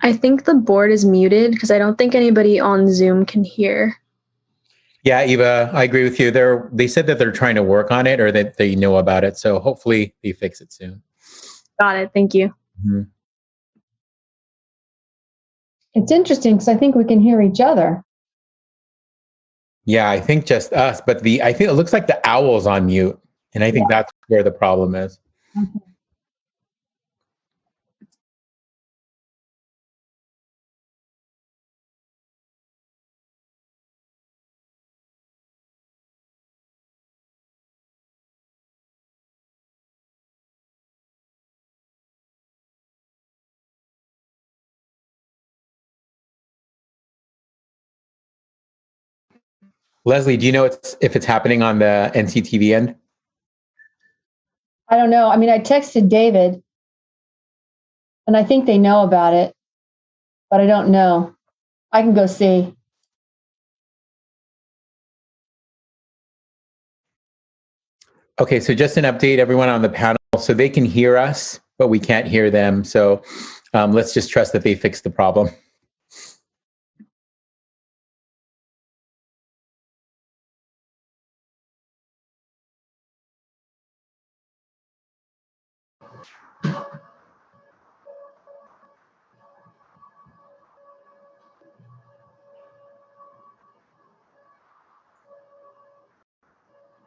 I think the board is muted because I don't think anybody on Zoom can hear. Yeah, Eva, I agree with you. They said that they're trying to work on it or that they know about it. So hopefully they fix it soon. Got it. Thank you. Mm-hmm. It's interesting because I think we can hear each other. Yeah, I think just us, but I think it looks like the owl's on mute, and I think that's where the problem is. Okay. Leslie, do you know if it's happening on the NCTV end? I don't know. I mean, I texted David, and I think they know about it, but I don't know. I can go see. Okay, so just an update, everyone on the panel. So they can hear us, but we can't hear them. So let's just trust that they fixed the problem.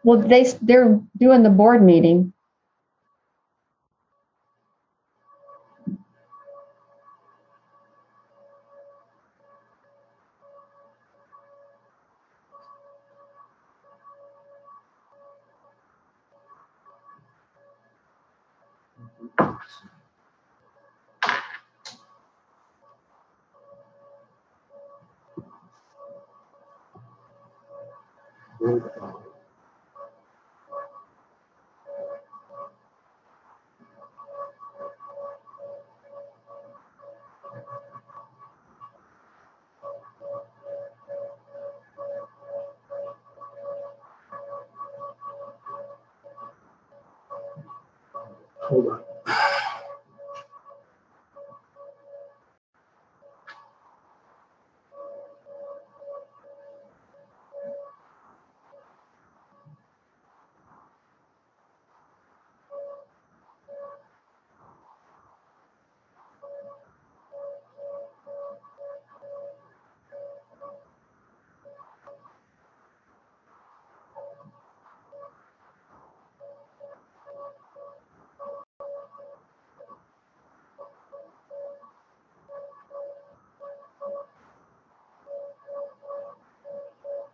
Well, they're doing the board meeting. Hold on.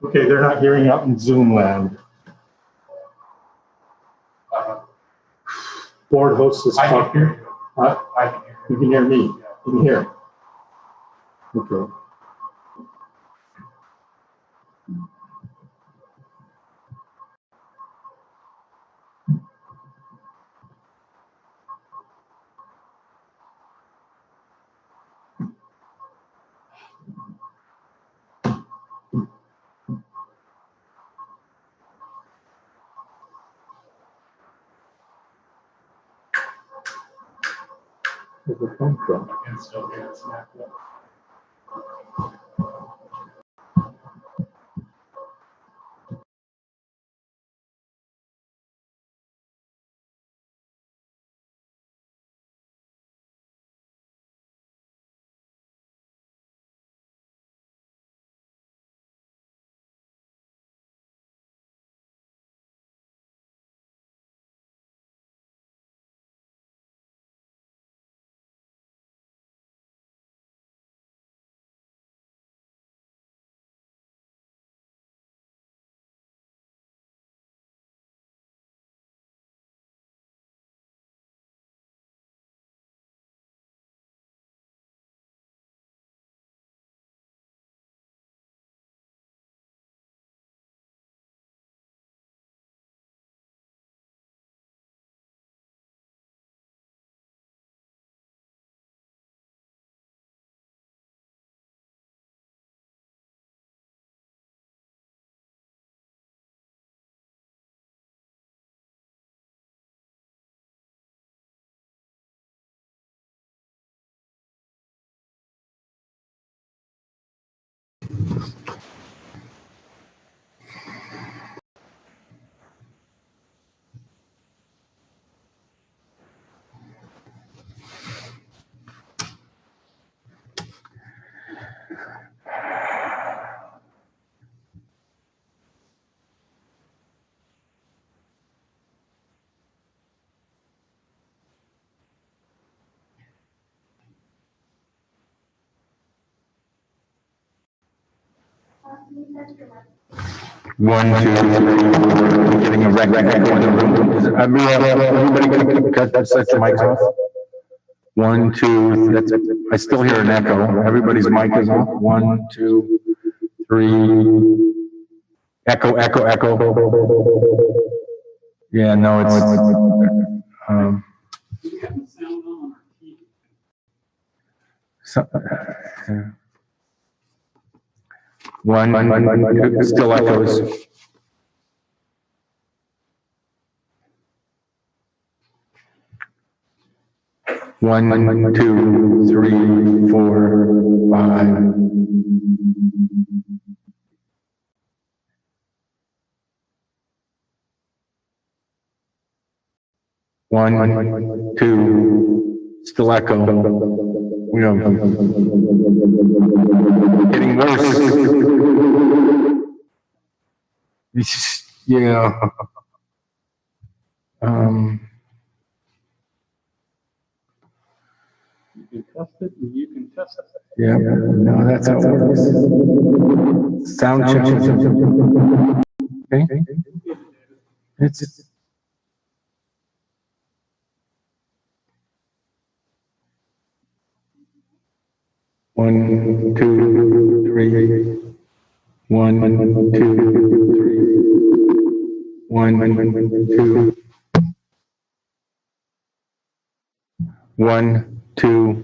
Okay, they're not hearing out in Zoom land. Board host is talking. Huh? You can hear me. You can hear. Okay. Where's the phone from? I can still hear it snapped up. 1, 2, 3. Getting a record echo in the room. Everybody cut such mics off. 1, 2. That's, I still hear an echo. Everybody's mic is off. 1, 2, 3. Echo, echo, echo. Yeah, no, one, two, still echoes. One, 2, 3, 4, 5. One, 2, still echo. We are getting worse. Yeah. You can test it and you can test it. Yeah, no, that's how it works. Sound check. Okay. It's 1, 2, 3. 1, 2, 3. 1, 2. 1, 2,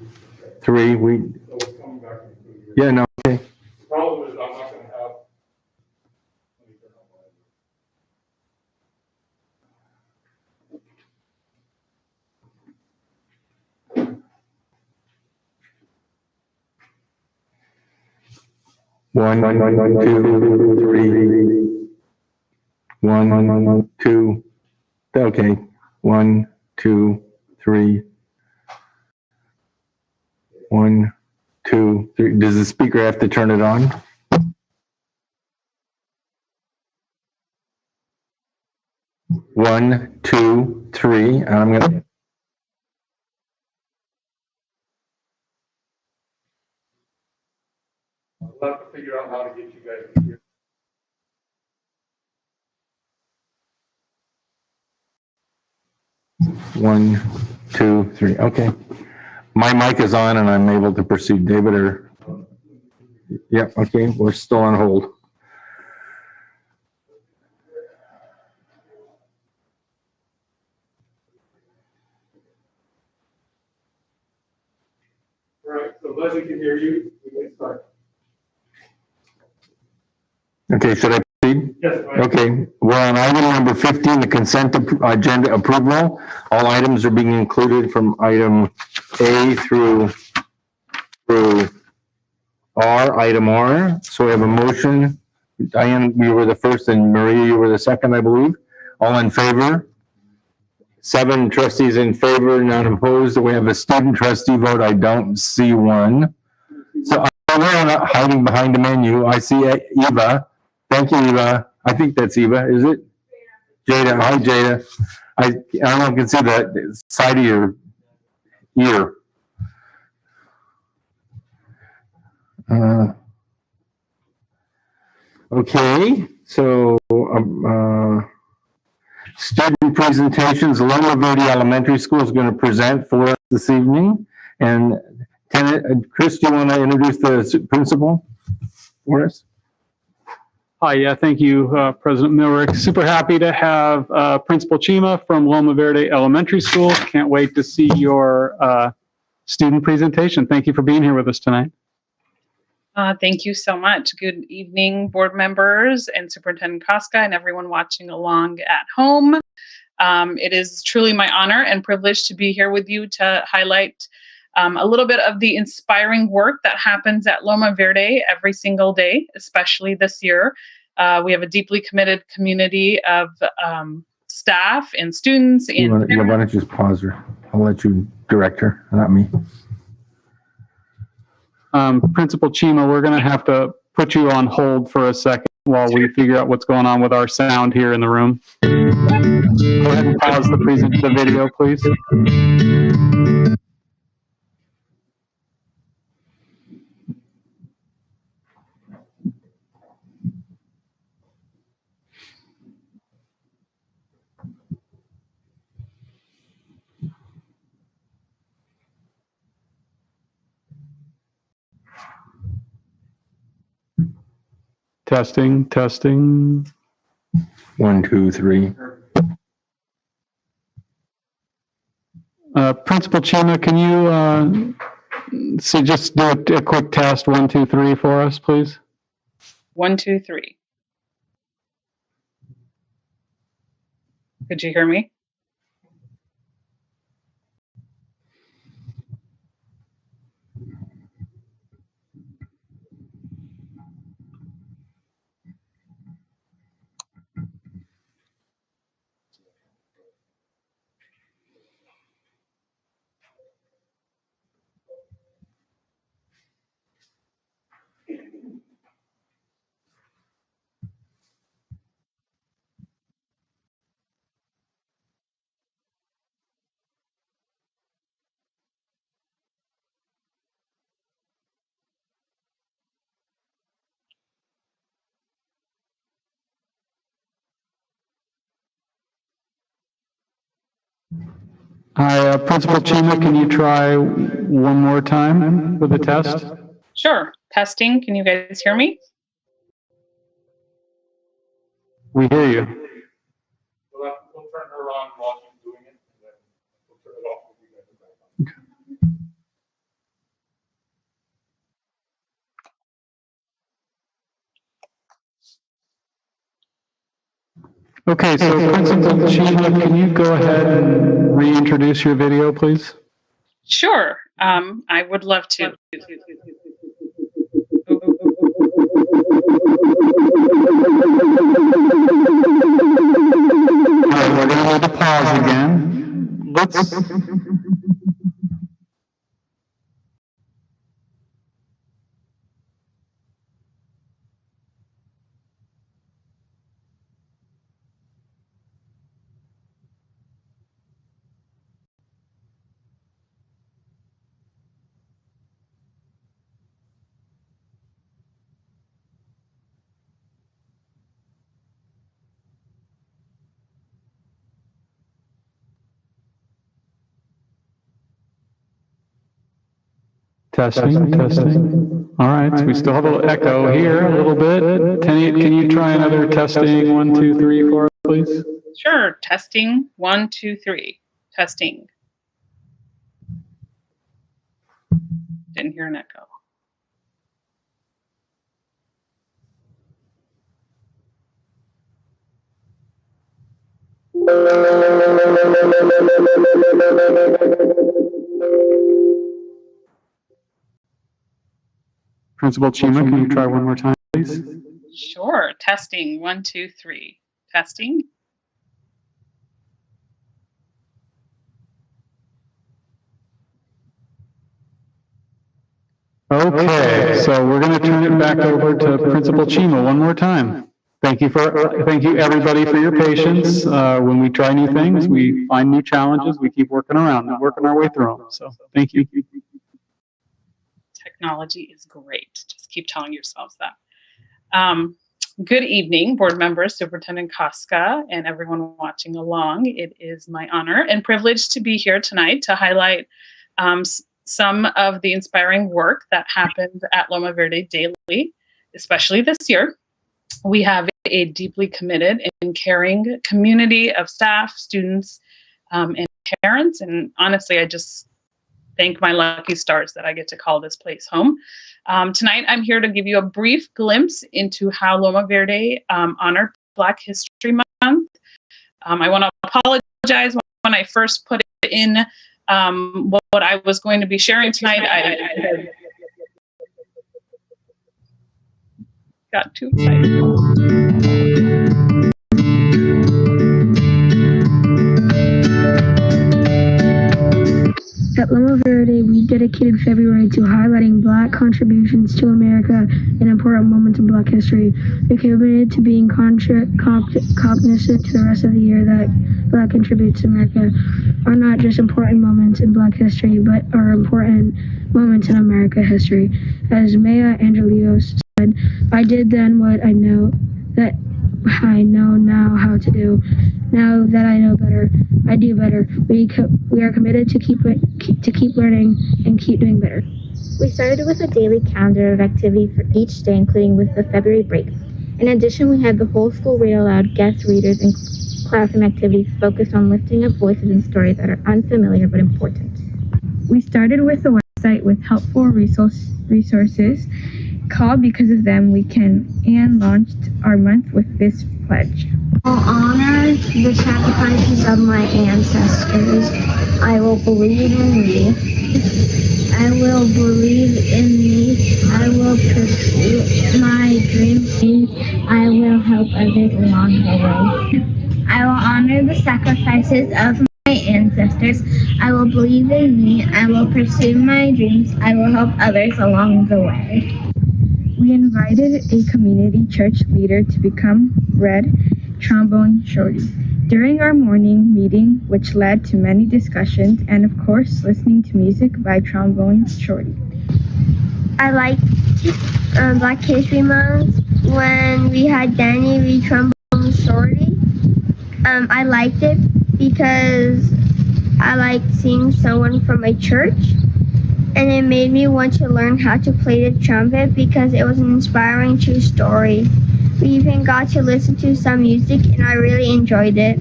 3. Yeah, no, okay. The problem is I'm not going to have. 1, 2, 3. 1, 2. Okay. 1, 2, 3. 1, 2, 3. Does the speaker have to turn it on? One, 2, 3. And I'm gonna. We'll have to figure out how to get you guys to hear. One, 2, 3. Okay. My mic is on and I'm able to proceed. David or? Yeah, okay. We're still on hold. All right, so Leslie can hear you. We can start. Okay, should I proceed? Yes, go ahead. Okay, we're on item number 15, the consent agenda approval. All items are being included from item A through R, item R. So we have a motion. Diane, you were the first, and Maria, you were the second, I believe. All in favor? 7 trustees in favor, none opposed. We have a student trustee vote. I don't see one. So I'm not hiding behind the menu. I see Eva. Thank you, Eva. I think that's Eva, is it? Jada. Hi, Jada. I don't know if you can see the side of your ear. Okay, so student presentations. Loma Verde Elementary School is going to present for us this evening. And Chris, do you want to introduce the principal for us? Hi, yeah, thank you, President Milrick. Super happy to have Principal Chima from Loma Verde Elementary School. Can't wait to see your student presentation. Thank you for being here with us tonight. Thank you so much. Good evening, board members and Superintendent Koska and everyone watching along at home. It is truly my honor and privilege to be here with you to highlight a little bit of the inspiring work that happens at Loma Verde every single day, especially this year. We have a deeply committed community of staff and students. And Why don't you just pause her? I'll let you direct her, not me. Principal Chima, we're going to have to put you on hold for a second while we figure out what's going on with our sound here in the room. Go ahead and pause the video, please. Testing, testing. 1, 2, 3. Principal Chima, can you just do a quick test, 1, 2, 3 for us, please? 1, 2, 3. Could you hear me? Hi, Principal Chima, can you try one more time with the test? Sure. Testing. Can you guys hear me? We hear you. We'll turn her on while she's doing it, and then we'll turn it off when we get it back on. Okay, so Principal Chima, can you go ahead and reintroduce your video, please? Sure. I would love to. All right, we're going to need to pause again. Let's. Testing, testing. All right, so we still have a little echo here, a little bit. Can you try another testing, 1, 2, 3 for us, please? Sure. Testing. 1, 2, 3. Testing. Didn't hear an echo. Principal Chima, can you try one more time, please? Sure. Testing. 1, 2, 3. Testing. Okay, so we're going to turn it back over to Principal Chima one more time. Thank you everybody for your patience. When we try new things, we find new challenges, we keep working around and working our way through them. So thank you. Technology is great. Just keep telling yourselves that. Good evening, board members, Superintendent Koska, and everyone watching along. It is my honor and privilege to be here tonight to highlight some of the inspiring work that happens at Loma Verde daily, especially this year. We have a deeply committed and caring community of staff, students, and parents. And honestly, I just thank my lucky stars that I get to call this place home. Tonight, I'm here to give you a brief glimpse into how Loma Verde honored Black History Month. I want to apologize when I first put it in What I was going to be sharing tonight, I got too excited. At Loma Verde, we dedicated February to highlighting Black contributions to America and important moments in Black history. We committed to being cognizant to the rest of the year that Black contributes to America are not just important moments in Black history, but are important moments in America history. As Maya Angelou said, I did then what I know that I know now how to do. Now that I know better, I do better. We are committed to keep learning and keep doing better. We started with a daily calendar of activity for each day, including with the February break. In addition, we had the whole school read aloud, guest readers, and classroom activities focused on lifting up voices and stories that are unfamiliar but important. We started with a website with helpful resources called Because of Them We Can, and launched our month with this pledge. I will honor the sacrifices of my ancestors. I will believe in me. I will believe in me. I will pursue my dreams. I will help others along the way. I will honor the sacrifices of my ancestors. I will believe in me. I will pursue my dreams. I will help others along the way. We invited a community church leader to become Red Trombone Shorty during our morning meeting, which led to many discussions and, of course, listening to music by Trombone Shorty. I liked Black History Month when we had Danny read Trombone Shorty. I liked it because I liked seeing someone from my church, and it made me want to learn how to play the trumpet because it was an inspiring true story. We even got to listen to some music, and I really enjoyed it.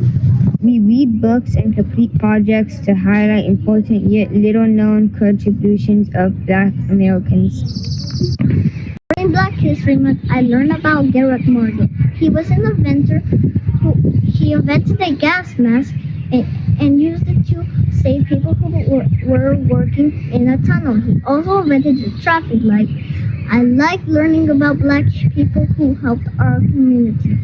We read books and complete projects to highlight important yet little-known contributions of Black Americans. During Black History Month, I learned about Garrett Morgan. He was an inventor he invented a gas mask and used it to save people who were working in a tunnel. He also invented the traffic light. I like learning about Black people who helped our community.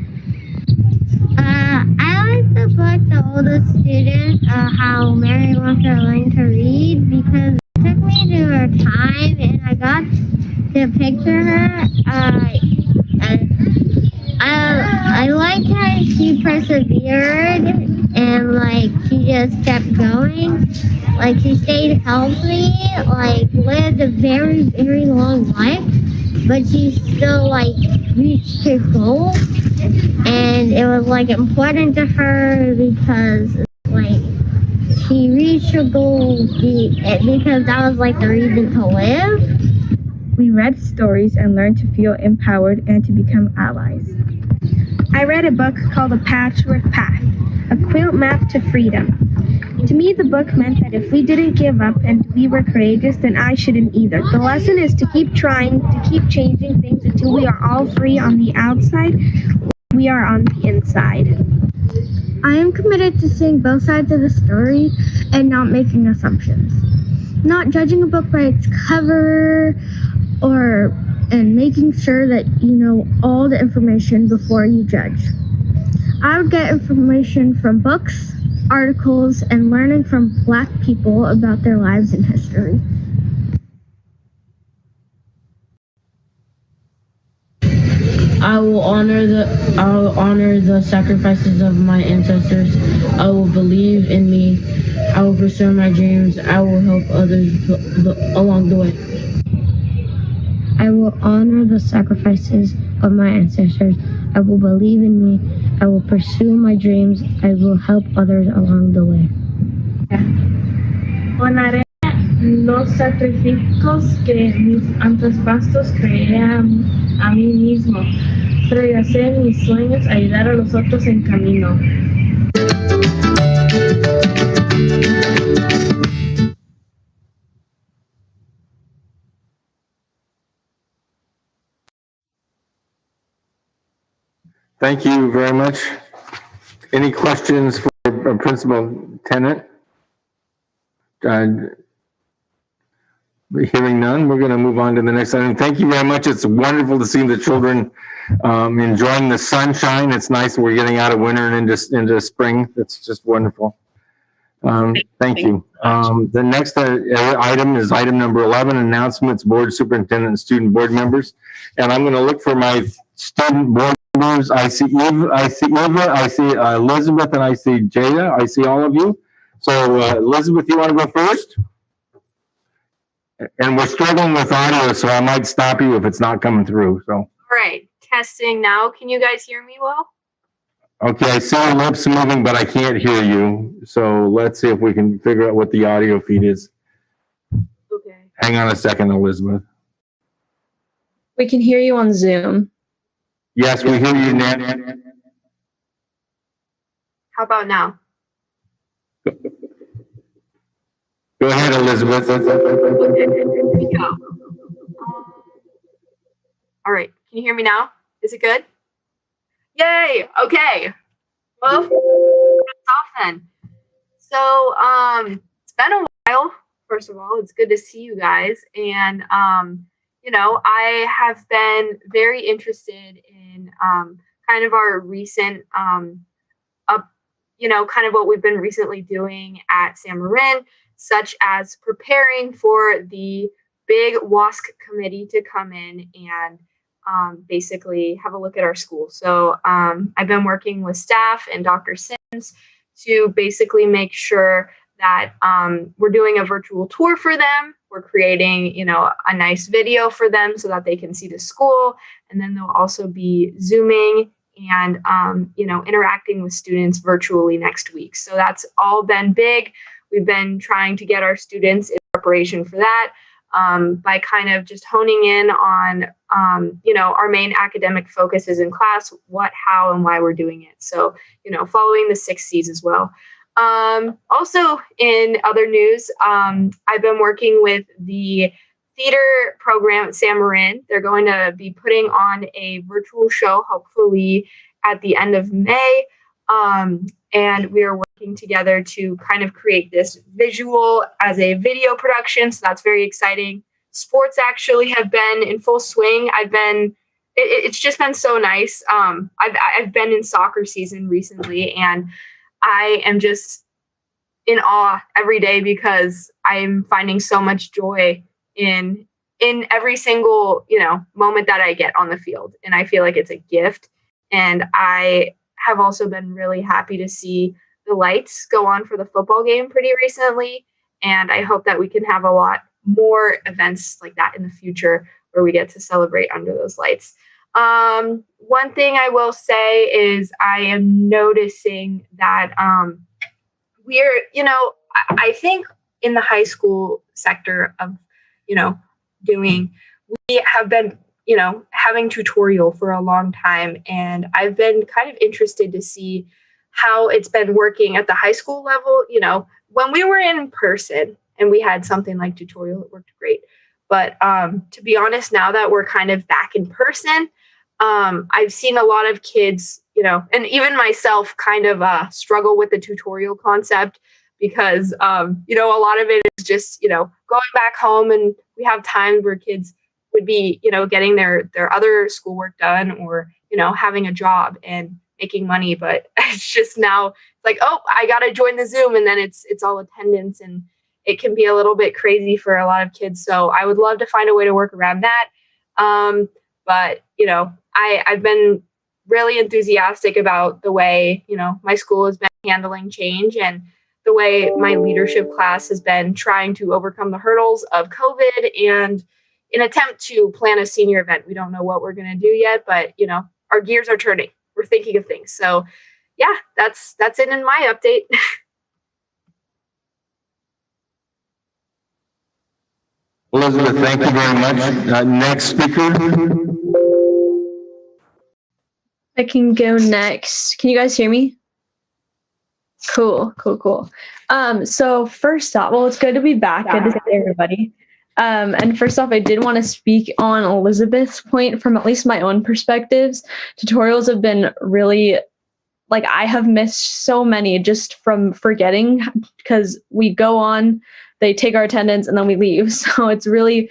I like the book The Oldest Student, how Mary Walker learned to read, because it took me to her time and I got to picture her. I like how she persevered and like she just kept going. Like she stayed healthy, like lived a very, very long life, but she still like reached her goal. And it was like important to her because like she reached her goal because that was like the reason to live. We read stories and learned to feel empowered and to become allies. I read a book called A Patchwork Path, a quilt map to freedom. To me, the book meant that if we didn't give up and we were courageous, then I shouldn't either. The lesson is to keep trying, to keep changing things until we are all free on the outside, we are on the inside. I am committed to seeing both sides of the story and not making assumptions. Not judging a book by its cover and making sure that you know all the information before you judge. I would get information from books, articles, and learning from Black people about their lives and history. I will honor the sacrifices of my ancestors. I will believe in me. I will pursue my dreams. I will help others along the way. I will honor the sacrifices of my ancestors. I will believe in me. I will pursue my dreams. I will help others along the way. Honraré los sacrificios que mis antepasados creían a mí mismo. Trascender mis sueños, ayudar a los otros en camino. Thank you very much. Any questions for Principal Tennant? Hearing none, we're going to move on to the next item. Thank you very much. It's wonderful to see the children enjoying the sunshine. It's nice we're getting out of winter and into spring. It's just wonderful. Thank you. The next item is item number 11, announcements, board superintendent and student board members. And I'm going to look for my student board members. I see Eva, I see Elizabeth, and I see Jada. I see all of you. So Elizabeth, you want to go first? And we're struggling with audio, so I might stop you if it's not coming through. So. All right, testing now. Can you guys hear me well? Okay, I see your lips moving, but I can't hear you. So let's see if we can figure out what the audio feed is. Okay. Hang on a second, Elizabeth. We can hear you on Zoom. Yes, we hear you now. How about now? Go ahead, Elizabeth. Here we go. All right, can you hear me now? Is it good? Yay, okay. Well, that's off then. So, it's been a while, first of all. It's good to see you guys. And, you know, I have been very interested in kind of our recent, you know, kind of what we've been recently doing at San Marin, such as preparing for the big WASC committee to come in and basically have a look at our school. So I've been working with staff and Dr. Sims to basically make sure that we're doing a virtual tour for them. We're creating, you know, a nice video for them so that they can see the school. And then they'll also be Zooming and, you know, interacting with students virtually next week. So that's all been big. We've been trying to get our students in preparation for that by kind of just honing in on, you know, our main academic focuses in class, what, how, and why we're doing it. So, you know, following the 6 C's as well. Also in other news, I've been working with the theater program at San Marin. They're going to be putting on a virtual show, hopefully at the end of May. And we are working together to kind of create this visual as a video production. So that's very exciting. Sports actually have been in full swing. It's just been so nice. I've been in soccer season recently, and I am just in awe every day because I'm finding so much joy in every single, you know, moment that I get on the field. And I feel like it's a gift. And I have also been really happy to see the lights go on for the football game pretty recently. And I hope that we can have a lot more events like that in the future where we get to celebrate under those lights. One thing I will say is I am noticing that we're, you know, I think in the high school sector of, you know, we have been, you know, having tutorial for a long time. And I've been kind of interested to see how it's been working at the high school level. You know, when we were in person and we had something like tutorial, it worked great. But to be honest, now that we're kind of back in person, I've seen a lot of kids, you know, and even myself kind of struggle with the tutorial concept because, you know, a lot of it is just, you know, going back home, and we have times where kids would be, you know, getting their other schoolwork done or, you know, having a job and making money. But it's just now like, oh, I got to join the Zoom, and then it's all attendance, and it can be a little bit crazy for a lot of kids. So I would love to find a way to work around that. But, you know, I've been really enthusiastic about the way, you know, my school has been handling change and the way my leadership class has been trying to overcome the hurdles of COVID and an attempt to plan a senior event. We don't know what we're going to do yet, but, you know, our gears are turning. We're thinking of things. So, yeah, that's it in my update. Elizabeth, thank you very much. Next speaker. I can go next. Can you guys hear me? Cool. So first off, well, it's good to be back. Good to see everybody. And first off, I did want to speak on Elizabeth's point from at least my own perspectives. Tutorials have been really, like, I have missed so many just from forgetting, because we go on they take our attendance and then we leave. So it's really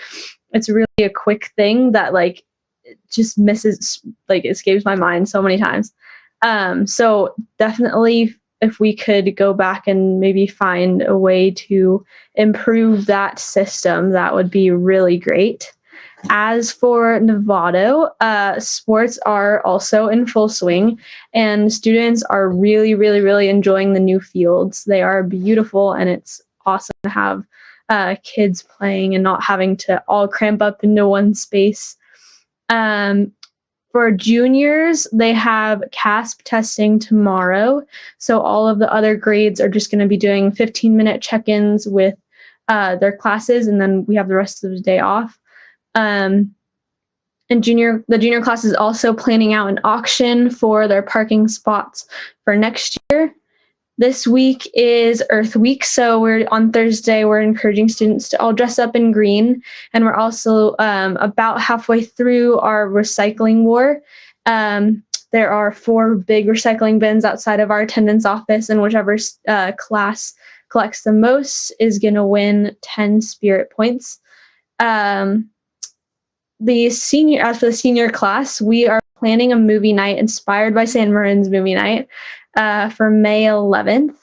a quick thing that like it just misses, like escapes my mind so many times. So definitely if we could go back and maybe find a way to improve that system, that would be really great. As for Novato, sports are also in full swing, and students are really, really, really enjoying the new fields. They are beautiful, and it's awesome to have kids playing and not having to all cramp up into one space. For juniors, they have CASP testing tomorrow. So all of the other grades are just going to be doing 15-minute check-ins with their classes, and then we have the rest of the day off. And the junior class is also planning out an auction for their parking spots for next year. This week is Earth Week, so on Thursday we're encouraging students to all dress up in green, and we're also about halfway through our recycling war. There are 4 big recycling bins outside of our attendance office, and whichever class collects the most is going to win 10 spirit points. As for the senior class, we are planning a movie night inspired by San Marin's movie night for May 11th.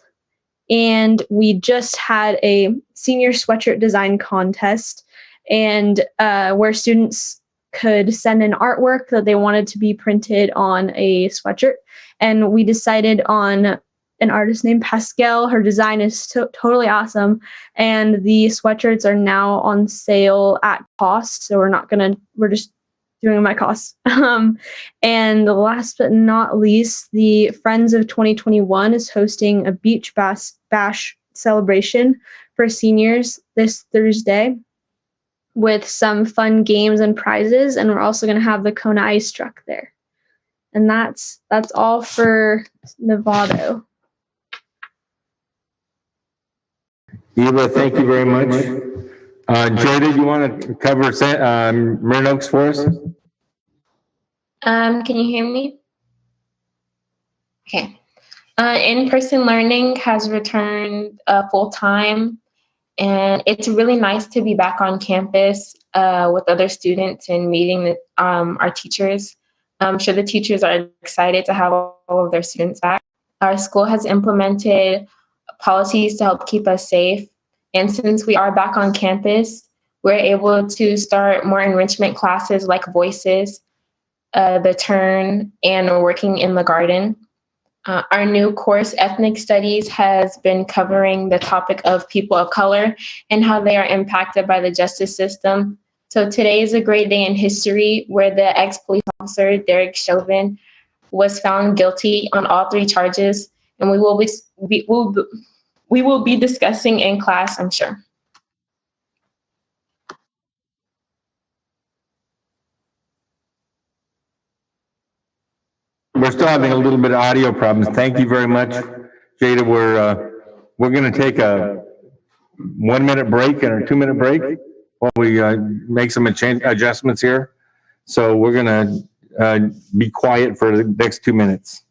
And we just had a senior sweatshirt design contest, and where students could send in artwork that they wanted to be printed on a sweatshirt. And we decided on an artist named Pascal. Her design is totally awesome, and the sweatshirts are now on sale at cost. So we're just doing them at cost. And last but not least, the Friends of 2021 is hosting a beach bash celebration for seniors this Thursday with some fun games and prizes, and we're also going to have the Kona ice truck there. And that's all for Novato. Eva, thank you very much. Jada, you want to cover Marin Oaks for us? Can you hear me? Okay. In-person learning has returned full time, and it's really nice to be back on campus with other students and meeting our teachers. I'm sure the teachers are excited to have all of their students back. Our school has implemented policies to help keep us safe, and since we are back on campus, we're able to start more enrichment classes like voices, the turn, and working in the garden. Our new course, Ethnic Studies, has been covering the topic of people of color and how they are impacted by the justice system. So today is a great day in history where the ex-police officer, Derek Chauvin, was found guilty on all 3 charges, and we will be discussing in class, I'm sure. We're still having a little bit of audio problems. Thank you very much, Jada. We're going to take a 1-minute break and a 2-minute break while we make some adjustments here. So we're going to be quiet for the next 2 minutes.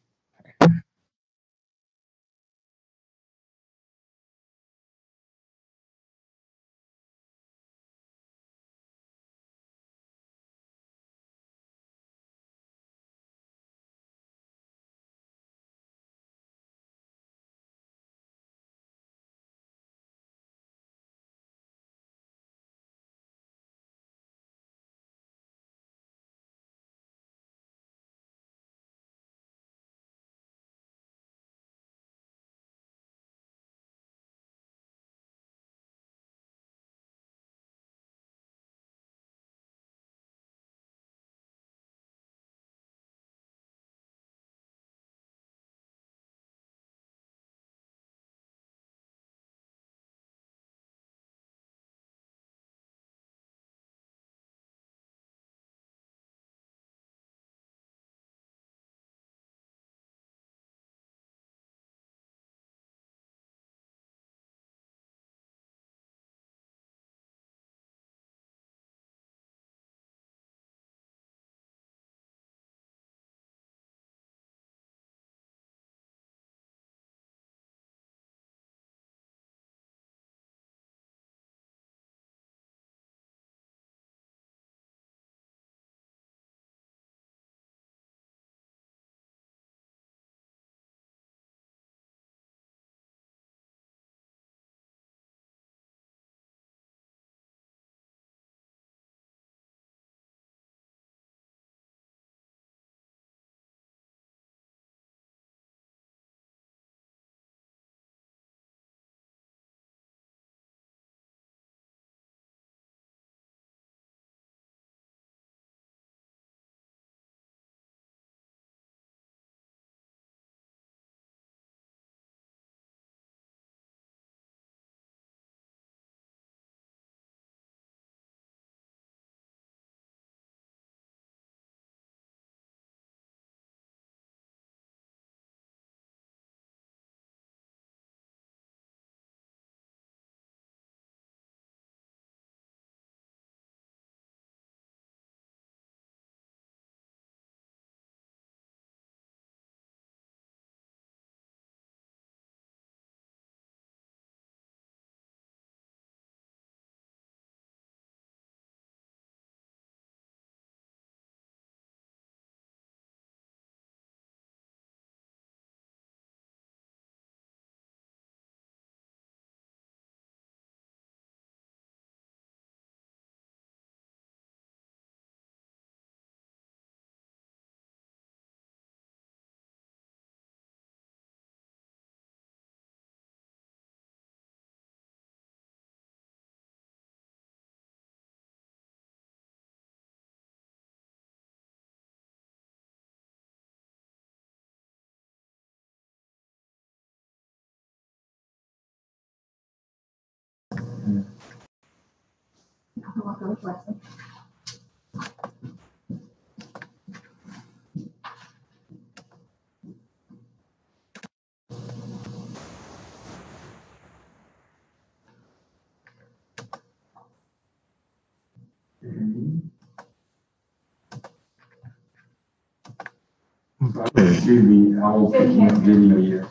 See the owl picking up video here.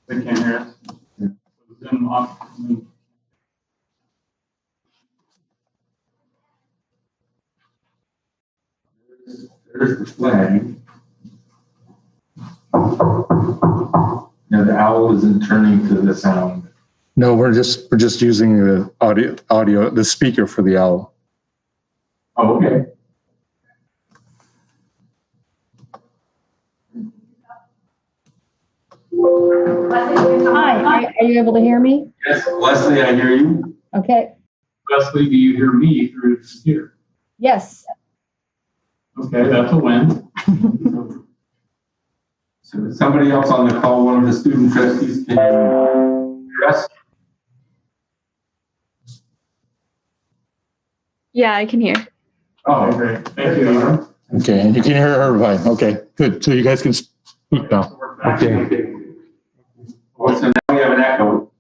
They can't hear us. Zoom off. There's the flag. Now the owl isn't turning to the sound. No, we're just using the audio, the speaker for the owl. Oh, okay. Hi, are you able to hear me? Yes, Leslie, I hear you. Okay, Leslie, do you hear me through the computer? yes. Okay, that's a win. So is somebody else on the call, one of the student trustees, can you address? Yeah, I can hear. Oh, great. Thank you. Okay, you can hear her fine. Okay, good. So you guys can speak now. Okay. Well, so now we have an echo.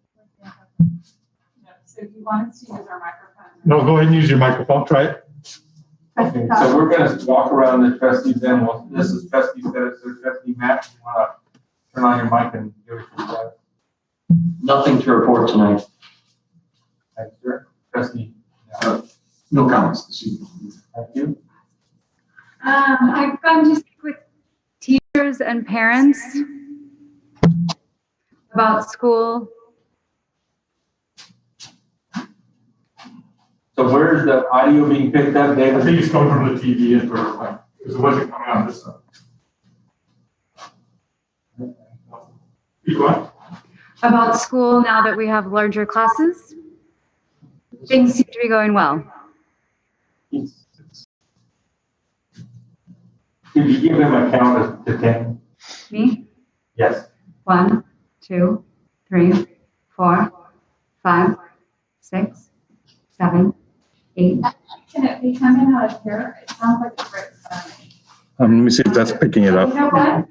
So you want us to use our microphone? No, go ahead and use your microphone. Try it. Okay, so we're gonna walk around the trustees then. Well, this is trustee status, so trustee Matt, you wanna turn on your mic and give us your status? Nothing to report tonight. Thanks, sir. Trustee. No comments this evening. Thank you. I've gone to speak with teachers and parents about school. So where's the audio being picked up, I David? think it's coming from the TV into her phone, because it wasn't coming on this side. Keep going. About school now that we have larger classes. Things seem to be going well. Did you give him a count to 10? Me? Yes. 1, 2, 3, 4, 5, 6, 7, 8. Can it be coming out of here? It sounds like it's right in front of me. Let me see if that's picking it You up. know what?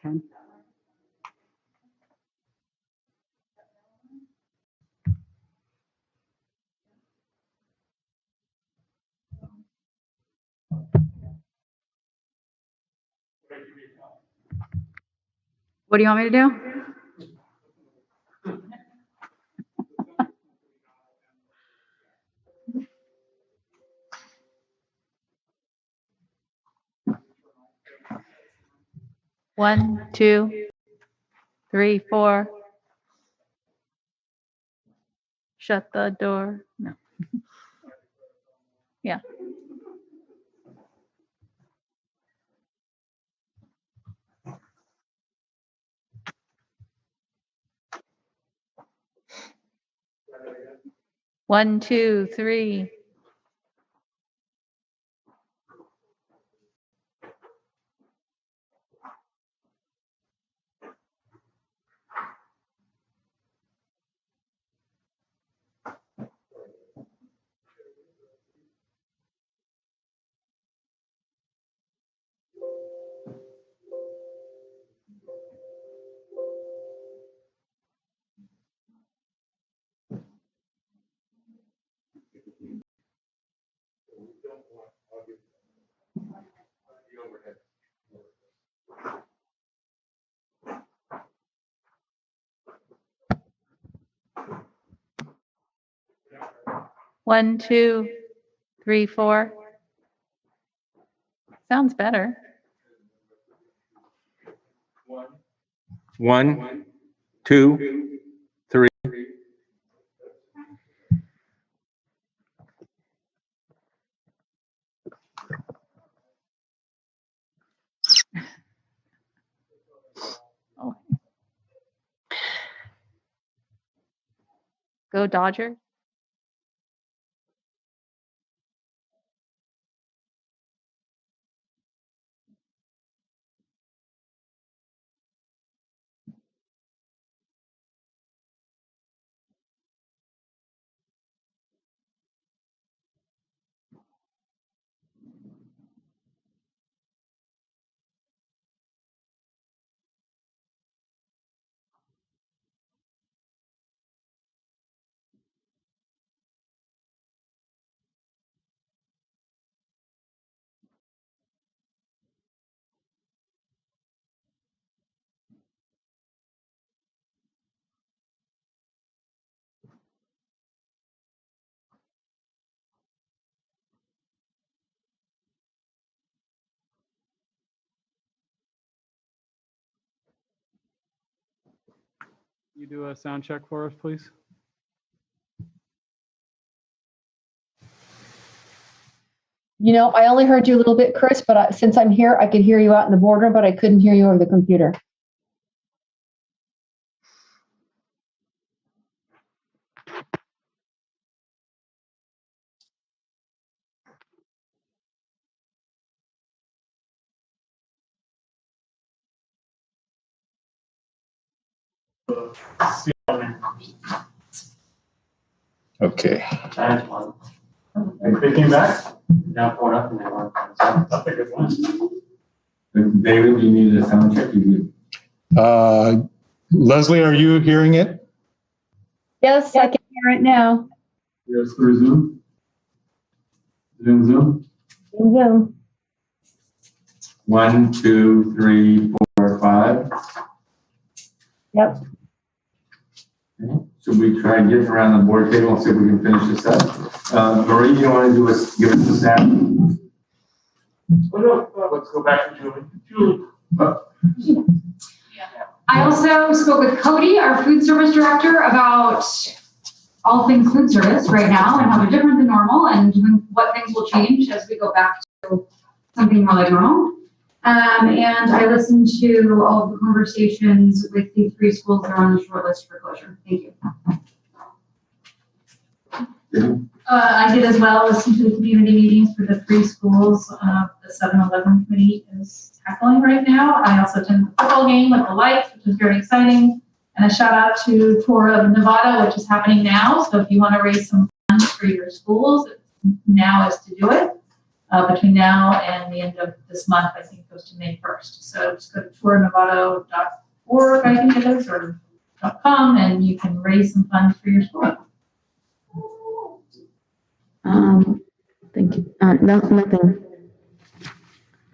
10. What do you want me to do? One, 2, 3, 4. Shut the door. No. Yeah. One, 2, 3. One, 2, 3, 4. Sounds better. 1, 2, 3. Oh. Go Dodger. You do a sound check for us, please? You know, I only heard you a little bit, Chris, but since I'm here, I could hear you out in the boardroom, but I couldn't hear you over the computer. Okay. That's one. And they came back? Now going up and they want. That's a good one. David, you need a sound check? You Leslie, are you hearing it? Yes, I can hear it now. Yes, through Zoom? Zoom? Zoom. 1, 2, 3, 4, 5. Yep. Should we try and get around the board table and see if we can finish this up? Marie, you want to give us a stat? Oh, no, let's go back to Julie. Julie. I also spoke with Cody, our food service director, about all things food service right now and how they're different than normal and what things will change as we go back to something more like normal. And I listened to all of the conversations with the 3 schools that are on the short list for closure. Thank you. I did as well listen to the community meetings for the 3 schools the 7-Eleven committee is tackling right now. I also attended the football game with the lights, which is very exciting. And a shout out to Tour of Nevada, which is happening now. So if you want to raise some funds for your schools, now is to do it. Between now and the end of this month, I think it goes to May 1st. So just go to tournevado.org, I think it is, or .com, and you can raise some funds for your school. Thank you. No, nothing.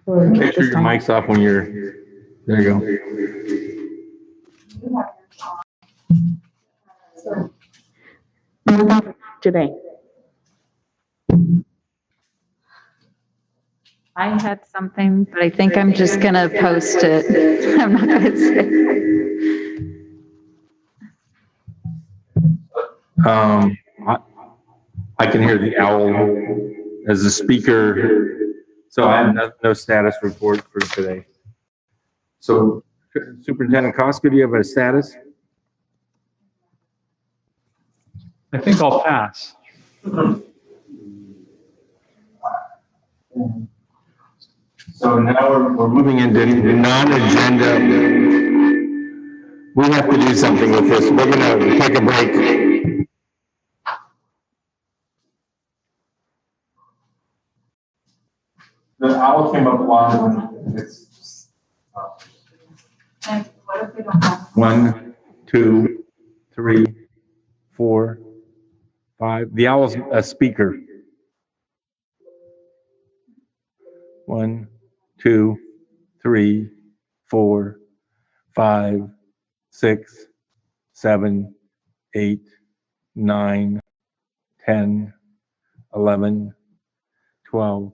Make sure your mic's off when you're, there you go. Today. I had something, but I think I'm just going to post it. I'm not going to say. I can hear the owl as a speaker, so I have no status report for today. So Superintendent Koska, do you have a status? I think I'll pass. So now we're moving into non-agenda. We have to do something with this. We're gonna take a break. The owl came up long. It's And what if we don't have? 1, 2, 3, 4, 5. The owl's a speaker. 1, 2, 3, 4, 5, 6, 7, 8, 9, 10, 11, 12.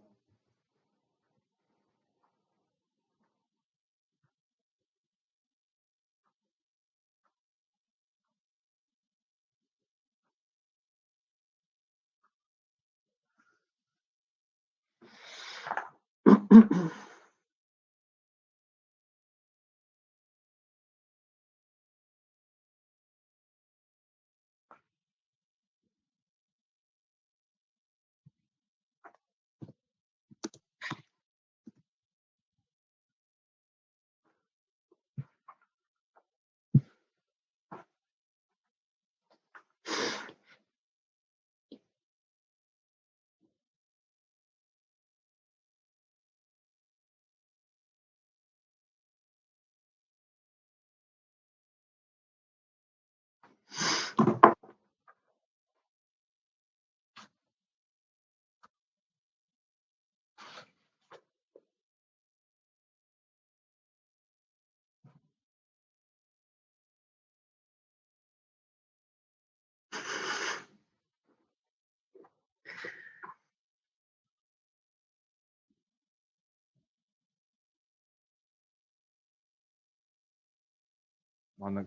On the,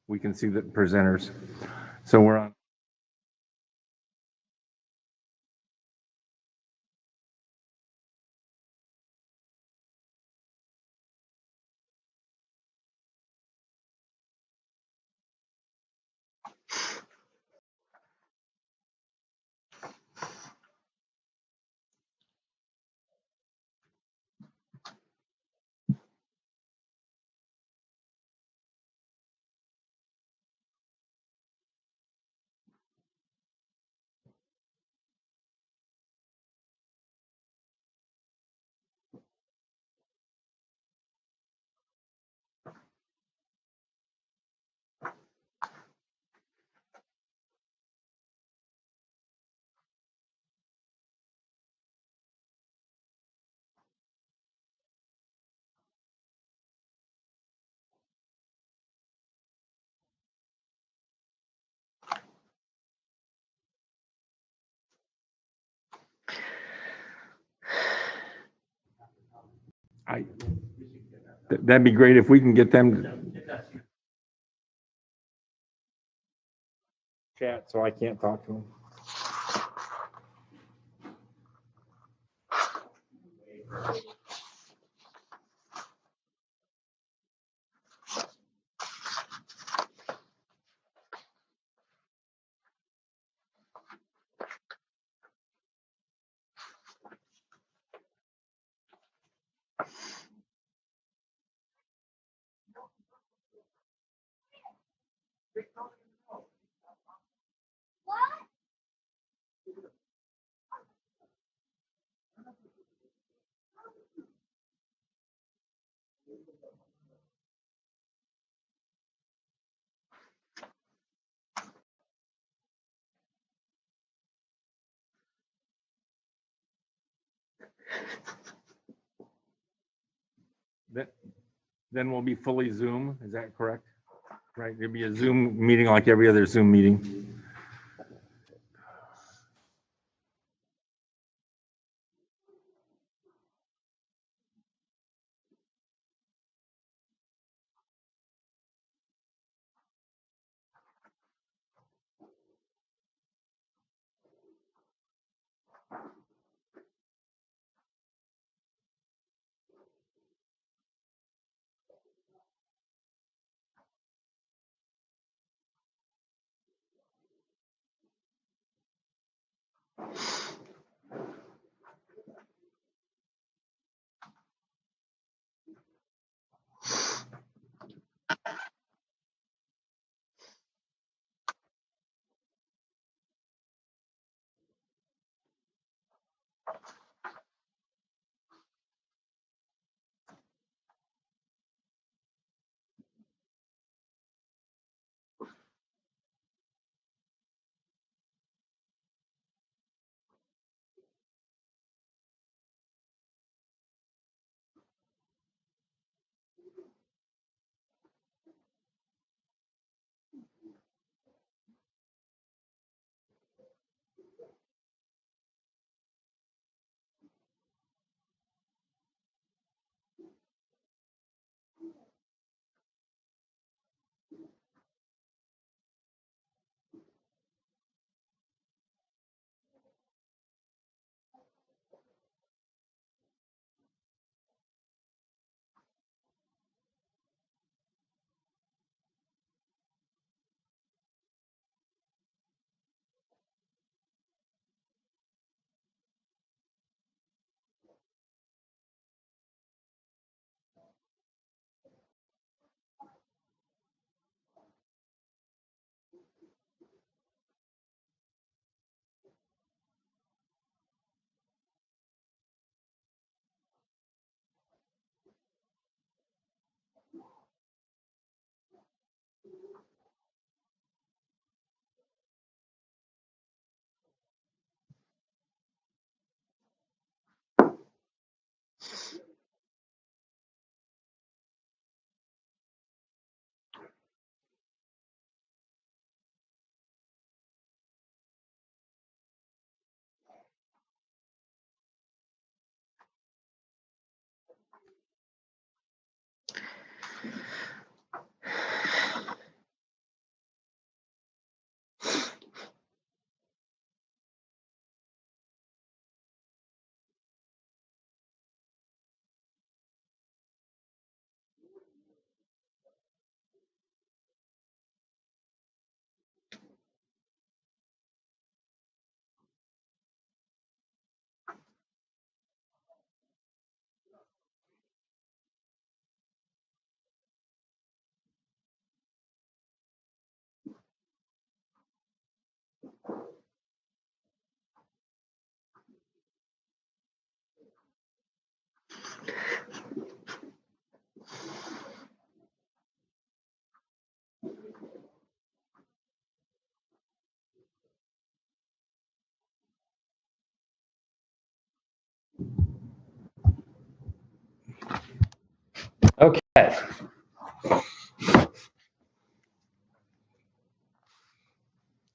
we can see the presenters. So we're on. That'd be great if we can get them to chat, so I can't talk to them. Then we'll be fully Zoom, is that correct? Right, it'll be a Zoom meeting like every other Zoom meeting.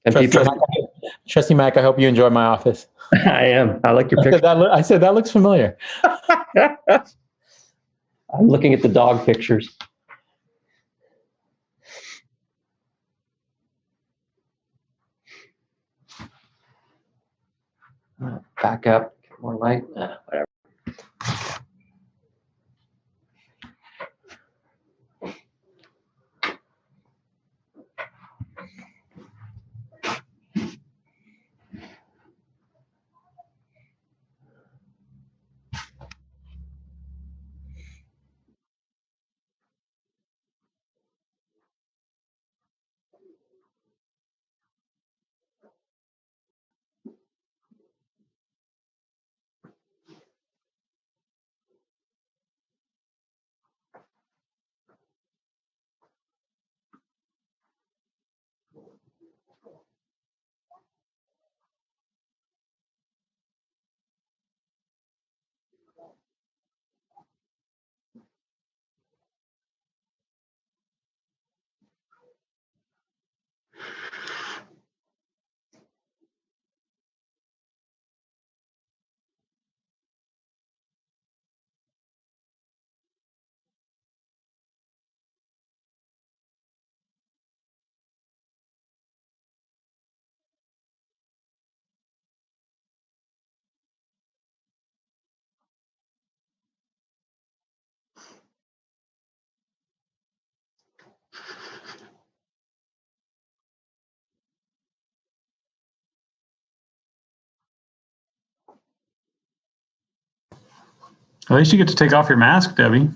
And Trustee Mack, I hope you enjoy my office. I am. I like your picture. I said that looks familiar. I'm looking at the dog pictures. Back up, get more light, whatever. At least you get to take off your mask, Debbie.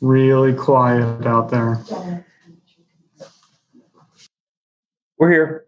Really quiet out there. We're here.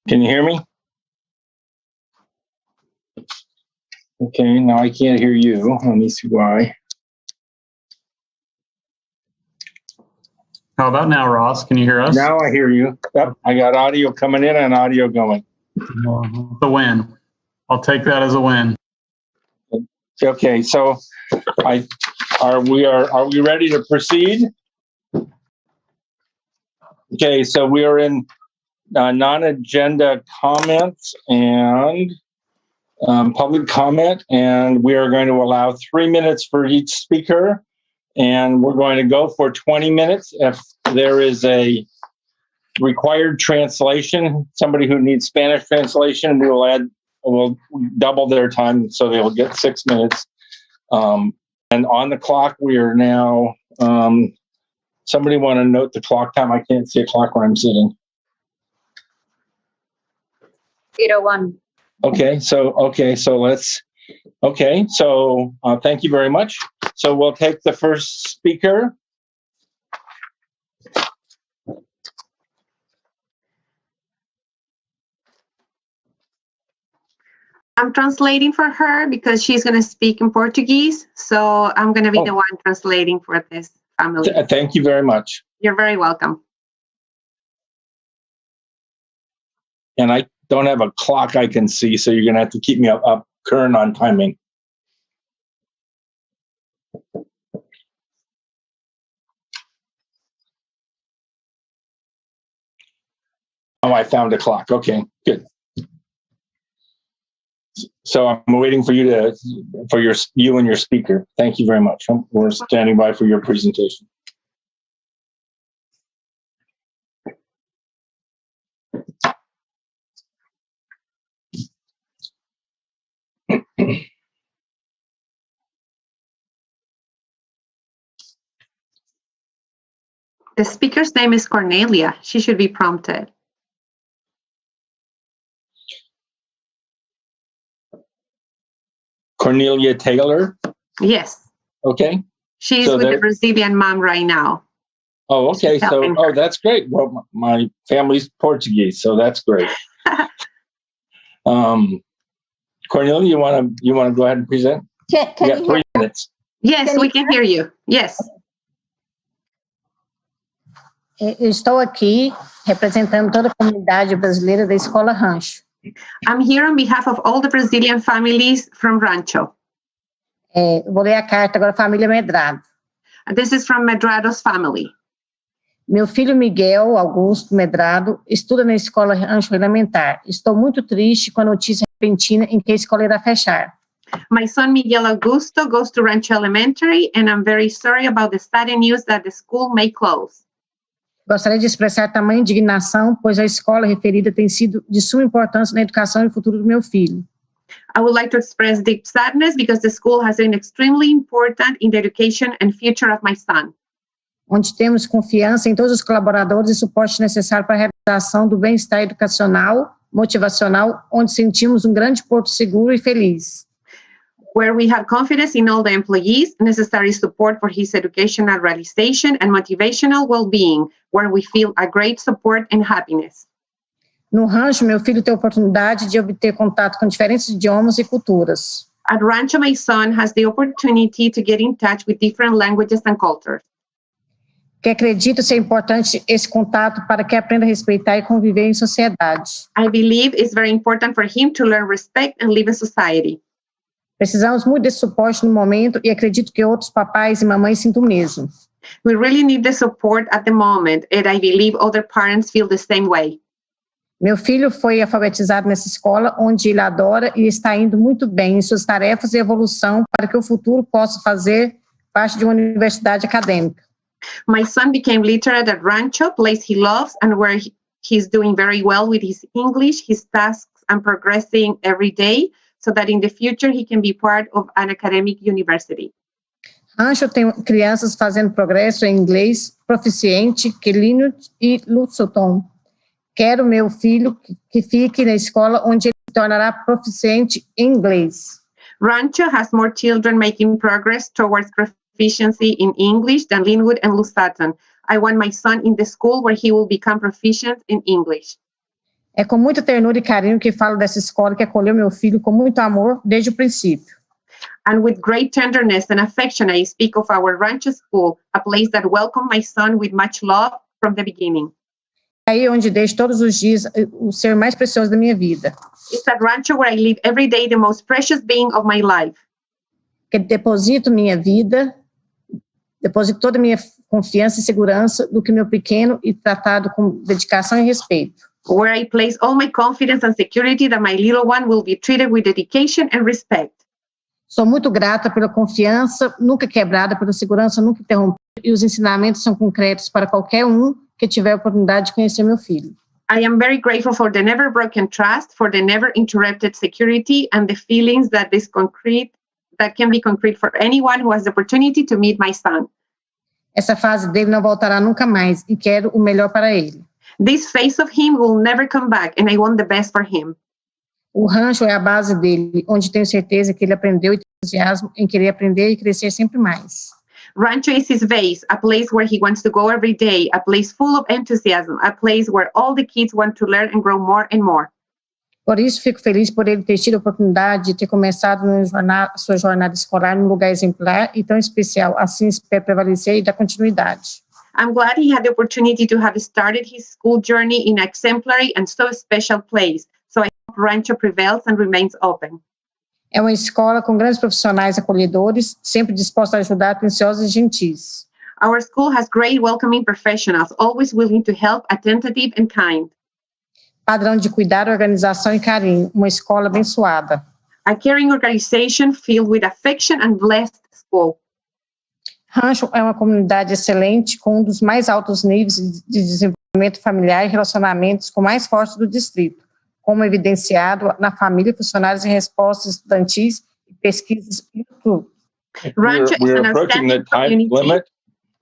Can you hear me? Okay, now I can't hear you. Let me see why. How about now, Ross? Can you hear us? Now I hear you. Yep, I got audio coming in and audio going. The win. I'll take that as a win. Okay, so are we ready to proceed? Okay, so we are in non-agenda comments and public comment, and we are going to allow 3 minutes for each speaker, and we're going to go for 20 minutes. If there is a required translation, somebody who needs Spanish translation, we'll double their time, so they will get 6 minutes. And on the clock, we are now, somebody want to note the clock time? I can't see a clock where I'm sitting. 8:01. Okay, so thank you very much. So we'll take the first speaker. I'm translating for her because she's going to speak in Portuguese. So I'm going to be the one translating for this family. Thank you very much. You're very welcome. And I don't have a clock I can see, so you're going to have to keep me up current on timing. Oh, I found a clock. Okay, good. So I'm waiting for you and your speaker. Thank you very much. We're standing by for your presentation. The speaker's name is Cornelia. She should be prompted. Cornelia Taylor? Yes. Okay. She's with the Brazilian mom right now. Oh, okay. So, that's great. Well, my family's Portuguese, so that's great. Cornelia, you want to go ahead and present? Can you got 3 minutes. Yes, we can hear you. Yes. Eu estou aqui representando toda a comunidade brasileira da Escola Rancho. I'm here on behalf of all the Brazilian families from Rancho. Vou ler a carta agora, família Medrado. This is from Medrado's family. Meu filho Miguel Augusto Medrado estuda na Escola Rancho Elementar. Estou muito triste com a notícia repentina em que a escola irá fechar. My son Miguel Augusto goes to Rancho Elementary, and I'm very sorry about the sudden news that the school may close. Gostaria de expressar tamanha indignação, pois a escola referida tem sido de suma importância na educação e futuro do meu filho. I would like to express deep sadness because the school has been extremely important in the education and future of my son. Onde temos confiança em todos os colaboradores e suporte necessário para a realização do bem-estar educacional, motivacional, onde sentimos grande porto seguro e feliz. Where we have confidence in all the employees, necessary support for his educational realization and motivational well-being, where we feel a great support and happiness. No rancho, meu filho tem a oportunidade de obter contato com diferentes idiomas e culturas. At Rancho, my son has the opportunity to get in touch with different languages and cultures. Que acredito ser importante esse contato para que aprenda a respeitar e conviver em sociedade. I believe it's very important for him to learn respect and live in society. Precisamos muito desse suporte no momento e acredito que outros papais e mamães sintam o mesmo. We really need the support at the moment, and I believe other parents feel the same way. Meu filho foi alfabetizado nessa escola, onde ele adora e está indo muito bem em suas tarefas e evolução para que o futuro possa fazer parte de uma universidade acadêmica. My son became literate at Rancho, place he loves, and where he's doing very well with his English, his tasks, and progressing every day, so that in the future he can be part of an academic university. Rancho tem crianças fazendo progresso em inglês, proficiente, Quelino e Lutzotton. Quero meu filho que fique na escola onde ele se tornará proficiente em inglês. Rancho has more children making progress towards proficiency in English than Linwood and Lusatton. I want my son in the school where he will become proficient in English. É com muita ternura e carinho que falo dessa escola que acolheu meu filho com muito amor desde o princípio. And with great tenderness and affection, I speak of our Rancho School, a place that welcomed my son with much love from the beginning. Aí onde deixo todos os dias o ser mais precioso da minha vida. It's at Rancho where I live every day the most precious being of my life. Que deposito minha vida, deposito toda a minha confiança e segurança do que meu pequeno e tratado com dedicação e respeito. Where I place all my confidence and security that my little one will be treated with dedication and respect. Sou muito grata pela confiança nunca quebrada, pela segurança nunca interrompida, e os ensinamentos são concretos para qualquer que tiver a oportunidade de conhecer meu filho. I am very grateful for the never broken trust, for the never interrupted security, and the feelings that can be concrete for anyone who has the opportunity to meet my son. Essa fase dele não voltará nunca mais e quero o melhor para ele. This phase of him will never come back, and I want the best for him. O rancho é a base dele, onde tenho certeza que ele aprendeu e tem entusiasmo em querer aprender e crescer sempre mais. Rancho is his base, a place where he wants to go every day, a place full of enthusiasm, a place where all the kids want to learn and grow more and more. Por isso, fico feliz por ele ter tido a oportunidade de ter começado sua jornada escolar num lugar exemplar e tão especial. Assim, espero prevalecer e dar continuidade. I'm glad he had the opportunity to have started his school journey in an exemplary and so special place. So I hope Rancho prevails and remains open. É uma escola com grandes profissionais acolhedores, sempre dispostos a ajudar, atenciosos e gentis. Our school has great welcoming professionals, always willing to help, attentive and kind. Padrão de cuidado, organização e carinho. Uma escola abençoada. A caring organization filled with affection and blessed school. Rancho é uma comunidade excelente, com um dos mais altos níveis de desenvolvimento familiar e relacionamentos com mais fortes do distrito, como evidenciado na família, funcionários e respostas estudantis e pesquisas YouTube. Rancho is an outstanding community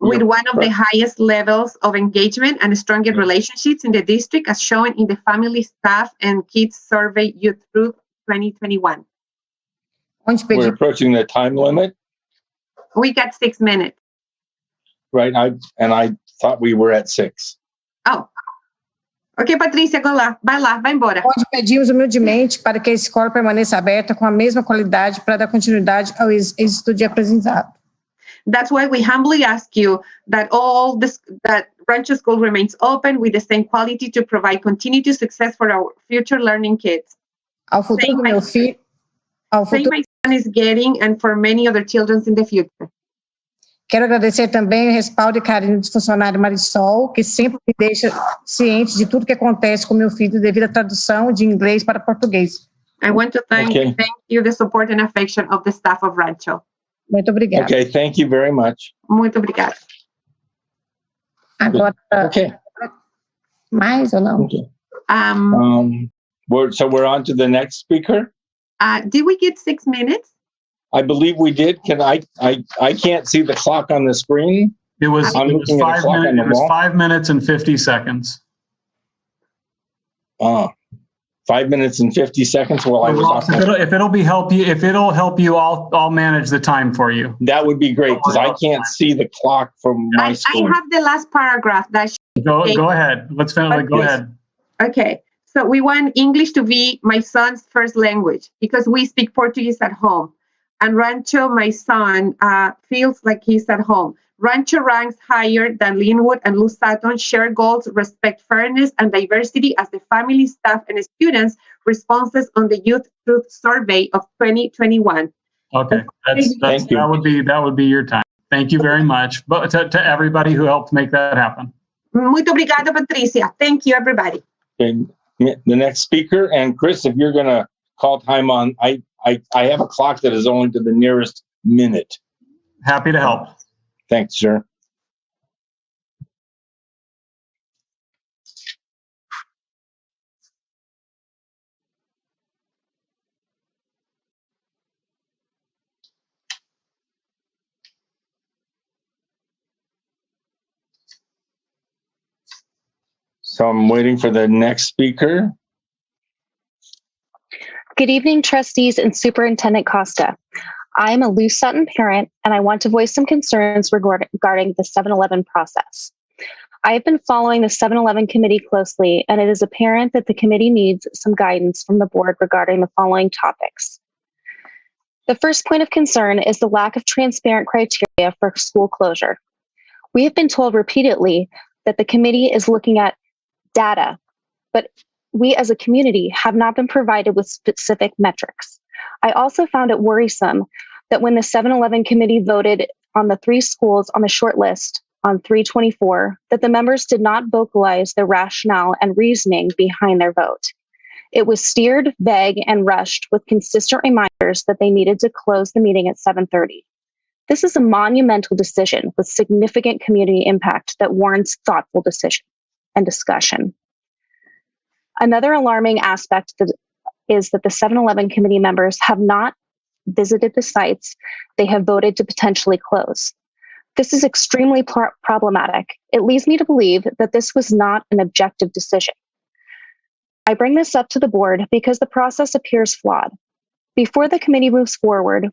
with one of the highest levels of engagement and stronger relationships in the district, as shown in the Family, Staff, and Kids Survey Youth Group 2021. We're approaching the time limit, We got 6 minutes. right? I thought we were at 6. Oh. Ok, Patrícia, go lá. Vai embora. Onde pedimos humildemente para que a escola permaneça aberta com a mesma qualidade para dar continuidade ao êxito de aprendizado. That's why we humbly ask you that that Rancho School remains open with the same quality to provide continued success for our future learning kids. Ao futuro do meu filho, Same my son is getting and for many other children in the future. Quero agradecer também o respaldo e carinho do funcionário Marisol, que sempre me deixa ciente de tudo que acontece com meu filho devido à tradução de inglês para português. I want to thank you the support and affection of the staff of Rancho. Muito obrigada. Okay, thank you very much. Muito obrigada. Agora, okay. Mais ou não? Okay. We're on to the next speaker. Did we get 6 minutes? I believe we did. I can't see the clock on the screen. It was, I'm looking at a clock on the it was wall. 5 minutes and 50 seconds. 5 minutes and 50 seconds while I was off. If it'll help you, I'll manage the time for you. That would be great because I can't see the clock from my screen. I have the last paragraph. Go ahead. Let's finish. Go ahead. Okay. So we want English to be my son's first language because we speak Portuguese at home. And Rancho, my son, feels like he's at home. Rancho ranks higher than Linwood and Lusaton, share goals, respect fairness and diversity as the family, staff, and students' responses on the Youth Truth Survey of 2021. Okay, that would be your time. Thank you very much, but to everybody who helped make that happen. Muito obrigada, Patricia. Thank you, everybody. Okay, the next speaker, and Chris, if you're gonna call time on, I have a clock that is only to the nearest minute. Happy to help. Thanks, sir. So I'm waiting for the next speaker. Good evening, trustees and Superintendent Costa. I'm a Lou Sutton parent, and I want to voice some concerns regarding the 7-Eleven process. I have been following the 7-Eleven committee closely, and it is apparent that the committee needs some guidance from the board regarding the following topics. The first point of concern is the lack of transparent criteria for school closure. We have been told repeatedly that the committee is looking at data, but we as a community have not been provided with specific metrics. I also found it worrisome that when the 7-Eleven committee voted on the 3 schools on the short list on 3/24, that the members did not vocalize the rationale and reasoning behind their vote. It was steered, vague, and rushed with consistent reminders that they needed to close the meeting at 7:30. This is a monumental decision with significant community impact that warrants thoughtful decision and discussion. Another alarming aspect is that the 7-Eleven committee members have not visited the sites they have voted to potentially close. This is extremely problematic. It leads me to believe that this was not an objective decision. I bring this up to the board because the process appears flawed. Before the committee moves forward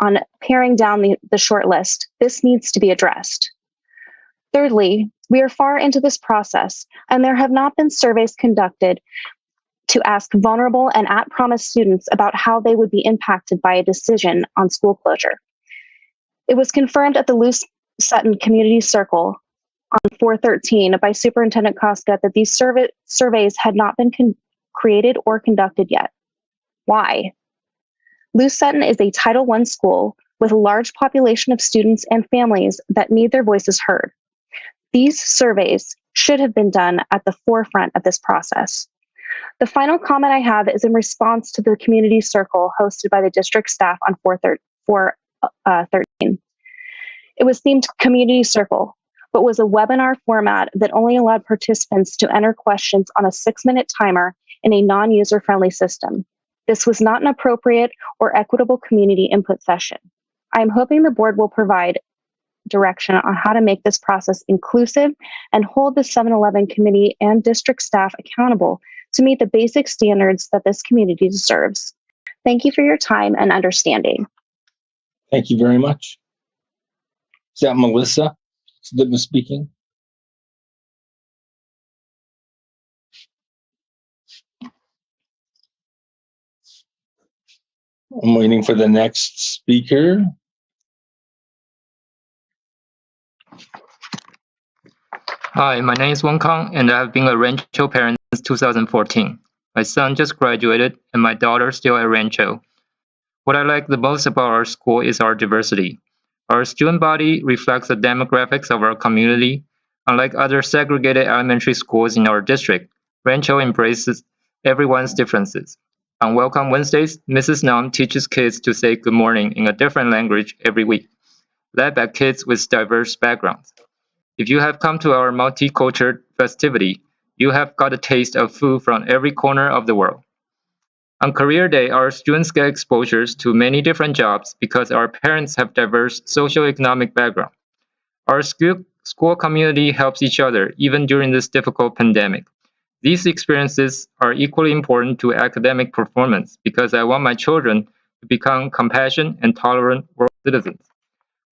on paring down the short list, this needs to be addressed. Thirdly, we are far into this process, and there have not been surveys conducted to ask vulnerable and at-promise students about how they would be impacted by a decision on school closure. It was confirmed at the Luce Sutton Community Circle on 4/13 by Superintendent Koska that these surveys had not been created or conducted yet. Why? Luce Sutton is a Title I school with a large population of students and families that need their voices heard. These surveys should have been done at the forefront of this process. The final comment I have is in response to the community circle hosted by the district staff on 4/13. It was themed Community Circle, but was a webinar format that only allowed participants to enter questions on a 6-minute timer in a non-user-friendly system. This was not an appropriate or equitable community input session. I am hoping the board will provide direction on how to make this process inclusive and hold the 7-Eleven committee and district staff accountable to meet the basic standards that this community deserves. Thank you for your time and understanding. Thank you very much. Is that Melissa that was speaking? I'm waiting for the next speaker. Hi, my name is Wong Kang, and I've been a Rancho parent since 2014. My son just graduated, and my daughter still at Rancho. What I like the most about our school is our diversity. Our student body reflects the demographics of our community. Unlike other segregated elementary schools in our district, Rancho embraces everyone's differences. On Welcome Wednesdays, Mrs. Nam teaches kids to say good morning in a different language every week, led by kids with diverse backgrounds. If you have come to our multicultural festivity, you have got a taste of food from every corner of the world. On Career Day, our students get exposures to many different jobs because our parents have diverse socioeconomic background. Our school community helps each other even during this difficult pandemic. These experiences are equally important to academic performance because I want my children to become compassionate and tolerant world citizens.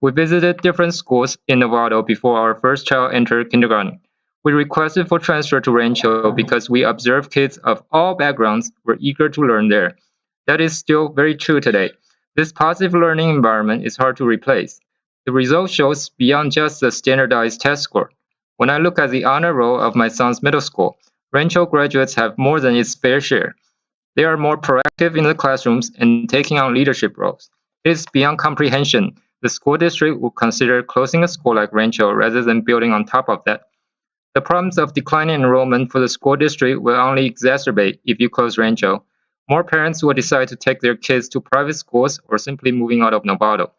We visited different schools in Novato before our first child entered kindergarten. We requested for transfer to Rancho because we observed kids of all backgrounds were eager to learn there. That is still very true today. This positive learning environment is hard to replace. The result shows beyond just the standardized test score. When I look at the honor roll of my son's middle school, Rancho graduates have more than its fair share. They are more proactive in the classrooms and taking on leadership roles. It is beyond comprehension. The school district would consider closing a school like Rancho rather than building on top of that. The problems of declining enrollment for the school district will only exacerbate if you close Rancho. More parents will decide to take their kids to private schools or simply moving out of Novato.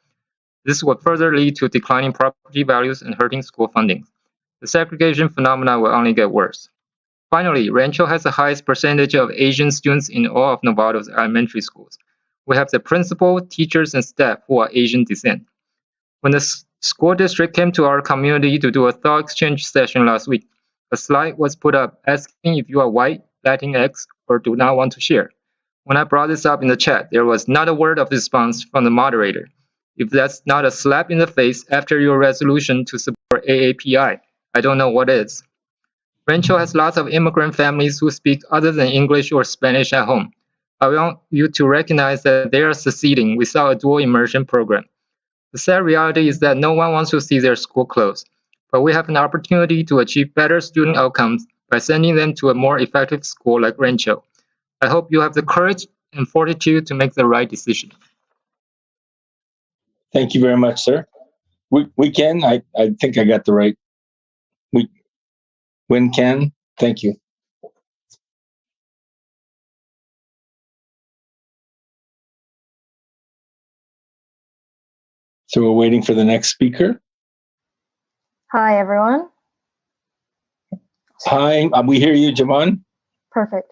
This will further lead to declining property values and hurting school funding. The segregation phenomena will only get worse. Finally, Rancho has the highest percentage of Asian students in all of Novato's elementary schools. We have the principal, teachers, and staff who are Asian descent. When the school district came to our community to do a thought exchange session last week, a slide was put up asking if you are white, Latinx, or do not want to share. When I brought this up in the chat, there was not a word of response from the moderator. If that's not a slap in the face after your resolution to support AAPI, I don't know what is. Rancho has lots of immigrant families who speak other than English or Spanish at home. I want you to recognize that they are succeeding without a dual immersion program. The sad reality is that no one wants to see their school close, but we have an opportunity to achieve better student outcomes by sending them to a more effective school like Rancho. I hope you have the courage and fortitude to make the right decision. Thank you very much, sir. We can. I think I got the right. When can. Thank you. So we're waiting for the next speaker. Hi, everyone. Hi, we hear you, Javon. Perfect.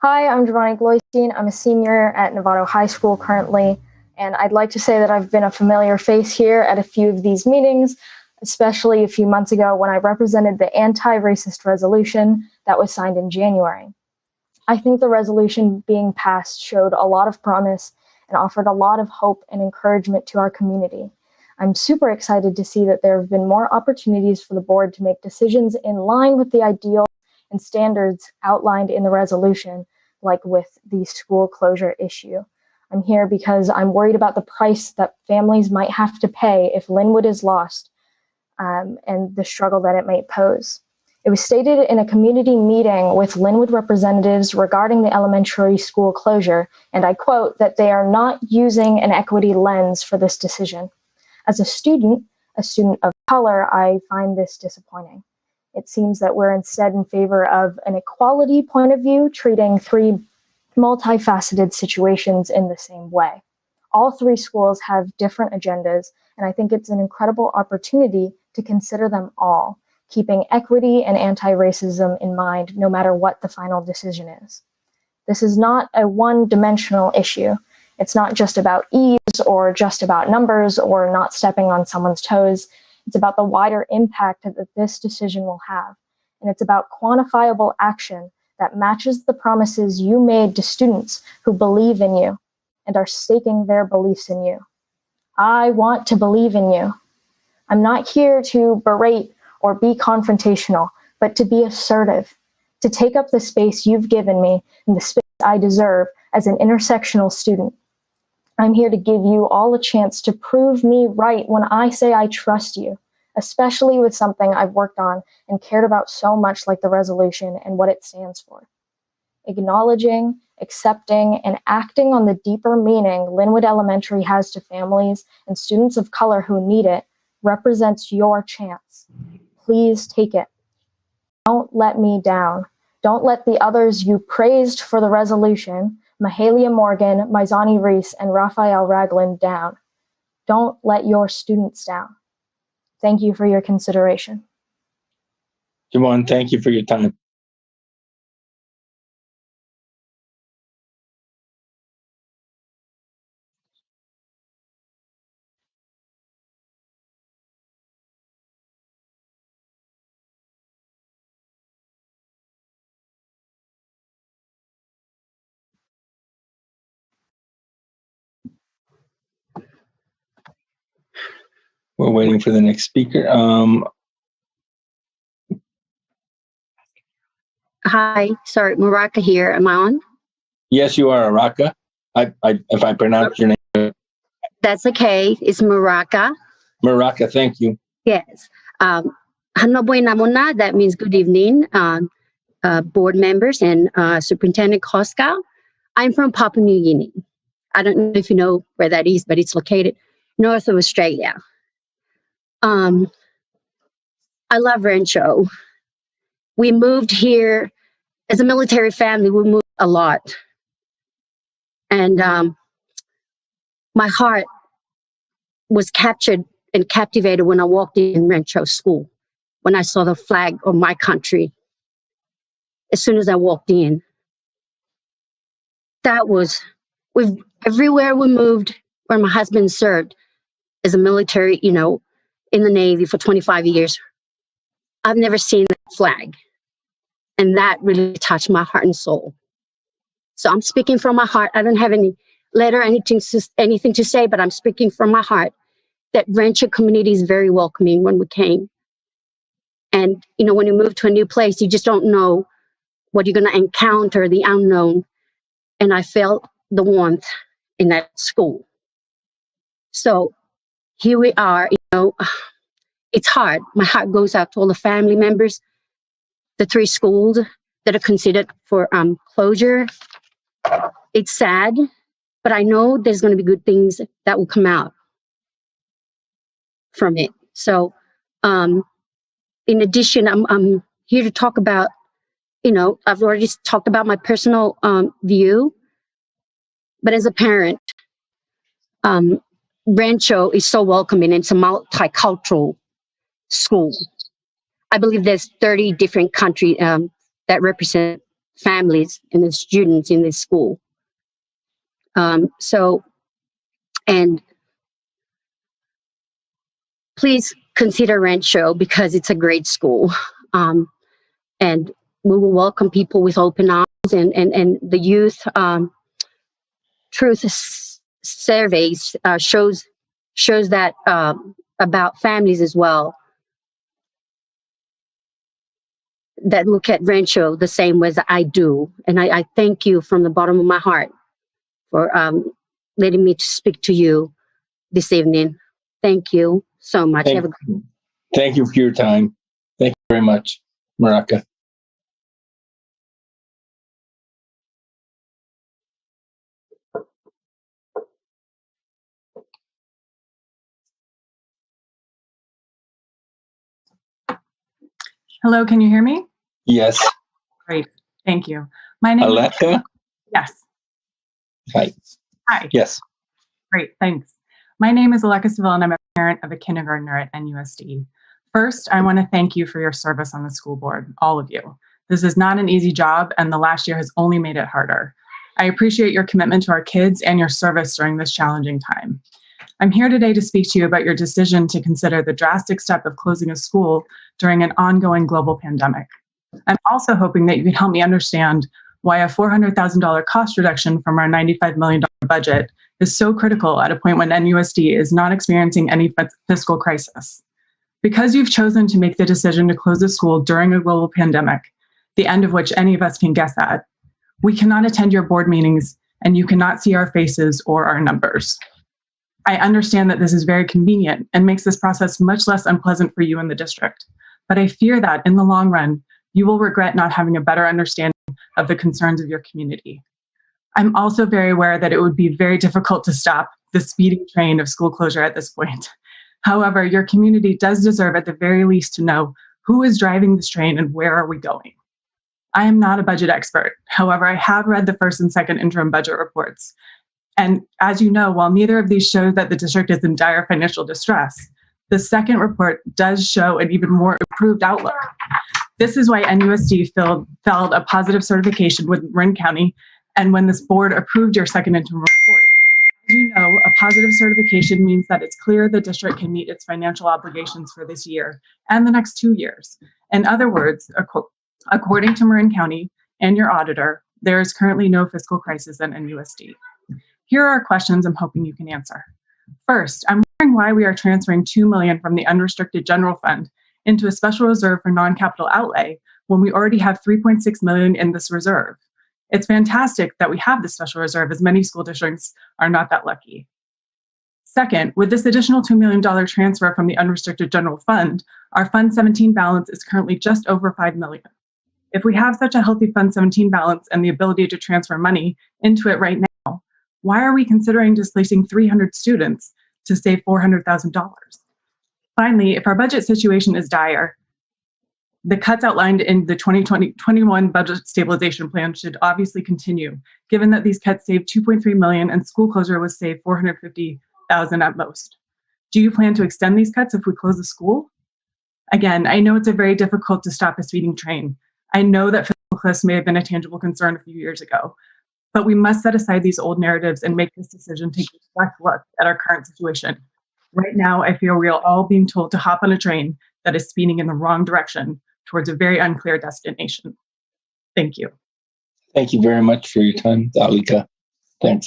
Hi, I'm Giovanni Gloystein. I'm a senior at Novato High School currently, and I'd like to say that I've been a familiar face here at a few of these meetings, especially a few months ago when I represented the anti-racist resolution that was signed in January. I think the resolution being passed showed a lot of promise and offered a lot of hope and encouragement to our community. I'm super excited to see that there have been more opportunities for the board to make decisions in line with the ideals and standards outlined in the resolution, like with the school closure issue. I'm here because I'm worried about the price that families might have to pay if Linwood is lost, and the struggle that it might pose. It was stated in a community meeting with Linwood representatives regarding the elementary school closure, and I quote, that they are not using an equity lens for this decision. As a student of color, I find this disappointing. It seems that we're instead in favor of an equality point of view, treating three multifaceted situations in the same way. All three schools have different agendas, and I think it's an incredible opportunity to consider them all, keeping equity and anti-racism in mind no matter what the final decision is. This is not a one-dimensional issue. It's not just about ease or just about numbers or not stepping on someone's toes. It's about the wider impact that this decision will have. And it's about quantifiable action that matches the promises you made to students who believe in you and are staking their beliefs in you. I want to believe in you. I'm not here to berate or be confrontational, but to be assertive, to take up the space you've given me and the space I deserve as an intersectional student. I'm here to give you all a chance to prove me right when I say I trust you, especially with something I've worked on and cared about so much, like the resolution and what it stands for. Acknowledging, accepting, and acting on the deeper meaning Linwood Elementary has to families and students of color who need it represents your chance. Please take it. Don't let me down. Don't let the others you praised for the resolution, Mahalia Morgan, Maizani Reese, and Raphael Ragland, down. Don't let your students down. Thank you for your consideration. Javon, thank you for your time. We're waiting for the next speaker. Hi, sorry, Maraka here. Am I on? Yes, you are, Araka. If I pronounce your name. That's okay. It's Maraka. Maraka, thank you. Yes. Hanaboy Namona, that means good evening, board members and Superintendent Koska. I'm from Papua New Guinea. I don't know if you know where that is, but it's located north of Australia. I love Rancho. We moved here as a military family. We moved a lot. And my heart was captured and captivated when I walked in Rancho School, when I saw the flag of my country. As soon as I walked in, that was, everywhere we moved, where my husband served as a military, in the Navy for 25 years, I've never seen that flag. And that really touched my heart and soul. So I'm speaking from my heart. I don't have any letter, anything to say, but I'm speaking from my heart that Rancho community is very welcoming when we came. And, when you move to a new place, you just don't know what you're going to encounter, the unknown. And I felt the warmth in that school. So here we are, it's hard. My heart goes out to all the family members, the three schools that are considered for closure. It's sad, but I know there's going to be good things that will come out from it. So in addition, I'm here to talk about, I've already talked about my personal view, but as a parent, Rancho is so welcoming. It's a multicultural school. I believe there's 30 different countries that represent families and the students in this school. And please consider Rancho because it's a great school. And we will welcome people with open arms and the youth truth surveys shows that about families as well. that look at Rancho the same way that I do. And I thank you from the bottom of my heart for letting me speak to you this evening. Thank you so much. Have a good Thank you for your time. Thank you very much, Maraka. Hello, can you hear me? Yes. Great, thank you. My name Aleka? Yes. Hi. Hi. Yes. Great, thanks. My name is Aleka Seville, and I'm a parent of a kindergartner at NUSD. First, I want to thank you for your service on the school board, all of you. This is not an easy job, and the last year has only made it harder. I appreciate your commitment to our kids and your service during this challenging time. I'm here today to speak to you about your decision to consider the drastic step of closing a school during an ongoing global pandemic. I'm also hoping that you can help me understand why a $400,000 cost reduction from our $95 million budget is so critical at a point when NUSD is not experiencing any fiscal crisis. Because you've chosen to make the decision to close the school during a global pandemic, the end of which any of us can guess at, we cannot attend your board meetings and you cannot see our faces or our numbers. I understand that this is very convenient and makes this process much less unpleasant for you in the district, but I fear that in the long run, you will regret not having a better understanding of the concerns of your community. I'm also very aware that it would be very difficult to stop the speeding train of school closure at this point. However, your community does deserve at the very least to know who is driving this train and where are we going. I am not a budget expert. However, I have read the first and second interim budget reports. And as you know, while neither of these show that the district is in dire financial distress, the second report does show an even more improved outlook. This is why NUSD filed a positive certification with Marin County, and when this board approved your second interim report. As you know, a positive certification means that it's clear the district can meet its financial obligations for this year and the next 2 years. In other words, according to Marin County and your auditor, there is currently no fiscal crisis at NUSD. Here are questions I'm hoping you can answer. First, I'm wondering why we are transferring $2 million from the unrestricted general fund into a special reserve for non-capital outlay when we already have $3.6 million in this reserve. It's fantastic that we have this special reserve, as many school districts are not that lucky. Second, with this additional $2 million transfer from the unrestricted general fund, our Fund 17 balance is currently just over $5 million. If we have such a healthy Fund 17 balance and the ability to transfer money into it right now, why are we considering displacing 300 students to save $400,000? Finally, if our budget situation is dire, the cuts outlined in the 2020-21 budget stabilization plan should obviously continue, given that these cuts saved $2.3 million and school closure was saved $450,000 at most. Do you plan to extend these cuts if we close the school? Again, I know it's very difficult to stop a speeding train. I know that fiscal cliffs may have been a tangible concern a few years ago, but we must set aside these old narratives and make this decision taking a fresh look at our current situation. Right now, I feel we are all being told to hop on a train that is speeding in the wrong direction towards a very unclear destination. Thank you. Thank you very much for your time, Alika. Thanks.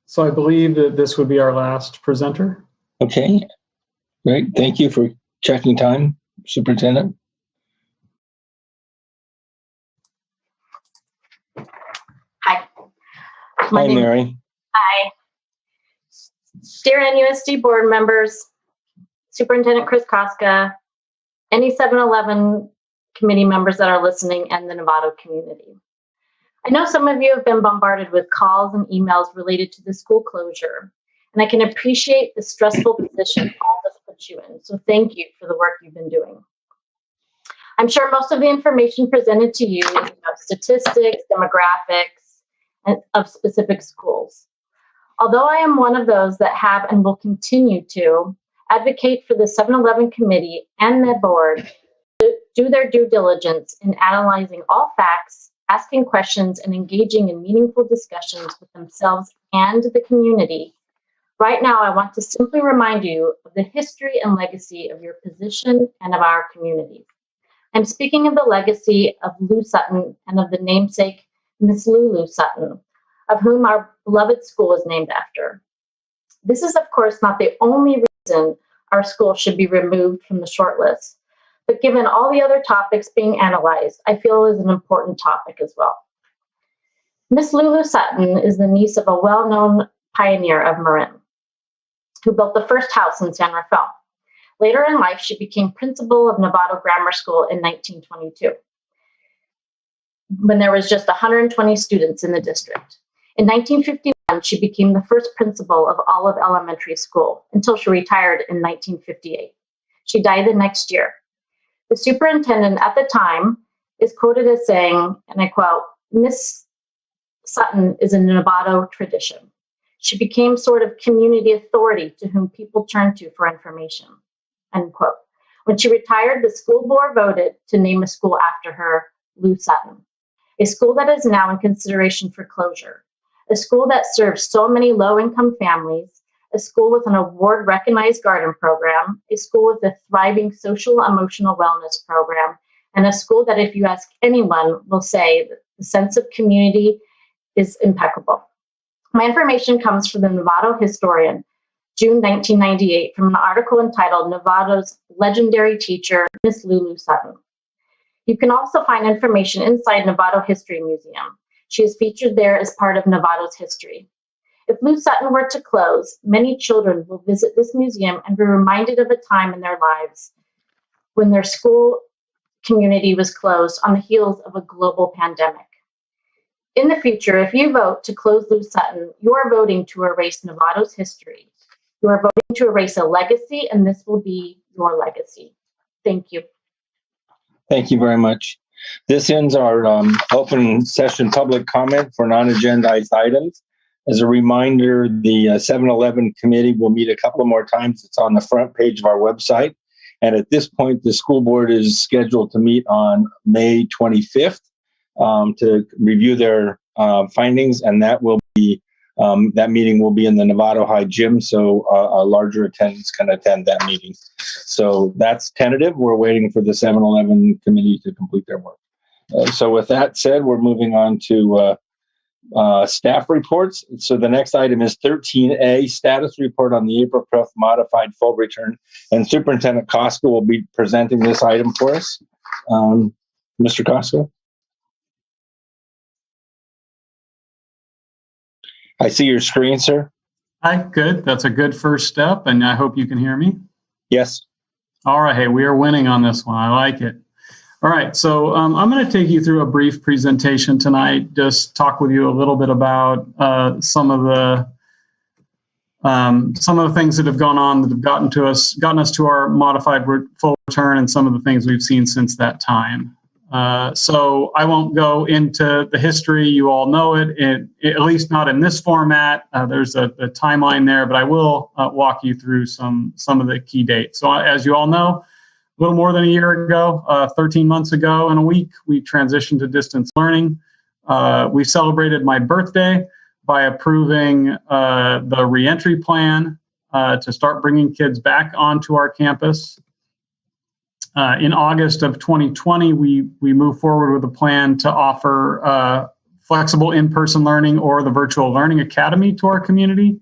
So I believe that this would be our last presenter. Okay, great. Thank you for checking time, Superintendent. Hi. Hi, Mary. Hi. Dear NUSD board members, Superintendent Chris Koska, any 7-Eleven committee members that are listening, and the Novato community. I know some of you have been bombarded with calls and emails related to the school closure, and I can appreciate the stressful position all this puts you in, so thank you for the work you've been doing. I'm sure most of the information presented to you is about statistics, demographics, and of specific schools. Although I am one of those that have and will continue to advocate for the 7-Eleven committee and the board to do their due diligence in analyzing all facts, asking questions, and engaging in meaningful discussions with themselves and the community, right now I want to simply remind you of the history and legacy of your position and of our community. I'm speaking of the legacy of Lou Sutton and of the namesake Miss Lulu Sutton, of whom our beloved school is named after. This is, of course, not the only reason our school should be removed from the shortlist, but given all the other topics being analyzed, I feel it is an important topic as well. Miss Lulu Sutton is the niece of a well-known pioneer of Marin, who built the first house in San Rafael. Later in life, she became principal of Novato Grammar School in 1922, when there was just 120 students in the district. In 1951, she became the first principal of Olive Elementary School until she retired in 1958. She died the next year. The superintendent at the time is quoted as saying, and I quote, "Miss Sutton is a Novato tradition. She became sort of community authority to whom people turned to for information," end quote. When she retired, the school board voted to name a school after her, Lou Sutton, a school that is now in consideration for closure, a school that serves so many low-income families, a school with an award-recognized garden program, a school with a thriving social emotional wellness program, and a school that, if you ask anyone, will say that the sense of community is impeccable. My information comes from the Novato historian, June 1998, from an article entitled "Novato's Legendary Teacher, Miss Lulu Sutton." You can also find information inside Novato History Museum. She is featured there as part of Novato's history. If Lou Sutton were to close, many children will visit this museum and be reminded of a time in their lives when their school community was closed on the heels of a global pandemic. In the future, if you vote to close Lou Sutton, you are voting to erase Novato's history. You are voting to erase a legacy, and this will be your legacy. Thank you. Thank you very much. This ends our open session public comment for non-agendized items. As a reminder, the 7-Eleven committee will meet a couple more times. It's on the front page of our website. And at this point, the school board is scheduled to meet on May 25th to review their findings, and that will be that meeting will be in the Novato High gym, so a larger attendance can attend that meeting. So that's tentative. We're waiting for the 7-Eleven committee to complete their work. So with that said, we're moving on to staff reports. So the next item is 13A, status report on the April 12th modified full return. And Superintendent Koska will be presenting this item for us. Mr. Koska? I see your screen, sir. Hi, good. That's a good first step, and I hope you can hear me. Yes. All right. Hey, we are winning on this one. I like it. All right. So I'm going to take you through a brief presentation tonight, just talk with you a little bit about some of the things that have gone on that have gotten us to our modified full return, and some of the things we've seen since that time. So I won't go into the history. You all know it, at least not in this format. There's a timeline there, but I will walk you through some of the key dates. So as you all know, a little more than a year ago, 13 months ago in a week, we transitioned to distance learning. We celebrated my birthday by approving the reentry plan to start bringing kids back onto our campus. In August of 2020, we moved forward with a plan to offer flexible in-person learning or the Virtual Learning Academy to our community.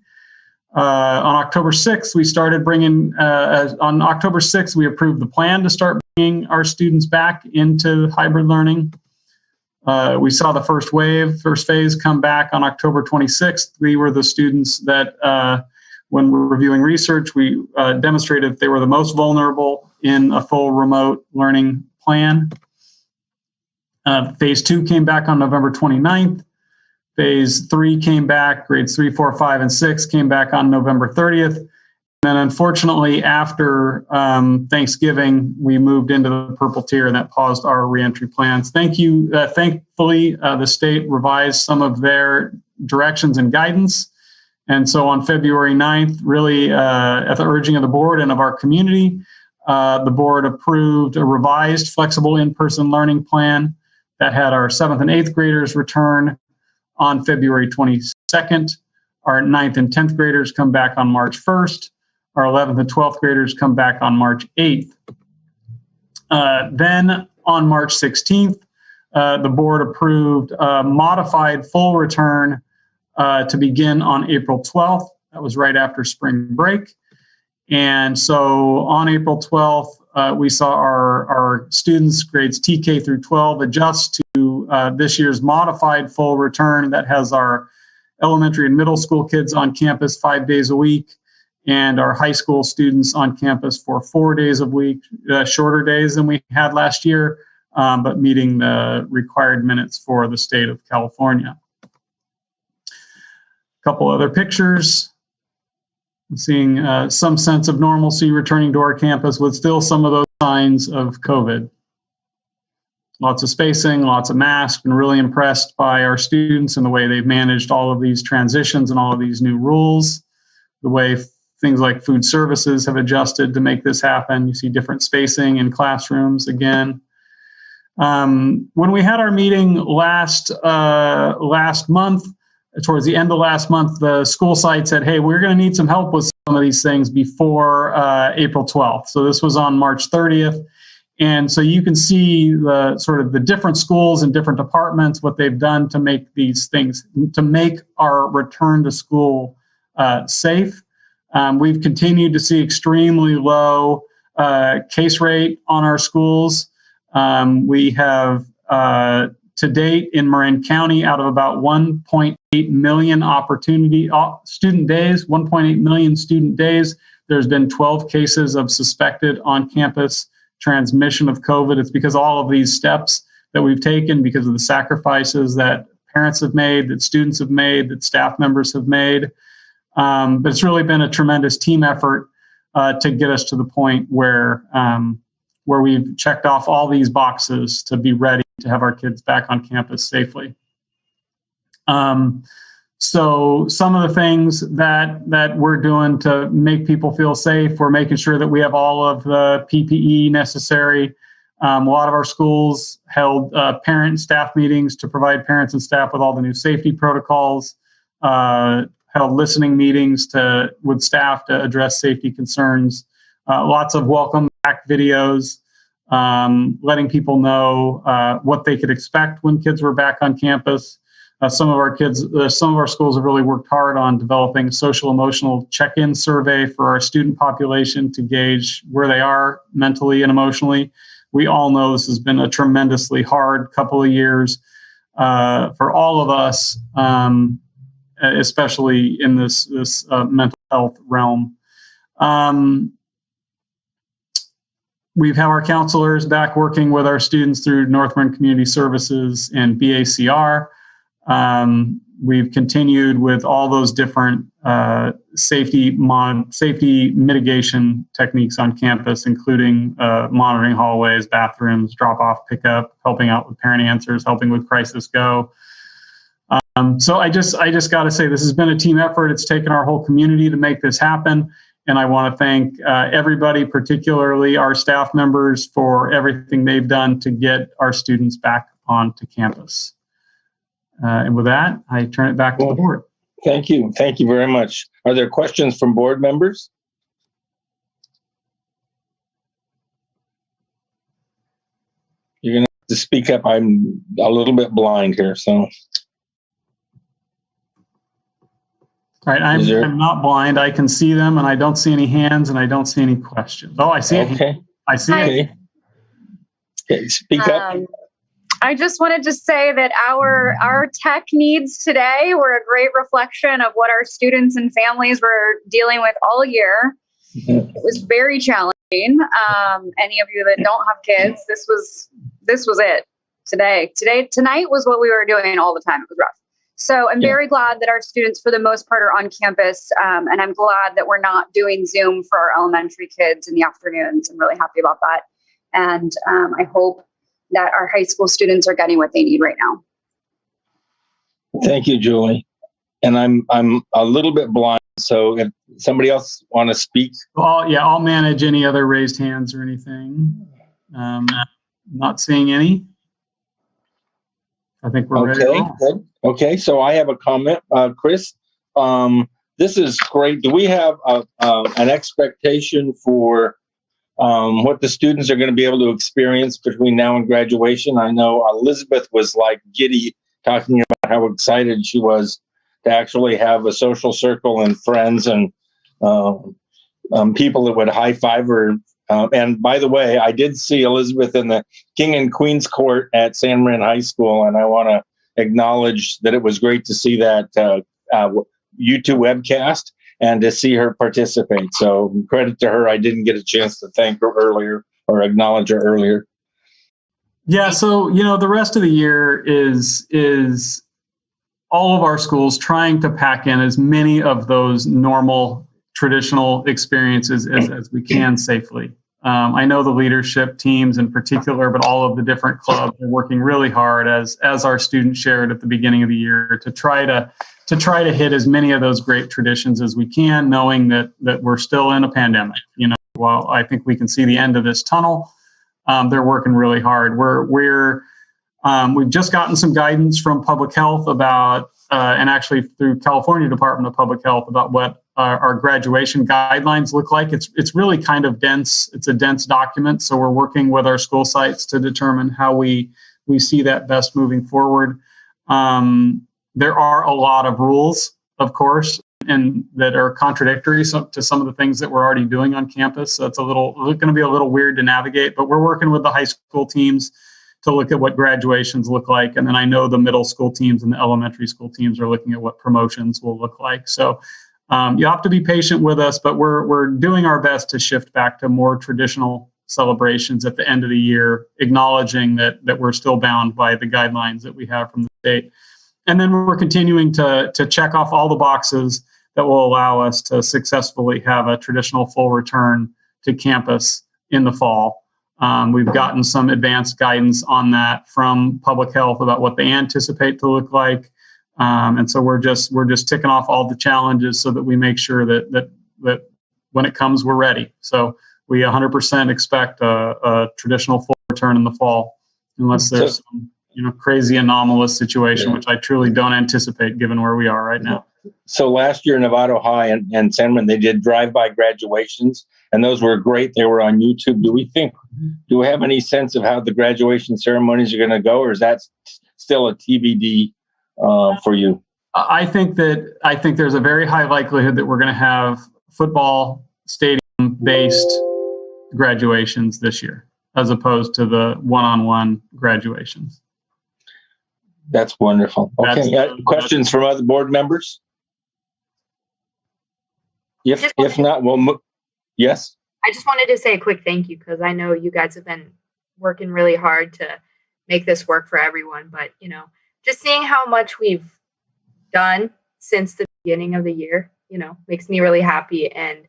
On October 6th, we started bringing, on October 6th, we approved the plan to start bringing our students back into hybrid learning. We saw the first phase come back on October 26th. We were the students that, when we're reviewing research, we demonstrated that they were the most vulnerable in a full remote learning plan. Phase 2 came back on November 29th. Phase 3 came back, grades 3, 4, 5, and 6 came back on November 30th. And then unfortunately, after Thanksgiving, we moved into the purple tier, and that paused our reentry plans. Thankfully, the state revised some of their directions and guidance. And so on February 9th, really at the urging of the board and of our community, the board approved a revised flexible in-person learning plan that had our 7th and 8th graders return on February 22nd. Our 9th and 10th graders come back on March 1st. Our 11th and 12th graders come back on March 8th. Then on March 16th, the board approved a modified full return to begin on April 12th. That was right after spring break. And so on April 12th, we saw our students, grades TK through 12, adjust to this year's modified full return that has our elementary and middle school kids on campus 5 days a week, and our high school students on campus for 4 days a week, shorter days than we had last year, but meeting the required minutes for the state of California. A couple other pictures. I'm seeing some sense of normalcy returning to our campus with still some of those signs of COVID. Lots of spacing, lots of masks. Been really impressed by our students and the way they've managed all of these transitions and all of these new rules, the way things like food services have adjusted to make this happen. You see different spacing in classrooms again. When we had our meeting last month, towards the end of last month, the school site said, hey, we're going to need some help with some of these things before April 12th. So this was on March 30th. And so you can see the sort of the different schools and different departments, what they've done to make these things, to make our return to school safe. We've continued to see extremely low case rate on our schools. We have to date in Marin County, out of about 1.8 million student days, 1.8 million student days, there's been 12 cases of suspected on-campus transmission of COVID. It's because all of these steps that we've taken, because of the sacrifices that parents have made, that students have made, that staff members have made. But it's really been a tremendous team effort to get us to the point where we've checked off all these boxes to be ready to have our kids back on campus safely. So some of the things that we're doing to make people feel safe, we're making sure that we have all of the PPE necessary. A lot of our schools held parent and staff meetings to provide parents and staff with all the new safety protocols, held listening meetings with staff to address safety concerns, lots of welcome back videos, letting people know what they could expect when kids were back on campus. Some of our schools have really worked hard on developing a social emotional check-in survey for our student population to gauge where they are mentally and emotionally. We all know this has been a tremendously hard couple of years for all of us, especially in this mental health realm. We've had our counselors back working with our students through North Marin Community Services and BACR. We've continued with all those different safety mitigation techniques on campus, including monitoring hallways, bathrooms, drop-off, pickup, helping out with parent answers, helping with Crisis Go. So I just got to say, this has been a team effort. It's taken our whole community to make this happen. And I want to thank everybody, particularly our staff members, for everything they've done to get our students back onto campus. And with that, I turn it back to the board. Thank you. Thank you very much. Are there questions from board members? You're going to have to speak up. I'm a little bit blind here, so. All right, I'm not blind. I can see them, and I don't see any hands, and I don't see any questions. Oh, I see it. Okay. I see it. Okay, speak up. I just wanted to say that our tech needs today were a great reflection of what our students and families were dealing with all year. It was very challenging. Any of you that don't have kids, this was it. Tonight was what we were doing all the time. It was rough. So I'm very glad that our students, for the most part, are on campus, and I'm glad that we're not doing Zoom for our elementary kids in the afternoons. I'm really happy about that, and I hope that our high school students are getting what they need right now. Thank you, Julie. And I'm a little bit blind, so if somebody else want to speak. I'll manage any other raised hands or anything. Not seeing any. I think we're ready to roll. Good. Okay, so I have a comment, Chris. This is great. Do we have an expectation for what the students are going to be able to experience between now and graduation? I know Elizabeth was like giddy talking about how excited she was to actually have a social circle and friends and people that would high five her. And by the way, I did see Elizabeth in the King and Queen's Court at San Marin High School, and I want to acknowledge that it was great to see that YouTube webcast and to see her participate. So credit to her. I didn't get a chance to thank her earlier or acknowledge her earlier. Yeah, so the rest of the year is all of our schools trying to pack in as many of those normal traditional experiences as we can safely. I know the leadership teams in particular, but all of the different clubs are working really hard, as our students shared at the beginning of the year, to try to hit as many of those great traditions as we can, knowing that we're still in a pandemic. While I think we can see the end of this tunnel, they're working really hard. We've just gotten some guidance from public health about, and actually through California Department of Public Health, about what our graduation guidelines look like. It's really kind of dense. It's a dense document. So we're working with our school sites to determine how we see that best moving forward. There are a lot of rules, of course, and that are contradictory to some of the things that we're already doing on campus. So it's going to be a little weird to navigate, but we're working with the high school teams to look at what graduations look like. And then I know the middle school teams and the elementary school teams are looking at what promotions will look like. So you have to be patient with us, but we're doing our best to shift back to more traditional celebrations at the end of the year, acknowledging that we're still bound by the guidelines that we have from the state. And then we're continuing to check off all the boxes that will allow us to successfully have a traditional full return to campus in the fall. We've gotten some advanced guidance on that from public health about what they anticipate to look like. And so we're just ticking off all the challenges so that we make sure that when it comes, we're ready. So we 100% expect a traditional full return in the fall, unless there's some crazy anomalous situation, which I truly don't anticipate given where we are right now. So last year, Novato High and San Marin, they did drive-by graduations, and those were great. They were on YouTube. Do we have any sense of how the graduation ceremonies are going to go, or is that still a TBD for you? I think there's a very high likelihood that we're going to have football stadium-based graduations this year, as opposed to the one-on-one graduations. That's wonderful. Okay, questions from other board members? If not, we'll move. Yes? I just wanted to say a quick thank you, because I know you guys have been working really hard to make this work for everyone. But, just seeing how much we've done since the beginning of the year, makes me really happy, and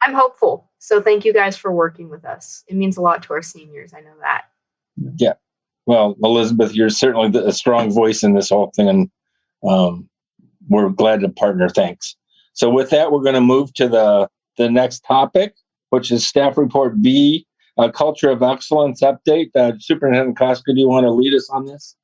I'm hopeful. So thank you guys for working with us. It means a lot to our seniors. I know that. Yeah. Well, Elizabeth, you're certainly a strong voice in this whole thing, and we're glad to partner. Thanks. So with that, we're going to move to the next topic, which is Staff Report B, Culture of Excellence Update. Superintendent Koska, do you want to lead us on this?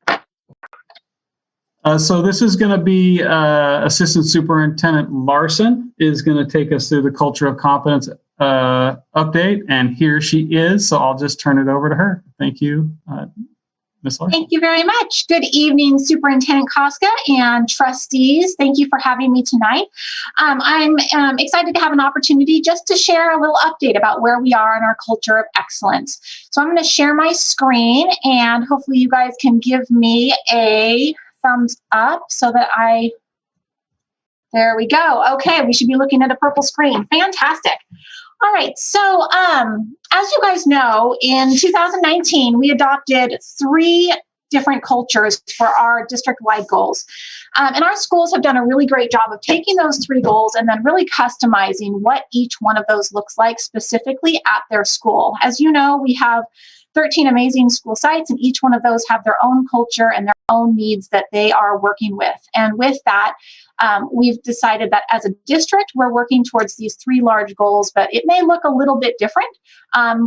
So this is going to be Assistant Superintendent Larson is going to take us through the Culture of Competence update, and here she is. So I'll just turn it over to her. Thank you, Ms. Larson. Thank you very much. Good evening, Superintendent Koska and trustees. Thank you for having me tonight. I'm excited to have an opportunity just to share a little update about where we are in our culture of excellence. So I'm going to share my screen, and hopefully you guys can give me a thumbs up so that there we go. Okay, we should be looking at a purple screen. Fantastic. All right, so as you guys know, in 2019, we adopted 3 different cultures for our district-wide goals. And our schools have done a really great job of taking those 3 goals and then really customizing what each one of those looks like specifically at their school. As you know, we have 13 amazing school sites, and each one of those have their own culture and their own needs that they are working with. And with that, we've decided that as a district, we're working towards these 3 large goals, but it may look a little bit different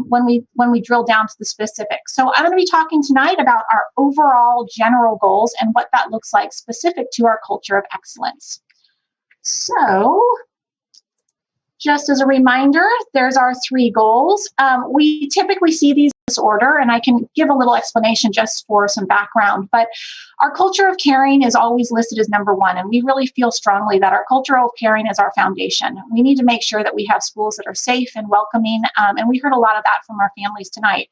when we drill down to the specifics. So I'm going to be talking tonight about our overall general goals and what that looks like specific to our culture of excellence. So just as a reminder, there's our 3 goals. We typically see these this order, and I can give a little explanation just for some background. But our culture of caring is always listed as number one, and we really feel strongly that our culture of caring is our foundation. We need to make sure that we have schools that are safe and welcoming, and we heard a lot of that from our families tonight,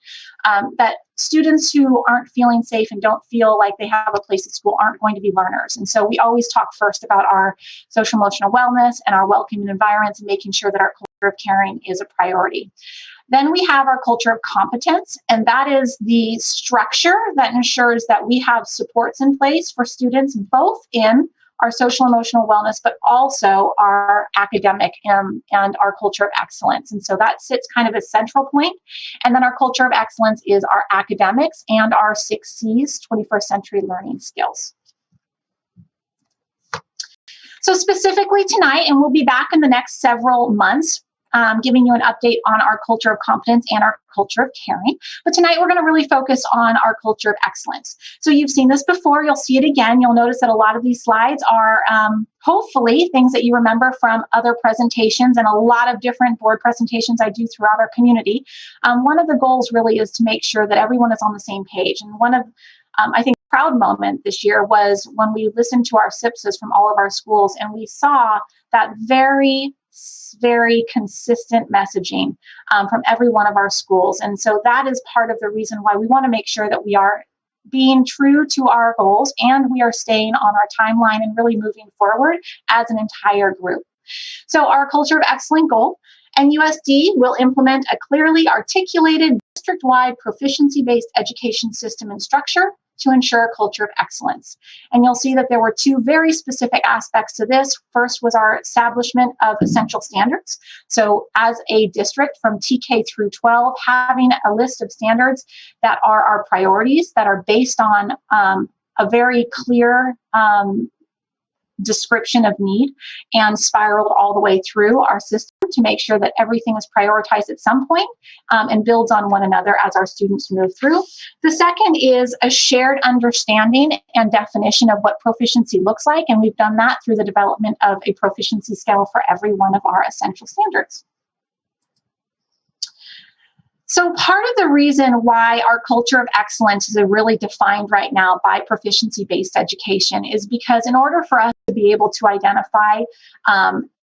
that students who aren't feeling safe and don't feel like they have a place at school aren't going to be learners. And so we always talk first about our social emotional wellness and our welcoming environments and making sure that our culture of caring is a priority. Then we have our culture of competence, and that is the structure that ensures that we have supports in place for students, both in our social emotional wellness, but also our academic and our culture of excellence. And so that sits kind of a central point. And then our culture of excellence is our academics and our 6 C's, 21st century learning skills. So specifically tonight, and we'll be back in the next several months, giving you an update on our culture of competence and our culture of caring. But tonight we're going to really focus on our culture of excellence. So you've seen this before, you'll see it again. You'll notice that a lot of these slides are hopefully things that you remember from other presentations and a lot of different board presentations I do throughout our community. One of the goals really is to make sure that everyone is on the same page. And one of, I think, proud moment this year was when we listened to our SIPSs from all of our schools, and we saw that very consistent messaging from every one of our schools. And so that is part of the reason why we want to make sure that we are being true to our goals and we are staying on our timeline and really moving forward as an entire group. So our culture of excellence goal, NUSD will implement a clearly articulated district-wide proficiency-based education system and structure to ensure a culture of excellence. And you'll see that there were 2 very specific aspects to this. First was our establishment of essential standards. So as a district from TK through 12, having a list of standards that are our priorities, that are based on a very clear description of need, and spiraled all the way through our system to make sure that everything is prioritized at some point and builds on one another as our students move through. The second is a shared understanding and definition of what proficiency looks like, and we've done that through the development of a proficiency scale for every one of our essential standards. So part of the reason why our culture of excellence is really defined right now by proficiency-based education is because in order for us to be able to identify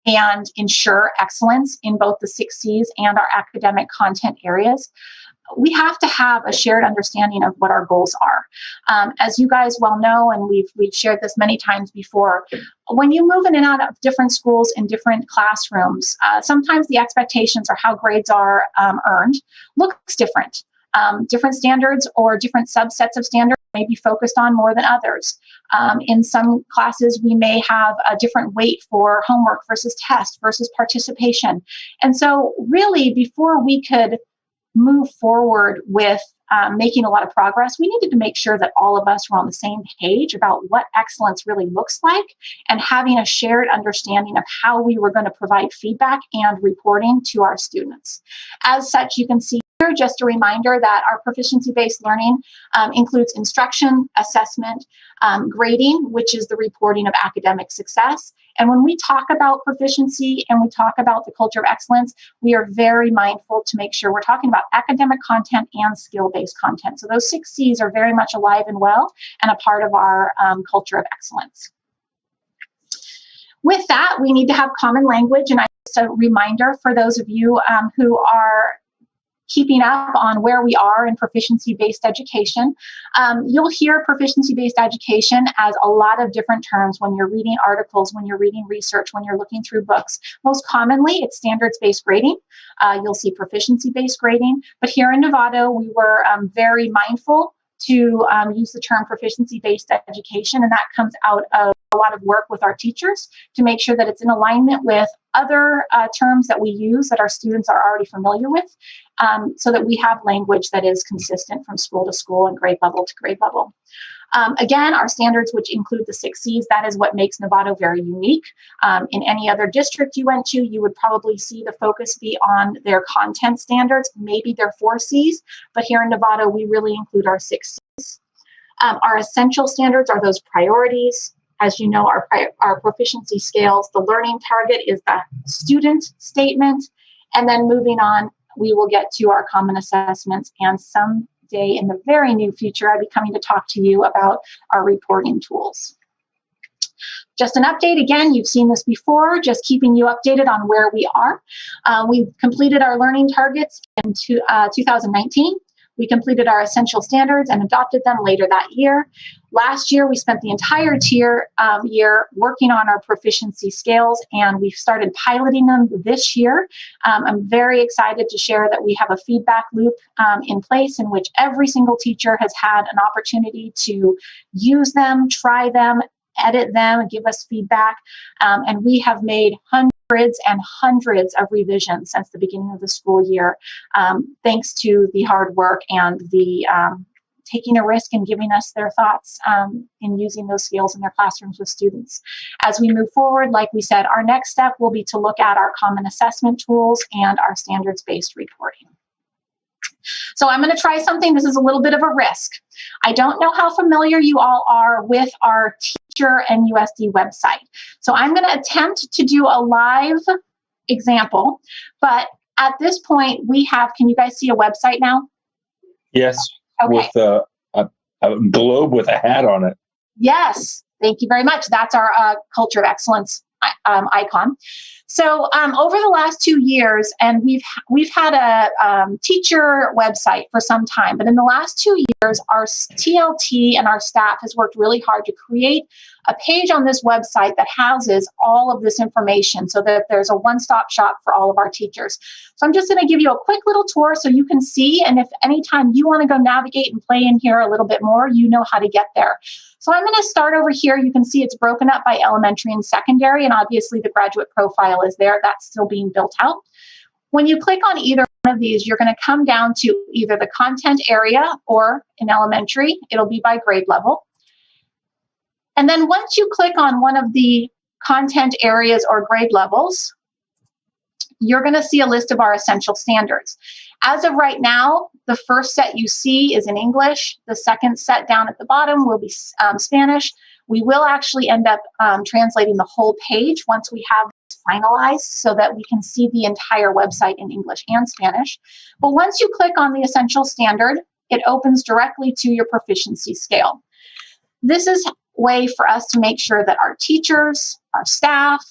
and ensure excellence in both the 6 C's and our academic content areas, we have to have a shared understanding of what our goals are. As you guys well know, and we've shared this many times before, when you move in and out of different schools in different classrooms, sometimes the expectations or how grades are earned looks different. Different standards or different subsets of standards may be focused on more than others. In some classes, we may have a different weight for homework versus test versus participation. And so really, before we could move forward with making a lot of progress, we needed to make sure that all of us were on the same page about what excellence really looks like and having a shared understanding of how we were going to provide feedback and reporting to our students. As such, you can see here just a reminder that our proficiency-based learning includes instruction, assessment, grading, which is the reporting of academic success. And when we talk about proficiency and we talk about the culture of excellence, we are very mindful to make sure we're talking about academic content and skill-based content. So those 6 C's are very much alive and well and a part of our culture of excellence. With that, we need to have common language, and just a reminder for those of you who are keeping up on where we are in proficiency-based education. You'll hear proficiency-based education as a lot of different terms when you're reading articles, when you're reading research, when you're looking through books. Most commonly, it's standards-based grading. You'll see proficiency-based grading. But here in Novato, we were very mindful to use the term proficiency-based education, and that comes out of a lot of work with our teachers to make sure that it's in alignment with other terms that we use that our students are already familiar with, so that we have language that is consistent from school to school and grade level to grade level. Again, our standards, which include the 6 C's, that is what makes Novato very unique. In any other district you went to, you would probably see the focus be on their content standards, maybe their 4 C's, but here in Novato, we really include our 6 C's. Our essential standards are those priorities. As you know, our proficiency scales, the learning target is the student statement, and then moving on, we will get to our common assessments, and someday in the very near future, I'll be coming to talk to you about our reporting tools. Just an update, again, you've seen this before, just keeping you updated on where we are. We completed our learning targets in 2019. We completed our essential standards and adopted them later that year. Last year, we spent the entire year working on our proficiency scales, and we've started piloting them this year. I'm very excited to share that we have a feedback loop in place in which every single teacher has had an opportunity to use them, try them, edit them, give us feedback, and we have made hundreds and hundreds of revisions since the beginning of the school year, thanks to the hard work and the taking a risk and giving us their thoughts in using those skills in their classrooms with students. As we move forward, like we said, our next step will be to look at our common assessment tools and our standards-based reporting. So I'm going to try something. This is a little bit of a risk. I don't know how familiar you all are with our Teacher NUSD website. So I'm going to attempt to do a live example, but at this point we have, can you guys see a website now? Yes, okay. With a globe with a hat on it. Yes, thank you very much. That's our Culture of Excellence icon. So over the last 2 years, and we've had a teacher website for some time, but in the last 2 years, our TLT and our staff has worked really hard to create a page on this website that houses all of this information so that there's a one-stop shop for all of our teachers. So I'm just going to give you a quick little tour so you can see, and if anytime you want to go navigate and play in here a little bit more, you know how to get there. So I'm going to start over here. You can see it's broken up by elementary and secondary, and obviously the graduate profile is there. That's still being built out. When you click on either one of these, you're going to come down to either the content area, or in elementary, it'll be by grade level. And then once you click on one of the content areas or grade levels, you're going to see a list of our essential standards. As of right now, the first set you see is in English. The second set down at the bottom will be Spanish. We will actually end up translating the whole page once we have this finalized so that we can see the entire website in English and Spanish. But once you click on the essential standard, it opens directly to your proficiency scale. This is a way for us to make sure that our teachers, our staff,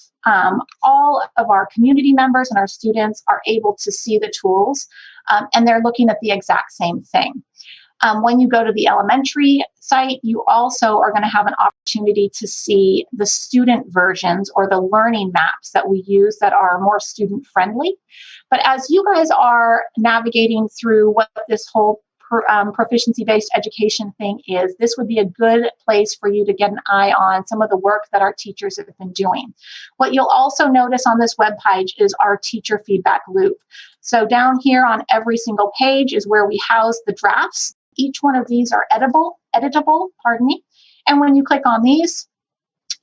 all of our community members and our students are able to see the tools, and they're looking at the exact same thing. When you go to the elementary site, you also are going to have an opportunity to see the student versions or the learning maps that we use that are more student friendly. But as you guys are navigating through what this whole proficiency-based education thing is, this would be a good place for you to get an eye on some of the work that our teachers have been doing. What you'll also notice on this webpage is our teacher feedback loop. So down here on every single page is where we house the drafts. Each one of these are editable, and when you click on these,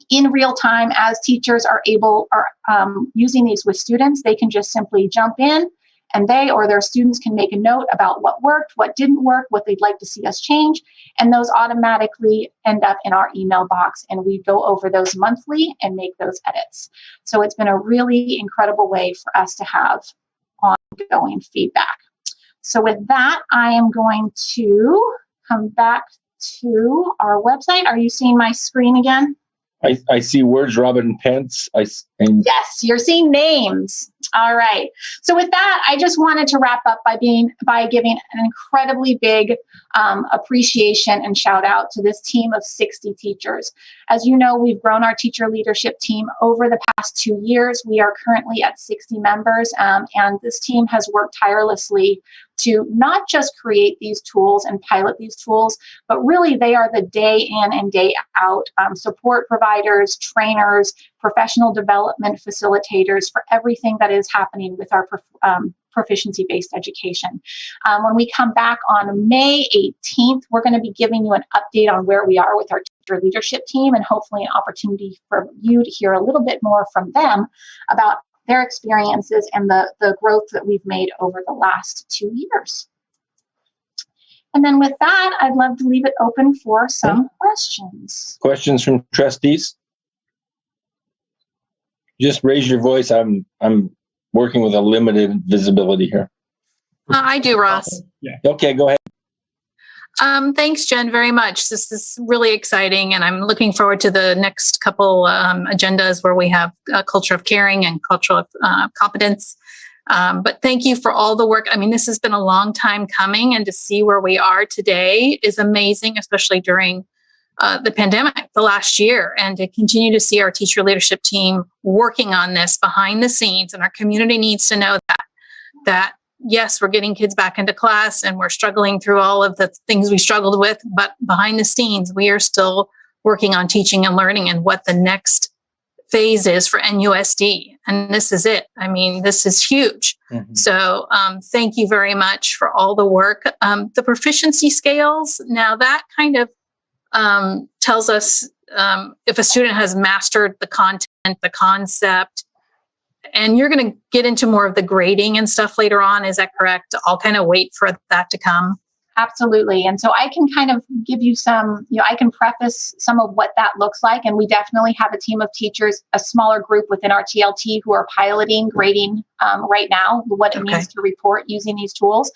in real time, as teachers are using these with students, they can just simply jump in, and they or their students can make a note about what worked, what didn't work, what they'd like to see us change, and those automatically end up in our email box, and we go over those monthly and make those edits. So it's been a really incredible way for us to have ongoing feedback. So with that, I am going to come back to our website. Are you seeing my screen again? I see words, Robin Pence. Yes, you're seeing names. All right. So with that, I just wanted to wrap up by giving an incredibly big appreciation and shout out to this team of 60 teachers. As you know, we've grown our teacher leadership team over the past 2 years. We are currently at 60 members, and this team has worked tirelessly to not just create these tools and pilot these tools, but really they are the day in and day out support providers, trainers, professional development facilitators for everything that is happening with our proficiency-based education. When we come back on May 18th, we're going to be giving you an update on where we are with our teacher leadership team, and hopefully an opportunity for you to hear a little bit more from them about their experiences and the growth that we've made over the last 2 years. And then with that, I'd love to leave it open for some questions. Questions from trustees? Just raise your voice. I'm working with a limited visibility here. I do, Ross. Okay, go ahead. Thanks, Jen, very much. This is really exciting, and I'm looking forward to the next couple agendas where we have culture of caring and cultural competence. But thank you for all the work. I mean, this has been a long time coming, and to see where we are today is amazing, especially during the pandemic, the last year, and to continue to see our teacher leadership team working on this behind the scenes. And our community needs to know that yes, we're getting kids back into class and we're struggling through all of the things we struggled with, but behind the scenes, we are still working on teaching and learning and what the next phase is for NUSD. And this is it. I mean, this is huge. Mm-hmm. So thank you very much for all the work. The proficiency scales, now that kind of tells us if a student has mastered the content, the concept, and you're going to get into more of the grading and stuff later on. Is that correct? I'll kind of wait for that to come. Absolutely. And so I can kind of give you some, I can preface some of what that looks like. And we definitely have a team of teachers, a smaller group within our TLT who are piloting grading right now, what it means to report using these tools.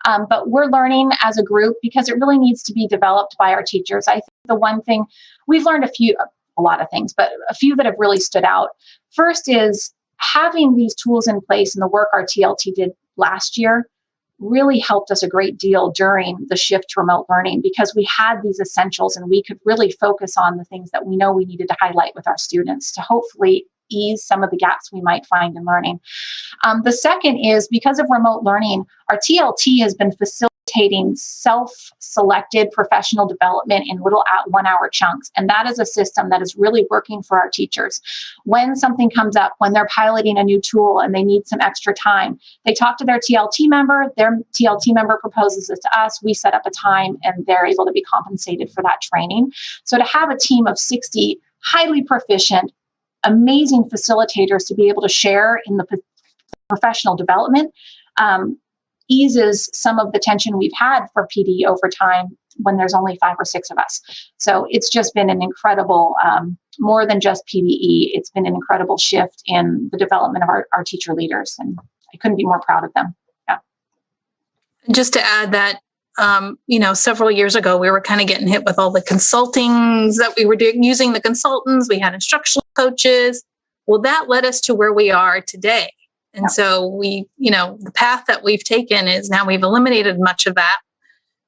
But we're learning as a group because it really needs to be developed by our teachers. I think the one thing we've learned a lot of things, but a few that have really stood out. First is having these tools in place and the work our TLT did last year really helped us a great deal during the shift to remote learning because we had these essentials and we could really focus on the things that we know we needed to highlight with our students to hopefully ease some of the gaps we might find in learning. The second is because of remote learning, our TLT has been facilitating self-selected professional development in little 1-hour chunks. And that is a system that is really working for our teachers. When something comes up, when they're piloting a new tool and they need some extra time, they talk to their TLT member proposes it to us, we set up a time and they're able to be compensated for that training. So to have a team of 60 highly proficient, amazing facilitators to be able to share in the professional development eases some of the tension we've had for PD over time when there's only 5 or 6 of us. So it's just been an incredible, more than just PBE, it's been an incredible shift in the development of our teacher leaders, and I couldn't be more proud of them. Yeah. Just to add that, several years ago, we were kind of getting hit with all the consultings that we were doing, using the consultants. We had instructional coaches. Well, that led us to where we are today. And so we, the path that we've taken is now we've eliminated much of that.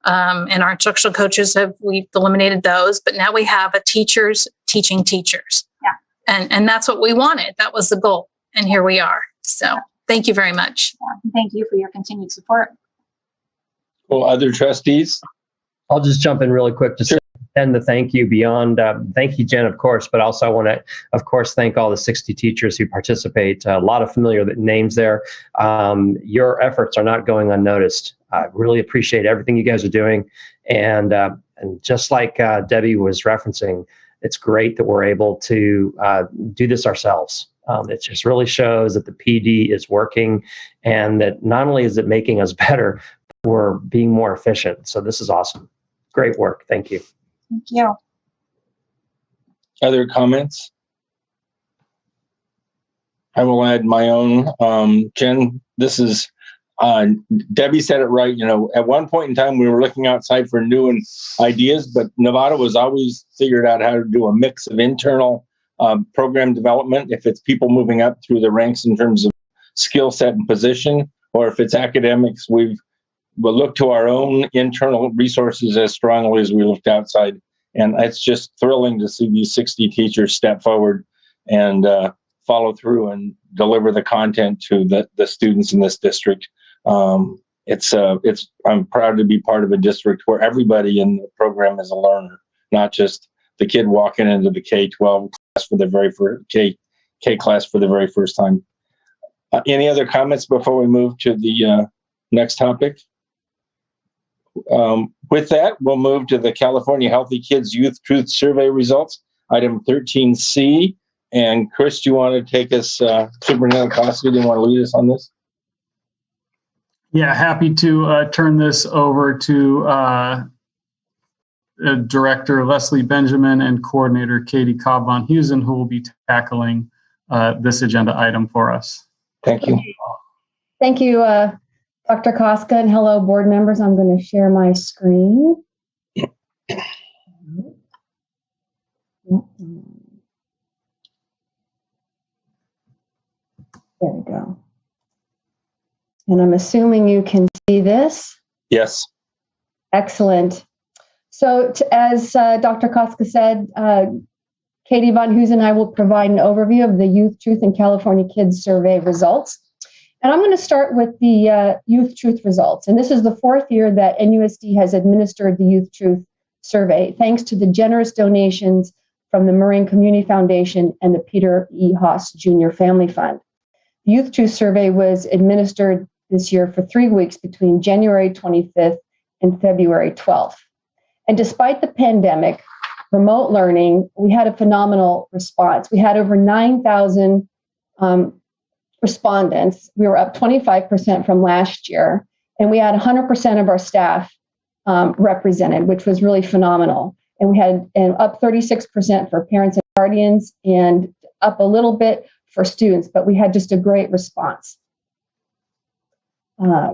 And our instructional coaches we've eliminated those, but now we have a teachers teaching teachers. Yeah. And that's what we wanted. That was the goal. And here we are. So thank you very much. Yeah. Thank you for your continued support. Well, other trustees? I'll just jump in really quick to send the thank you beyond. Thank you, Jen, of course, but also I want to, of course, thank all the 60 teachers who participate. A lot of familiar names there. Your efforts are not going unnoticed. I really appreciate everything you guys are doing. And just like Debbie was referencing, it's great that we're able to do this ourselves. It just really shows that the PD is working and that not only is it making us better, we're being more efficient. So this is awesome. Great work. Thank you. Thank you. Other comments? I will add my own. Jen, this is, Debbie said it right. At one point in time, we were looking outside for new ideas, but Nevada was always figured out how to do a mix of internal program development, if it's people moving up through the ranks in terms of skill set and position, or if it's academics, we'll look to our own internal resources as strongly as we looked outside. And it's just thrilling to see these 60 teachers step forward and follow through and deliver the content to the students in this district. I'm proud to be part of a district where everybody in the program is a learner, not just the kid walking into the K-12 class for the very first K class for the very first time. Any other comments before we move to the next topic? With that, we'll move to the California Healthy Kids Youth Truth Survey results, item 13C. And Chris, do you want to take us, Superintendent Costa, do you want to lead us on this? Yeah, happy to turn this over to Director Leslie Benjamin and Coordinator Katie Cobb-Van-Husen, who will be tackling this agenda item for us. Thank you. Thank you, Dr. Koska, and hello, board members. I'm going to share my screen. There we go. And I'm assuming you can see this. Yes. Excellent. So as Dr. Koska said, Katie Von Hoosen and I will provide an overview of the Youth Truth in California Kids Survey results. And I'm going to start with the Youth Truth results. And this is the 4th year that NUSD has administered the Youth Truth Survey, thanks to the generous donations from the Marin Community Foundation and the Peter E. Haas Jr. Family Fund. The Youth Truth Survey was administered this year for 3 weeks between January 25th and February 12th. And despite the pandemic, remote learning, we had a phenomenal response. We had over 9,000 respondents. We were up 25% from last year, and we had 100% of our staff represented, which was really phenomenal. And we had up 36% for parents and guardians and up a little bit for students, but we had just a great response.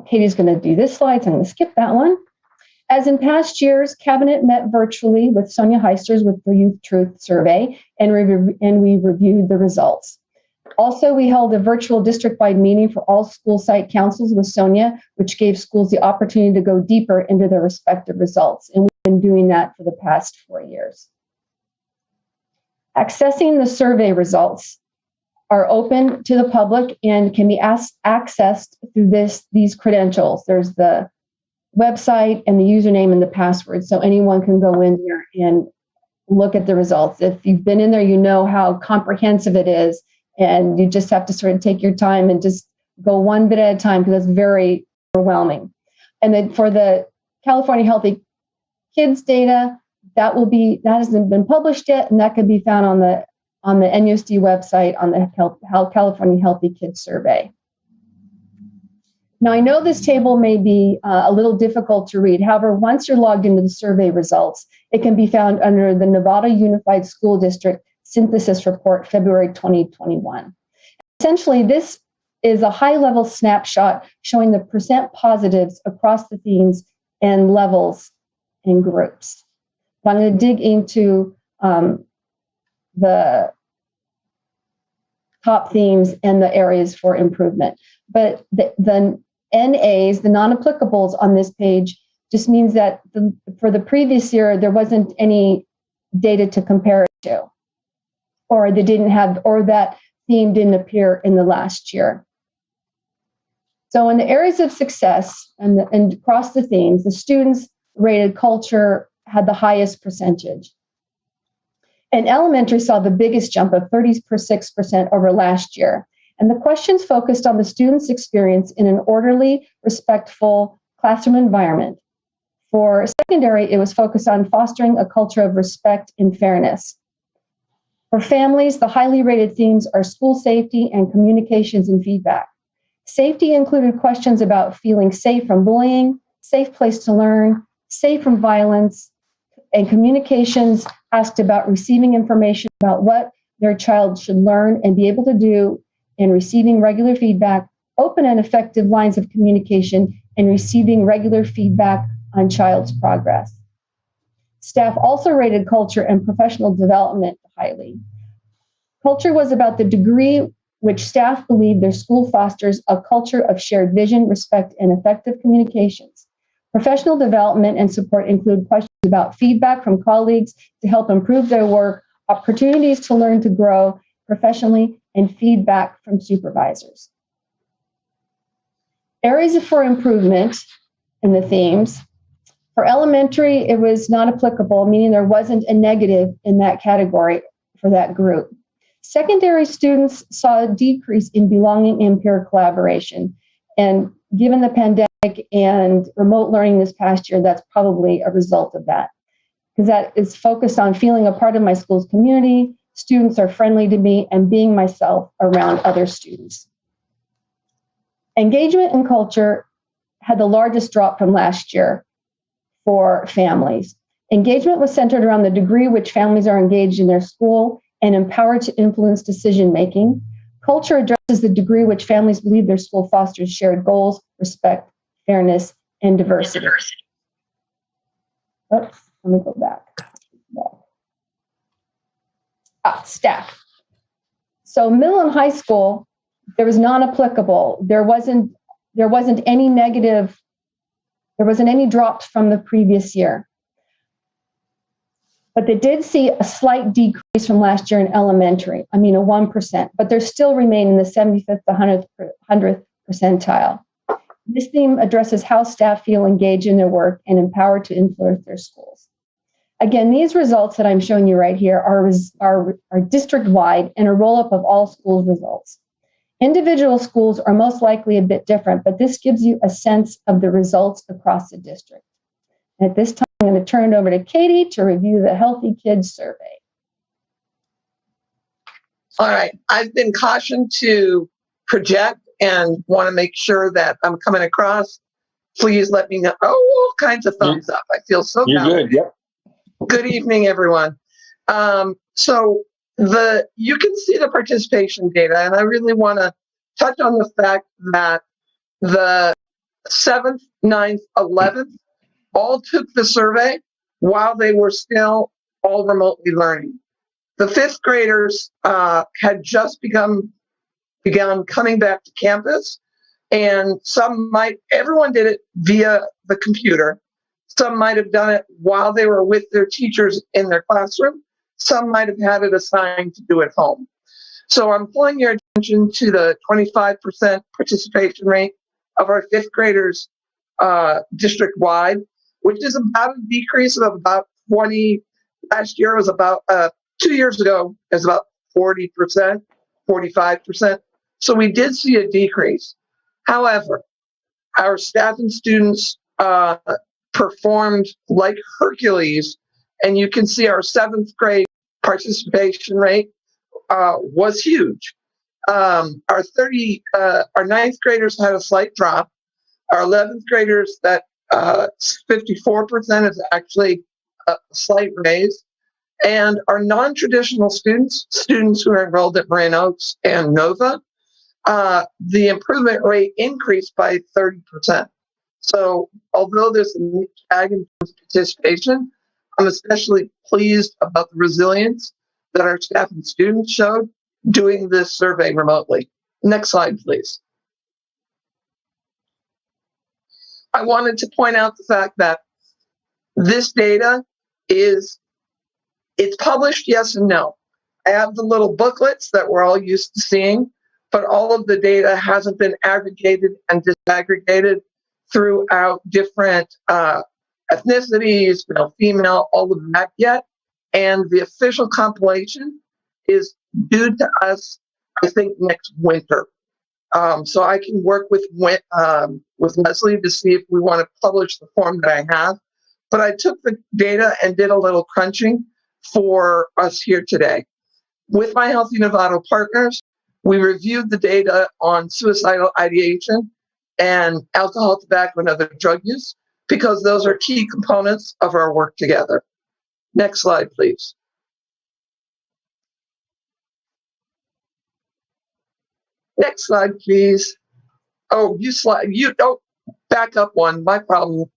Katie's going to do this slide, so I'm going to skip that one. As in past years, Cabinet met virtually with Sonia Heisters with the Youth Truth Survey, and we reviewed the results. Also, we held a virtual district-wide meeting for all school site councils with Sonia, which gave schools the opportunity to go deeper into their respective results. And we've been doing that for the past 4 years. Accessing the survey results are open to the public and can be accessed through these credentials. There's the website and the username and the password, so anyone can go in there and look at the results. If you've been in there, you know how comprehensive it is, and you just have to sort of take your time and just go one bit at a time because it's very overwhelming. And then for the California Healthy Kids data, that hasn't been published yet, and that can be found on the NUSD website on the California Healthy Kids Survey. Now, I know this table may be a little difficult to read. However, once you're logged into the survey results, it can be found under the Nevada Unified School District Synthesis Report, February 2021. Essentially, this is a high-level snapshot showing the percent positives across the themes and levels and groups. So I'm going to dig into the top themes and the areas for improvement. But the NAs, the non-applicables on this page, just means that for the previous year, there wasn't any data to compare it to, or that theme didn't appear in the last year. So in the areas of success and across the themes, the students rated culture had the highest percentage. And elementary saw the biggest jump of 36% over last year. And the questions focused on the students' experience in an orderly, respectful classroom environment. For secondary, it was focused on fostering a culture of respect and fairness. For families, the highly rated themes are school safety and communications and feedback. Safety included questions about feeling safe from bullying, safe place to learn, safe from violence, and communications asked about receiving information about what their child should learn and be able to do, and receiving regular feedback, open and effective lines of communication, and receiving regular feedback on child's progress. Staff also rated culture and professional development highly. Culture was about the degree which staff believe their school fosters a culture of shared vision, respect, and effective communications. Professional development and support include questions about feedback from colleagues to help improve their work, opportunities to learn to grow professionally, and feedback from supervisors. Areas for improvement in the themes. For elementary, it was not applicable, meaning there wasn't a negative in that category for that group. Secondary students saw a decrease in belonging and peer collaboration. And given the pandemic and remote learning this past year, that's probably a result of that. Because that is focused on feeling a part of my school's community, students are friendly to me, and being myself around other students. Engagement and culture had the largest drop from last year for families. Engagement was centered around the degree which families are engaged in their school and empowered to influence decision-making. Culture addresses the degree which families believe their school fosters shared goals, respect, fairness, and diversity. Oops, let me go back. Staff. So middle and high school, there was non-applicable. There wasn't any negative. There wasn't any drops from the previous year. But they did see a slight decrease from last year in elementary. I mean, a 1%, but they still remain in the 75th to 100th percentile. This theme addresses how staff feel engaged in their work and empowered to influence their schools. Again, these results that I'm showing you right here are district-wide and a roll-up of all schools' results. Individual schools are most likely a bit different, but this gives you a sense of the results across the district. And at this time, I'm going to turn it over to Katie to review the Healthy Kids survey. All right, I've been cautioned to project and want to make sure that I'm coming across. Please let me know. Oh, all kinds of thumbs up. I feel so You're validated. good. Yep. Good evening, everyone. So you can see the participation data, and I really want to touch on the fact that the 7th, 9th, 11th all took the survey while they were still all remotely learning. The 5th graders had just begun coming back to campus, and everyone did it via the computer. Some might have done it while they were with their teachers in their classroom. Some might have had it assigned to do at home. So I'm pulling your attention to the 25% participation rate of our 5th graders district-wide, which is about a decrease of about 20. Last year was about, 2 years ago, it was about 40%, 45%. So we did see a decrease. However, our staff and students performed like Hercules, and you can see our 7th grade participation rate was huge. Our 9th graders had a slight drop. Our 11th graders, that 54% is actually a slight raise. And our non-traditional students who are enrolled at Marin Oaks and Nova, the improvement rate increased by 30%. So although there's a mixed bag in terms of participation, I'm especially pleased about the resilience that our staff and students showed doing this survey remotely. Next slide, please. I wanted to point out the fact that this data it's published, yes and no. I have the little booklets that we're all used to seeing, but all of the data hasn't been aggregated and disaggregated throughout different ethnicities, male, female, all of that yet. And the official compilation is due to us, I think, next winter. So I can work with Leslie to see if we want to publish the form that I have. But I took the data and did a little crunching for us here today. With my Healthy Novato partners, we reviewed the data on suicidal ideation and alcohol, tobacco, and other drug use, because those are key components of our work together. Next slide, please. Next slide, please. Oh, back up one, my problem.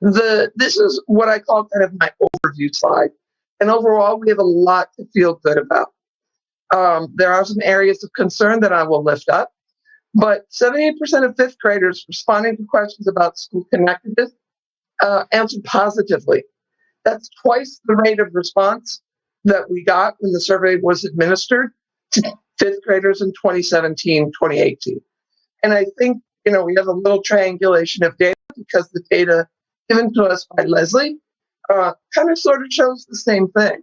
This is what I call kind of my overview slide. And overall, we have a lot to feel good about. There are some areas of concern that I will lift up, but 78% of 5th graders responding to questions about school connectedness answered positively. That's twice the rate of response that we got when the survey was administered to 5th graders in 2017, 2018. And I think, we have a little triangulation of data because the data given to us by Leslie kind of sort of shows the same thing.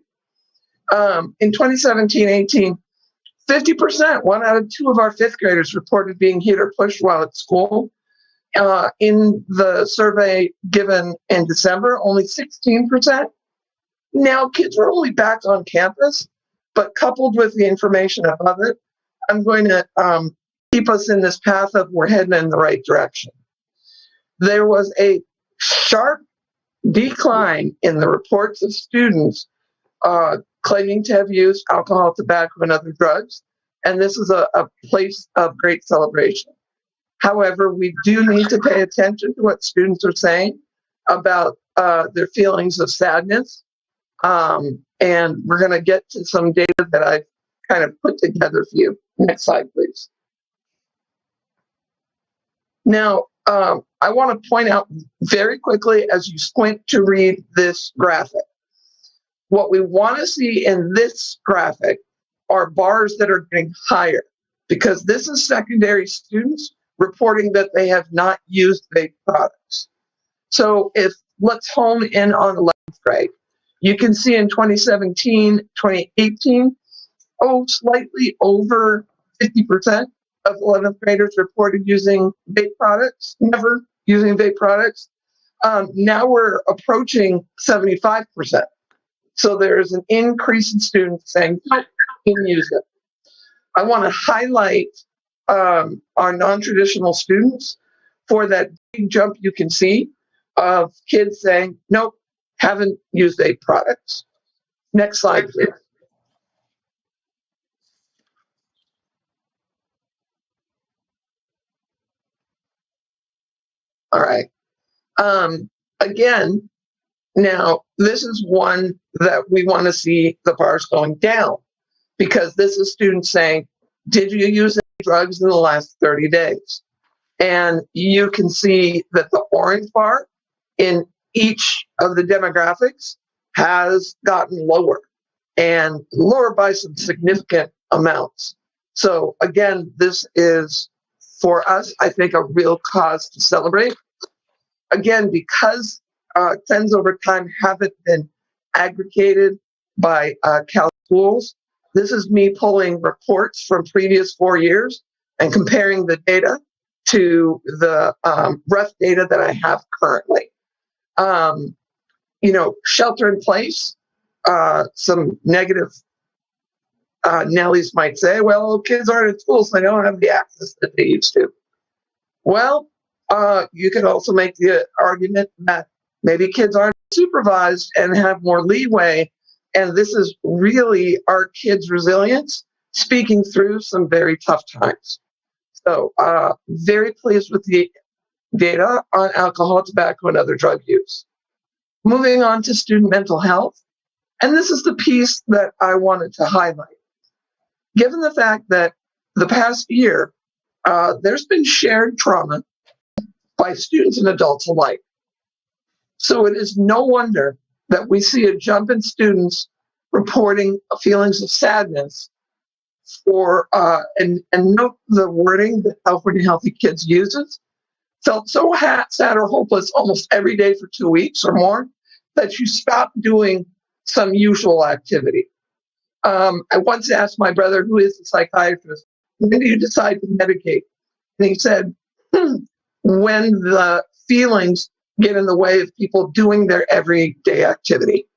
In 2017-18, 50%, 1 out of 2 of our 5th graders reported being hit or pushed while at school. In the survey given in December, only 16%. Now, kids were only back on campus, but coupled with the information above it, I'm going to keep us in this path of we're heading in the right direction. There was a sharp decline in the reports of students claiming to have used alcohol, tobacco, and other drugs, and this is a place of great celebration. However, we do need to pay attention to what students are saying about their feelings of sadness. And we're going to get to some data that I've kind of put together for you. Next slide, please. Now, I want to point out very quickly as you squint to read this graphic. What we want to see in this graphic are bars that are getting higher, because this is secondary students reporting that they have not used vape products. So if let's home in on 11th grade, you can see in 2017, 2018, slightly over 50% of 11th graders reported using vape products, never using vape products. Now we're approaching 75%. So there's an increase in students saying, no, didn't use it. I want to highlight our non-traditional students for that big jump you can see of kids saying, nope, haven't used vape products. Next slide, please. All right. Again, now this is one that we want to see the bars going down, because this is students saying, did you use any drugs in the last 30 days? And you can see that the orange bar in each of the demographics has gotten lower, and lower by some significant amounts. So again, this is, for us, I think, a real cause to celebrate. Again, because trends over time haven't been aggregated by Cal schools, this is me pulling reports from previous 4 years and comparing the data to the rough data that I have currently. Shelter in place, some negative Nellies might say, well, kids aren't in school, so they don't have the access that they used to. Well, you could also make the argument that maybe kids aren't supervised and have more leeway, and this is really our kids' resilience speaking through some very tough times. So very pleased with the data on alcohol, tobacco, and other drug use. Moving on to student mental health, and this is the piece that I wanted to highlight. Given the fact that the past year, there's been shared trauma by students and adults alike. So it is no wonder that we see a jump in students reporting feelings of sadness for, and note the wording that California Healthy Kids uses, felt so sad or hopeless almost every day for 2 weeks or more that you stop doing some usual activity. I once asked my brother, who is a psychiatrist, when do you decide to medicate? And he said, when the feelings get in the way of people doing their everyday activity.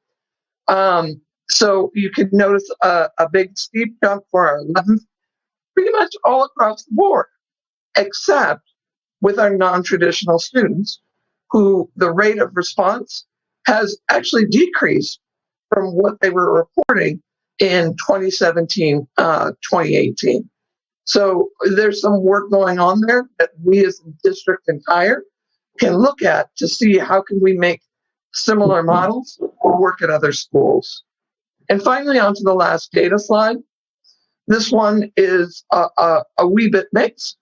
So you could notice a big steep jump for our 11th, pretty much all across the board, except with our non-traditional students, who the rate of response has actually decreased from what they were reporting in 2017, 2018. So there's some work going on there that we as a district entire can look at to see how can we make similar models work at other schools. And finally, on to the last data slide. This one is a wee bit mixed,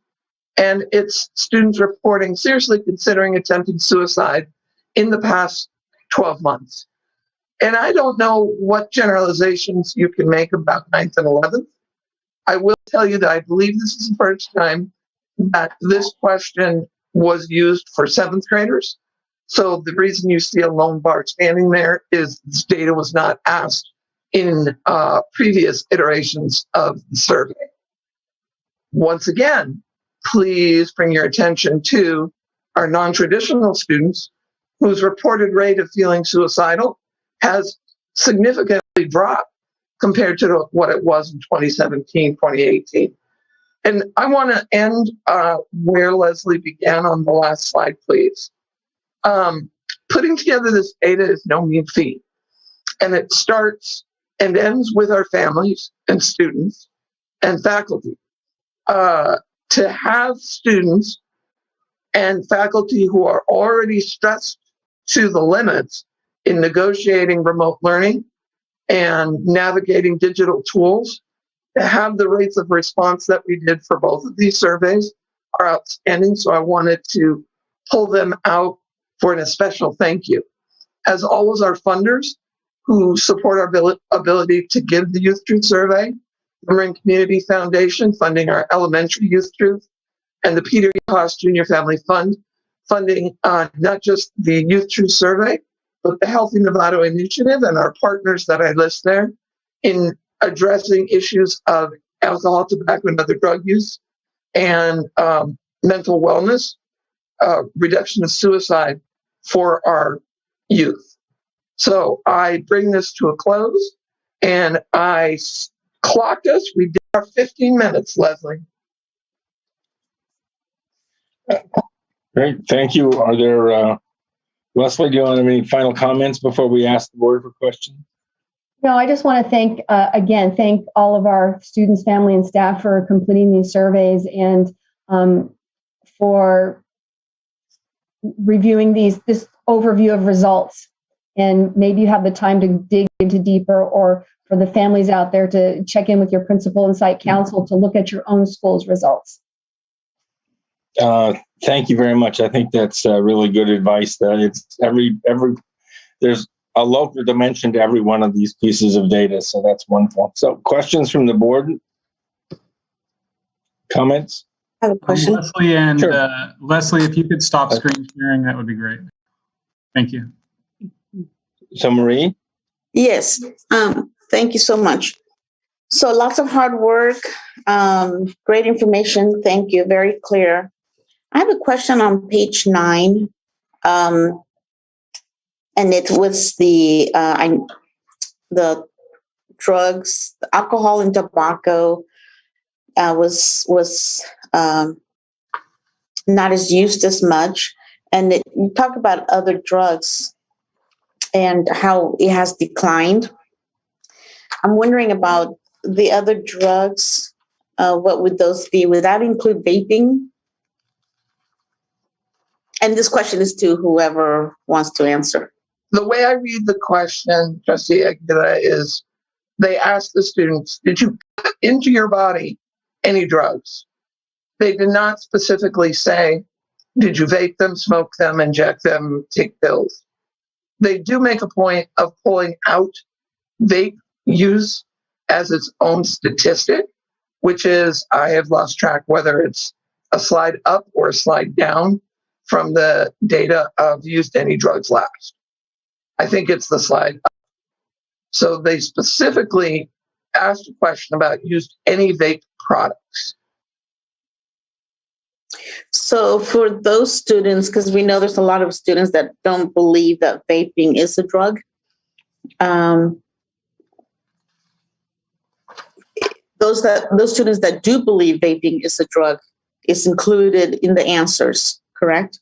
and it's students reporting seriously considering attempting suicide in the past 12 months. And I don't know what generalizations you can make about 9th and 11th. I will tell you that I believe this is the first time that this question was used for 7th graders. So the reason you see a lone bar standing there is this data was not asked in previous iterations of the survey. Once again, please bring your attention to our non-traditional students whose reported rate of feeling suicidal has significantly dropped compared to what it was in 2017, 2018. And I want to end where Leslie began on the last slide, please. Putting together this data is no mean feat. And it starts and ends with our families and students and faculty. To have students and faculty who are already stressed to the limits in negotiating remote learning and navigating digital tools, to have the rates of response that we did for both of these surveys are outstanding. So I wanted to pull them out for an especial thank you. As always, our funders who support our ability to give the Youth Truth Survey, the Marin Community Foundation funding our elementary Youth Truth, and the Peter E. Haas Junior Family Fund funding not just the Youth Truth Survey, but the Healthy Novato Initiative and our partners that I list there in addressing issues of alcohol, tobacco, and other drug use, and mental wellness, reduction of suicide for our youth. So I bring this to a close, and I clocked us. We did our 15 minutes, Leslie. Great, thank you. Are there, Leslie, do you want to have any final comments before we ask the board for questions? No, I just want to thank all of our students, family, and staff for completing these surveys and for reviewing this overview of results. And maybe you have the time to dig into deeper, or for the families out there to check in with your principal and site council to look at your own school's results. Thank you very much. I think that's really good advice. That it's there's a local dimension to every one of these pieces of data, so that's wonderful. So, questions from the board? Comments? I have a question. Leslie and Sure. Leslie, if you could stop screen sharing, that would be great. Thank you. So, Marie? Yes, thank you so much. So lots of hard work, great information. Thank you, very clear. I have a question on page 9, and it was the drugs, the alcohol and tobacco was not as used as much, and you talk about other drugs and how it has declined. I'm wondering about the other drugs. What would those be? Would that include vaping? And this question is to whoever wants to answer. The way I read the question, Trustee Aguilera, is they asked the students, did you put into your body any drugs? They did not specifically say, did you vape them, smoke them, inject them, take pills? They do make a point of pulling out vape use as its own statistic, which is, I have lost track whether it's a slide up or a slide down from the data of used any drugs last. I think it's the slide up. So they specifically asked a question about used any vape products. So for those students, because we know there's a lot of students that don't believe that vaping is a drug, those students that do believe vaping is a drug is included in the answers, correct?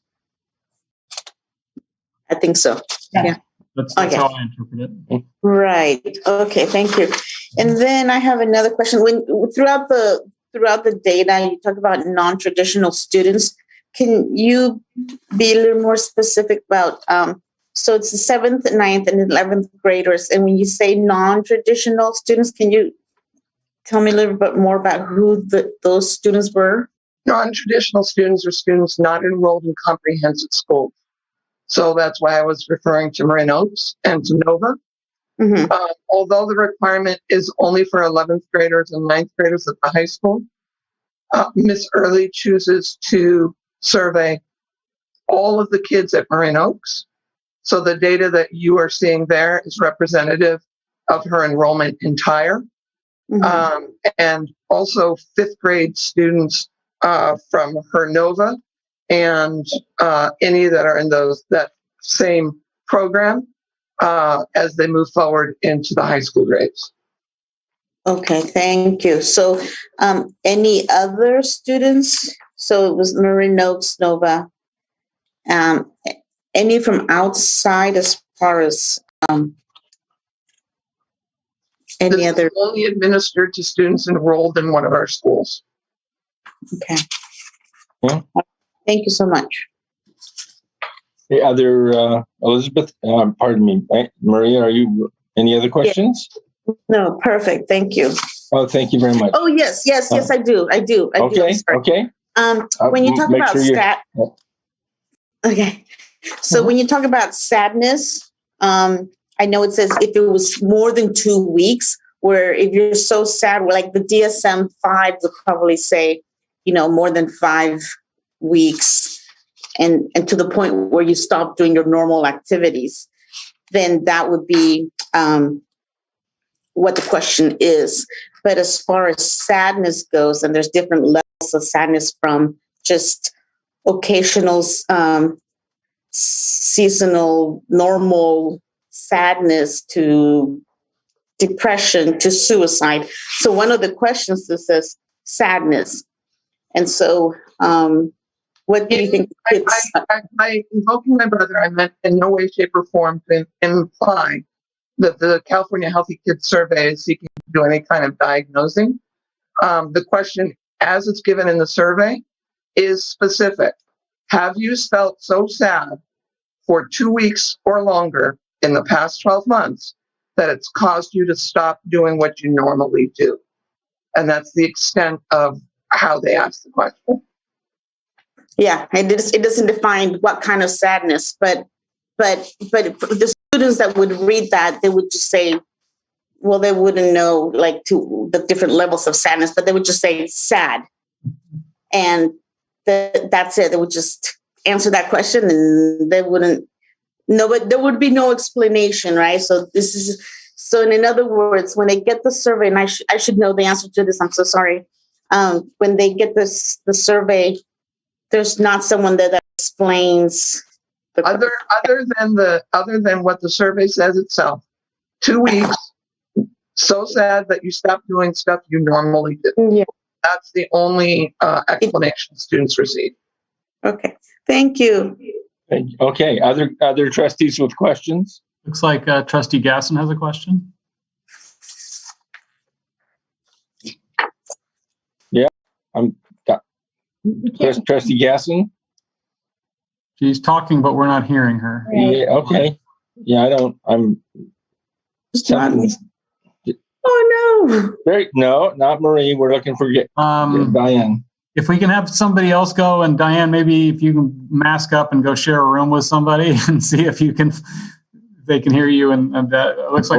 I think so. Yeah. That's Okay. how I interpret it. Right. Okay. Thank you. And then I have another question. When throughout the data, you talk about non-traditional students. Can you be a little more specific about? So it's the 7th, 9th, and 11th graders. And when you say non-traditional students, can you tell me a little bit more about who those students were? Non-traditional students are students not enrolled in comprehensive schools. So that's why I was referring to Marin Oaks and to Nova. Mm-hmm. Although the requirement is only for 11th graders and 9th graders at the high school, Ms. Early chooses to survey all of the kids at Marin Oaks. So the data that you are seeing there is representative of her enrollment entire. Mm-hmm. And also 5th grade students from her Nova and any that are in that same program as they move forward into the high school grades. Okay, thank you. So any other students? So it was Marin Oaks, Nova. Any from outside as far as any this other? Is only administered to students enrolled in one of our schools. Okay. Yeah. Thank you so much. The other, Elizabeth, pardon me, Maria, are you, any other questions? No, perfect. Thank you. Oh, thank you very much. Oh, yes, I do. Okay, okay. When you talk Make about sure okay. So when you talk about sadness, I know it says if it was more than 2 weeks, where if you're so sad, like the DSM-5 would probably say, more than 5 weeks, and to the point where you stop doing your normal activities, then that would be what the question is. But as far as sadness goes, and there's different levels of sadness, from just occasional seasonal normal sadness to depression to suicide. So one of the questions that says sadness. And so what do you think? By invoking my brother, I meant in no way, shape, or form to imply that the California Healthy Kids Survey is seeking to do any kind of diagnosing. The question, as it's given in the survey, is specific. Have you felt so sad for 2 weeks or longer in the past 12 months that it's caused you to stop doing what you normally do? And that's the extent of how they ask the question. Yeah, it doesn't define what kind of sadness, but the students that would read that, they would just say, well, they wouldn't know like to the different levels of sadness, but they would just say sad, and that's it. They would just answer that question, and they wouldn't. No, but there would be no explanation, right? So in other words, when they get the survey, and I should know the answer to this. I'm so sorry. When they get the survey, there's not someone there that explains other than what the survey says itself. 2 weeks, so sad that you stop doing stuff you normally do. Yeah. That's the only explanation students receive. Okay, thank you. Okay, other trustees with questions? Looks like Trustee Gasson has a question. Yeah, Trustee Gasson? She's talking, but we're not hearing her. Yeah, okay. Yeah, I'm. Oh, no. No, not Marie. We're looking for Diane. If we can have somebody else go, and Diane, maybe if you can mask up and go share a room with somebody and see if they can hear you. And that it looks like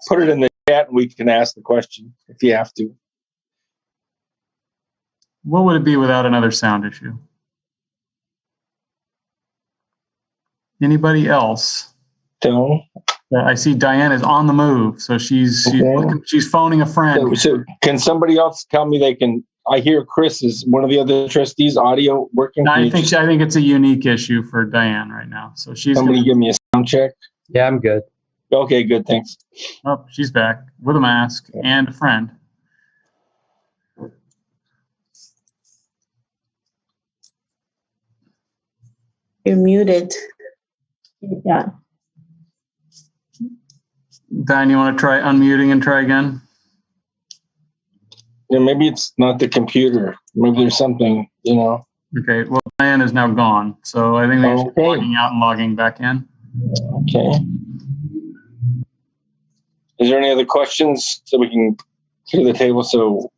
put it in the chat and we can ask the question if you have to. What would it be without another sound issue? Anybody else? No. I see Diane is on the move, so she's phoning a friend. So can somebody else tell me they can? I hear Chris is one of the other trustees' audio working. I think it's a unique issue for Diane right now. So somebody give me a sound check. Yeah, I'm good. Okay, good. Thanks. Oh, she's back with a mask and a friend. You're muted. Yeah. Diane, you want to try unmuting and try again? Yeah, maybe it's not the computer. Maybe there's something, Okay, well, Diane is now gone, so I think she's logging out and logging back in. Okay. Is there any other questions that we can to the table so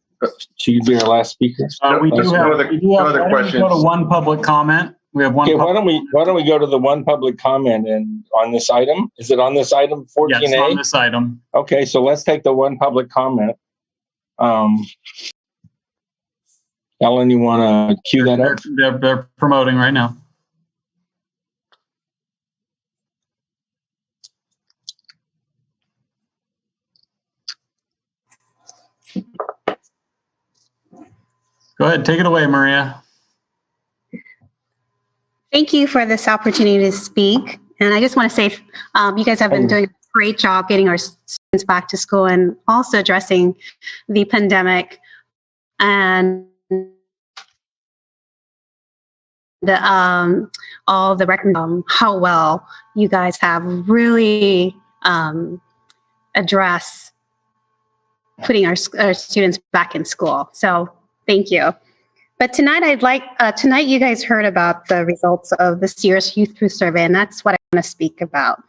she could be our last speaker? We do have other questions. Go to one public comment. We have one. Okay, why don't we go to the one public comment and on this item? Is it on this item 14A? Yes, on this item. Okay, so let's take the one public comment. Ellen, you want to cue that up? They're promoting right now. Go ahead, take it away, Maria. Thank you for this opportunity to speak. And I just want to say, you guys have been doing a great job getting our students back to school and also addressing the pandemic and all the recommendations, how well you guys have really addressed putting our students back in school. So thank you. But tonight you guys heard about the results of this year's Youth Truth Survey, and that's what I want to speak about.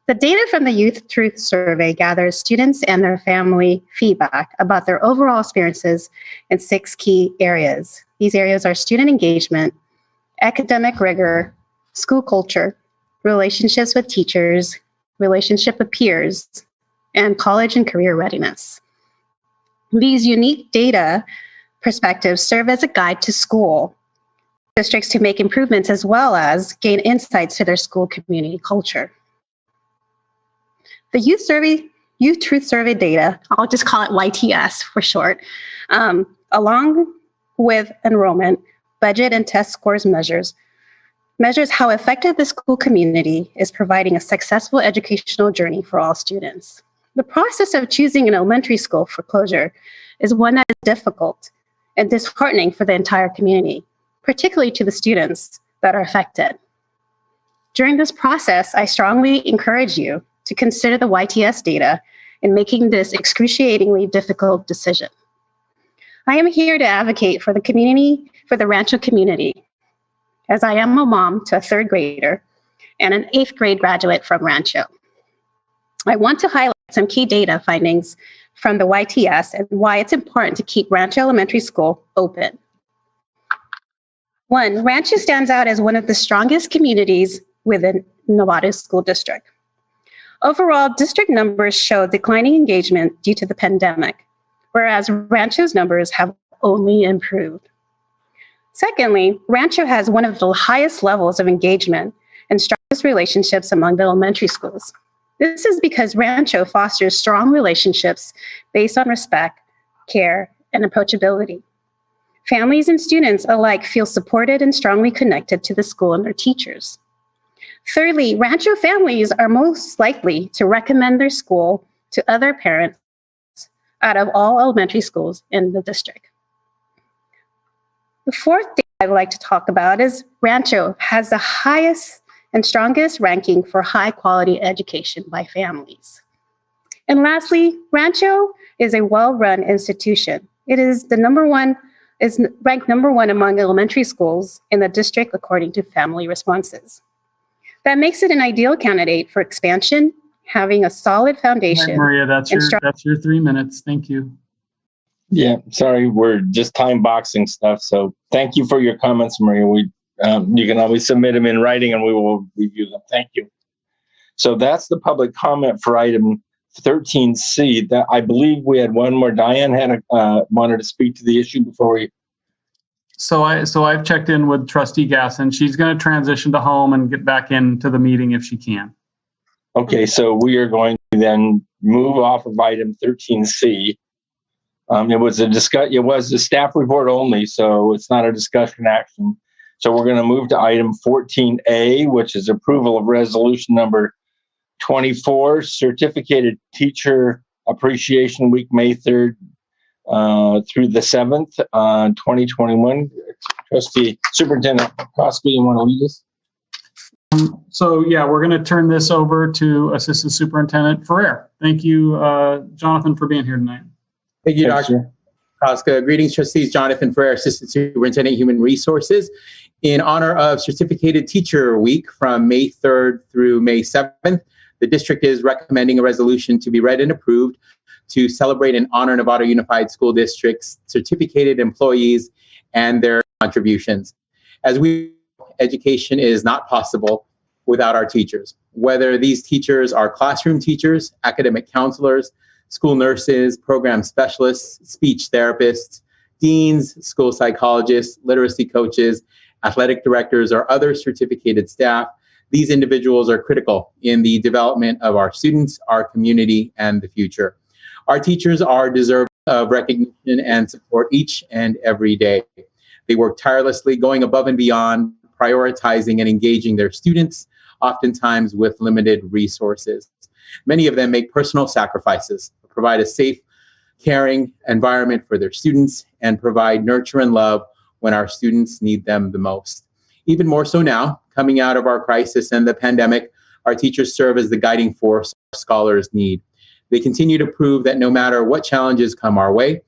The data from the Youth Truth Survey gathers students and their family feedback about their overall experiences in 6 key areas. These areas are student engagement, academic rigor, school culture, relationships with teachers, relationship with peers, and college and career readiness. These unique data perspectives serve as a guide to school districts to make improvements as well as gain insights to their school community culture. The Youth Truth Survey data, I'll just call it YTS for short, along with enrollment, budget, and test scores measures how effective the school community is providing a successful educational journey for all students. The process of choosing an elementary school for closure is one that is difficult and disheartening for the entire community, particularly to the students that are affected. During this process, I strongly encourage you to consider the YTS data in making this excruciatingly difficult decision. I am here to advocate for the community, for the Rancho community, as I am a mom to a 3rd grader and an 8th grade graduate from Rancho. I want to highlight some key data findings from the YTS and why it's important to keep Rancho Elementary School open. 1, Rancho stands out as one of the strongest communities within Novato School District. Overall, district numbers show declining engagement due to the pandemic, whereas Rancho's numbers have only improved. Secondly, Rancho has one of the highest levels of engagement and strongest relationships among the elementary schools. This is because Rancho fosters strong relationships based on respect, care, and approachability. Families and students alike feel supported and strongly connected to the school and their teachers. Thirdly, Rancho families are most likely to recommend their school to other parents out of all elementary schools in the district. The 4th thing I'd like to talk about is Rancho has the highest and strongest ranking for high quality education by families. And lastly, Rancho is a well-run institution. It is ranked number 1 among elementary schools in the district according to family responses. That makes it an ideal candidate for expansion, having a solid foundation. Right, Maria, that's your 3 minutes. Thank you. Yeah, sorry, we're just time boxing stuff. So thank you for your comments, Maria. You can always submit them in writing and we will review them. Thank you. So that's the public comment for item 13C. That I believe we had one more. Diane had wanted to speak to the issue before we. So I've checked in with Trustee Gasson. She's going to transition to home and get back into the meeting if she can. Okay, so we are going to then move off of item 13C. It was a staff report only, so it's not a discussion action. So we're going to move to item 14A, which is approval of resolution number 24, Certificated Teacher Appreciation Week, May 3rd through the 7th, 2021. Trustee Superintendent Koska, you want to lead us? So yeah, we're going to turn this over to Assistant Superintendent Ferrer. Thank you, Jonathan, for being here tonight. Thank you, Dr. Koska. Greetings, trustees. Jonathan Ferrer, Assistant Superintendent, Human Resources. In honor of Certificated Teacher Week from May 3rd through May 7th, the district is recommending a resolution to be read and approved to celebrate and honor Novato Unified School District's certificated employees and their contributions. As we know, education is not possible without our teachers, whether these teachers are classroom teachers, academic counselors, school nurses, program specialists, speech therapists, deans, school psychologists, literacy coaches, athletic directors, or other certificated staff. These individuals are critical in the development of our students, our community, and the future. Our teachers are deserving of recognition and support each and every day. They work tirelessly, going above and beyond, prioritizing and engaging their students, oftentimes with limited resources. Many of them make personal sacrifices, provide a safe, caring environment for their students, and provide nurture and love when our students need them the most. Even more so now, coming out of our crisis and the pandemic, our teachers serve as the guiding force our scholars need. They continue to prove that no matter what challenges come our way,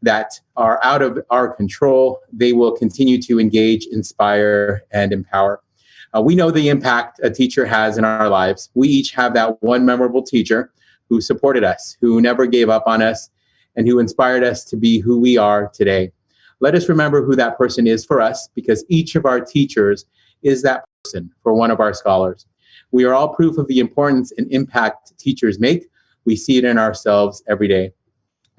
that are out of our control, they will continue to engage, inspire, and empower. We know the impact a teacher has in our lives. We each have that one memorable teacher who supported us, who never gave up on us, and who inspired us to be who we are today. Let us remember who that person is for us, because each of our teachers is that person for one of our scholars. We are all proof of the importance and impact teachers make. We see it in ourselves every day.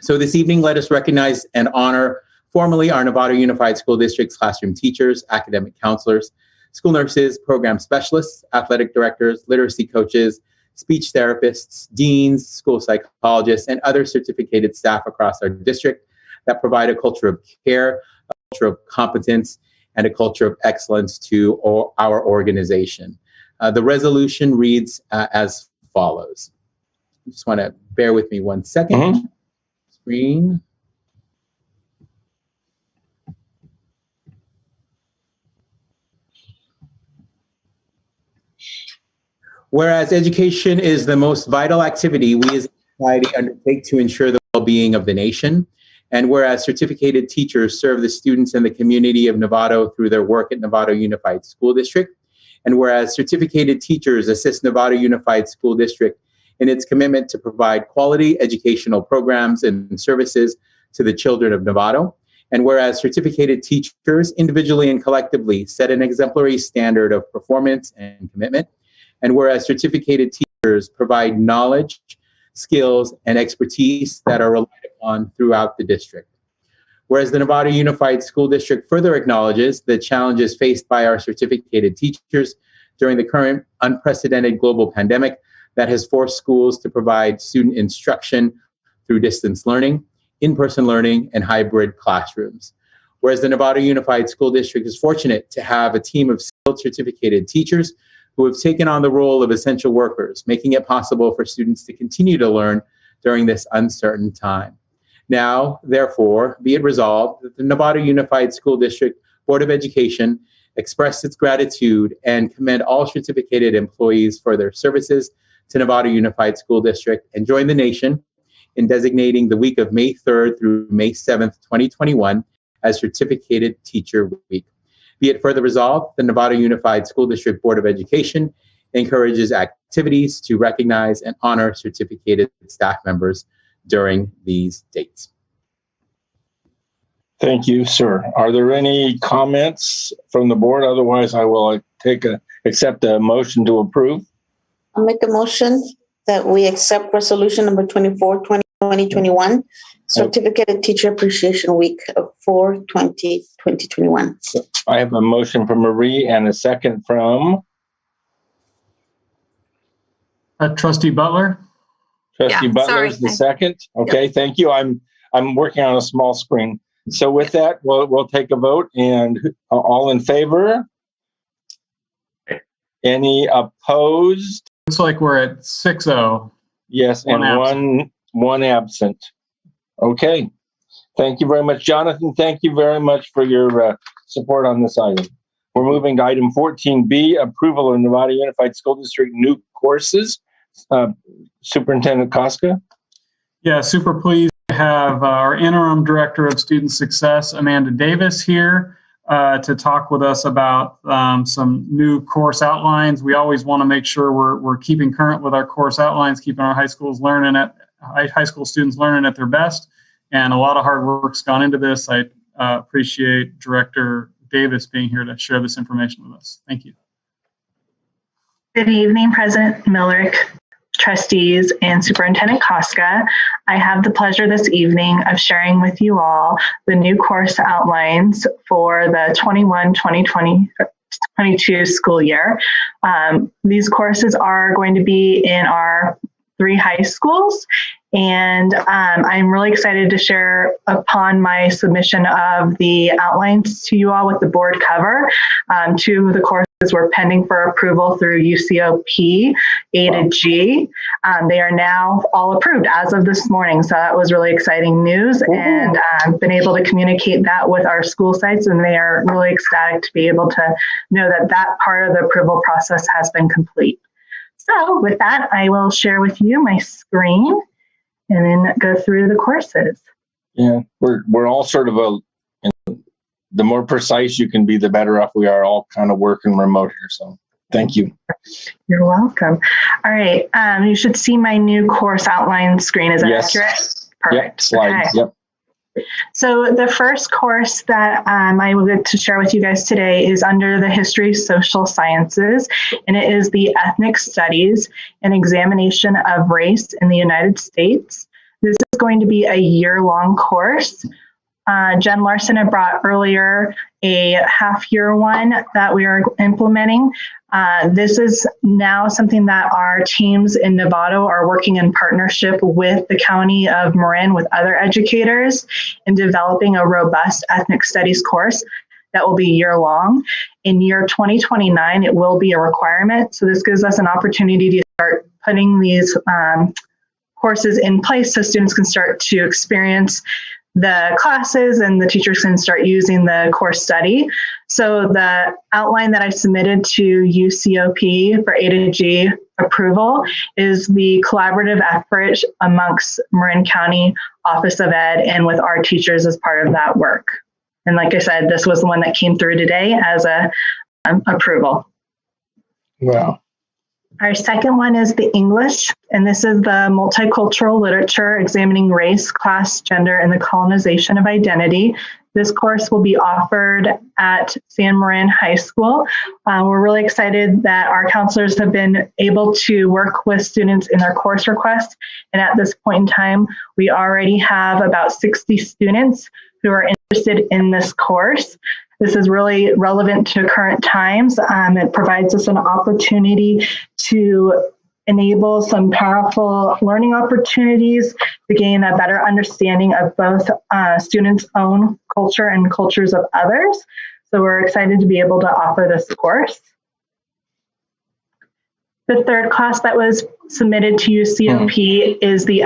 So this evening, let us recognize and honor formally our Novato Unified School District's classroom teachers, academic counselors, school nurses, program specialists, athletic directors, literacy coaches, speech therapists, deans, school psychologists, and other certificated staff across our district that provide a culture of care, a culture of competence, and a culture of excellence to our organization. The resolution reads as follows. I just want to bear with me 1 second. Screen. Whereas education is the most vital activity we as a society undertake to ensure the well-being of the nation, and whereas certificated teachers serve the students and the community of Novato through their work at Novato Unified School District, and whereas certificated teachers assist Novato Unified School District in its commitment to provide quality educational programs and services to the children of Novato, and whereas certificated teachers individually and collectively set an exemplary standard of performance and commitment, and whereas certificated teachers provide knowledge, skills, and expertise that are relied upon throughout the district. Whereas the Novato Unified School District further acknowledges the challenges faced by our certificated teachers during the current unprecedented global pandemic that has forced schools to provide student instruction through distance learning, in-person learning, and hybrid classrooms. Whereas the Novato Unified School District is fortunate to have a team of skilled certificated teachers who have taken on the role of essential workers, making it possible for students to continue to learn during this uncertain time. Now, therefore, be it resolved that the Novato Unified School District Board of Education express its gratitude and commend all certificated employees for their services to Novato Unified School District, and join the nation in designating the week of May 3rd through May 7th, 2021 as Certificated Teacher Week. Be it further resolved, the Novato Unified School District Board of Education encourages activities to recognize and honor certificated staff members during these dates. Thank you, sir. Are there any comments from the board? Otherwise, I will accept a motion to approve. I'll make a motion that we accept resolution number 24, 2021, Certificated Teacher Appreciation Week of 4/20/2021. I have a motion from Marie and a second from Trustee Butler. Trustee Butler is the second. Okay, thank you. I'm working on a small screen. So with that, we'll take a vote, and all in favor? Any opposed? Looks like we're at 6-0. Yes, and one absent. Okay. Thank you very much, Jonathan. Thank you very much for your support on this item. We're moving to item 14B, approval of Novato Unified School District new courses. Superintendent Koska. Yeah, super pleased to have our interim director of student success, Amanda Davis, here to talk with us about some new course outlines. We always want to make sure we're keeping current with our course outlines, keeping our high school students learning at their best. And a lot of hard work's gone into this. I appreciate Director Davis being here to share this information with us. Thank you. Good evening, President Millerick, trustees, and Superintendent Koska. I have the pleasure this evening of sharing with you all the new course outlines for the 21-2022 school year. These courses are going to be in our 3 high schools, and I'm really excited to share upon my submission of the outlines to you all with the board cover. 2 of the courses were pending for approval through UCOP A to G. They are now all approved as of this morning, so that was really exciting news, and been able to communicate that with our school sites, and they are really ecstatic to be able to know that that part of the approval process has been complete. So with that, I will share with you my screen and then go through the courses. Yeah, we're all sort of the more precise you can be, the better off we are, all kind of working remote here. So thank you. You're welcome. All right. You should see my new course outline screen. Is that accurate? Perfect. Yep, slides. Okay. Yep. So the first course that I would like to share with you guys today is under the History Social Sciences, and it is the Ethnic Studies and Examination of Race in the United States. This is going to be a year-long course. Jen Larson had brought earlier a half-year one that we are implementing. This is now something that our teams in Novato are working in partnership with the County of Marin with other educators in developing a robust ethnic studies course that will be year-long. In year 2029, it will be a requirement. So this gives us an opportunity to start putting these courses in place so students can start to experience the classes and the teachers can start using the course study. So the outline that I submitted to UCOP for A to G approval is the collaborative effort amongst Marin County Office of Ed and with our teachers as part of that work. And like I said, this was the one that came through today as a approval. Wow. Our second one is the English, and this is the multicultural literature examining race, class, gender, and the colonization of identity. This course will be offered at San Marin High School. We're really excited that our counselors have been able to work with students in their course requests. And at this point in time, we already have about 60 students who are interested in this course. This is really relevant to current times. It provides us an opportunity to enable some powerful learning opportunities to gain a better understanding of both students' own culture and cultures of others. So we're excited to be able to offer this course. The third class that was submitted to UCOP is the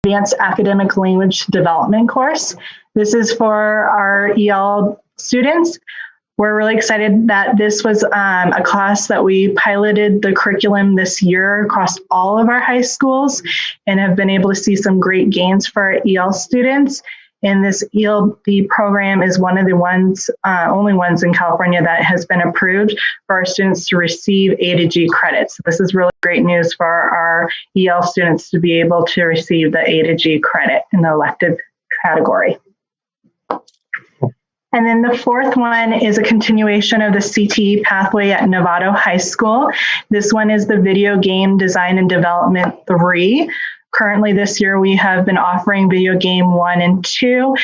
Advanced Academic Language Development course. This is for our EL students. We're really excited that this was a class that we piloted the curriculum this year across all of our high schools and have been able to see some great gains for our EL students. And this ELD program is one of the only ones in California that has been approved for our students to receive A to G credits. This is really great news for our EL students to be able to receive the A to G credit in the elective category. And then the fourth one is a continuation of the CTE pathway at Novato High School. This one is the Video Game Design and Development 3. Currently this year we have been offering Video Game 1 and 2.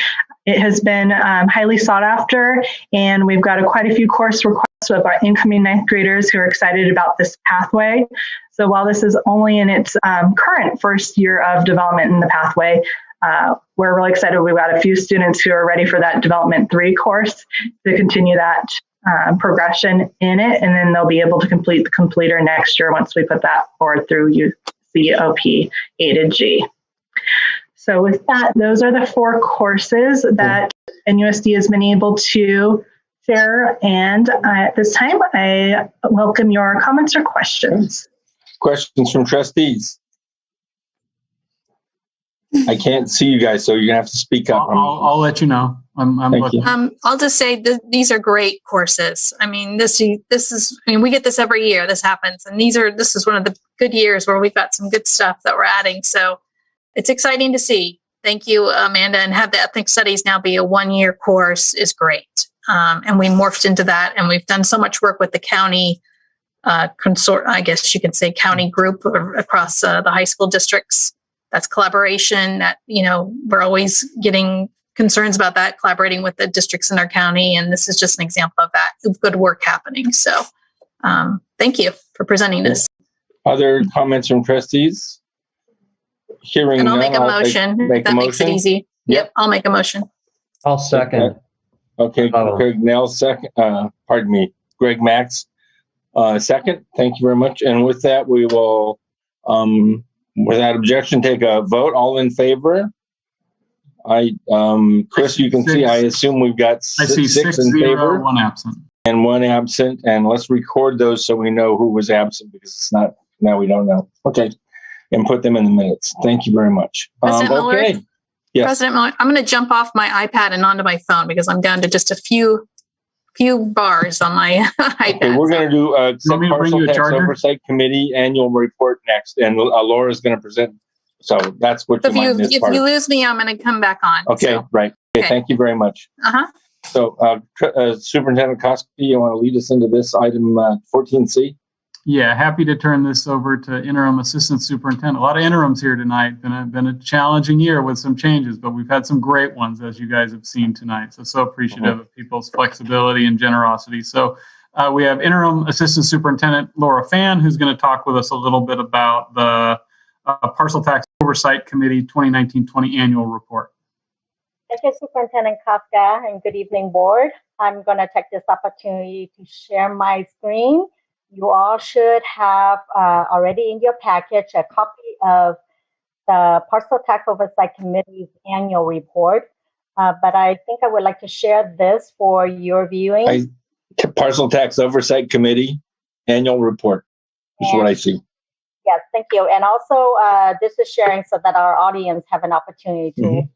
It has been highly sought after, and we've got quite a few course requests of our incoming ninth graders who are excited about this pathway. So while this is only in its current first year of development in the pathway, we're really excited. We've got a few students who are ready for that Development 3 course to continue that progression in it, and then they'll be able to complete the completer next year once we put that forward through UCOP A to G. So with that, those are the 4 courses that NUSD has been able to share, and at this time, I welcome your comments or questions. Questions from trustees? I can't see you guys, so you're gonna have to speak up. I'll let you know. I'm looking. I'll just say these are great courses. I mean, this is. I mean, we get this every year. This happens, and this is one of the good years where we've got some good stuff that we're adding. So it's exciting to see. Thank you, Amanda, and have the ethnic studies now be a 1-year course is great. And we morphed into that, and we've done so much work with the county consort. I guess you can say county group across the high school districts. That's collaboration that, we're always getting concerns about that, collaborating with the districts in our county. And this is just an example of that, of good work happening. So thank you for presenting this. Other comments from trustees? Hearing and I'll none, make a motion. Make that a makes motion? it easy. Yep, I'll make a motion. I'll second. Okay, Greg Nell second. Pardon me, Greg Max second. Thank you very much. And with that, we will, without objection, take a vote. All in favor? Chris, you can see. I assume we've got six in favor, 1 absent, and 1 absent. And let's record those so we know who was absent, because it's not now we don't know. Okay, and put them in the minutes. Thank you very much. President Okay. Miller? Yes. President Miller, I'm going to jump off my iPad and onto my phone because I'm down to just a few bars on my iPad. Okay, we're going to do Want me to bring Parcel you a Tax charger? Oversight Committee annual report next, and Laura's going to present. So that's what So you might miss. if you lose me, I'm going to come back on. Okay, so. right. Okay, Okay. thank you very much. So Superintendent Koski, you want to lead us into this item 14C? Yeah, happy to turn this over to Interim Assistant Superintendent. A lot of interims here tonight. Been a challenging year with some changes, but we've had some great ones, as you guys have seen tonight. So appreciative of people's flexibility and generosity. So we have Interim Assistant Superintendent Laura Fan, who's going to talk with us a little bit about the Parcel Tax Oversight Committee 2019-20 Annual Report. Thank you, Superintendent Kafka, and good evening, board. I'm going to take this opportunity to share my screen. You all should have already in your package a copy of the Parcel Tax Oversight Committee's annual report, but I think I would like to share this for your viewing. Parcel Tax Oversight Committee annual report is what I see. Yes, thank you. And also, this is sharing so that our audience have an opportunity to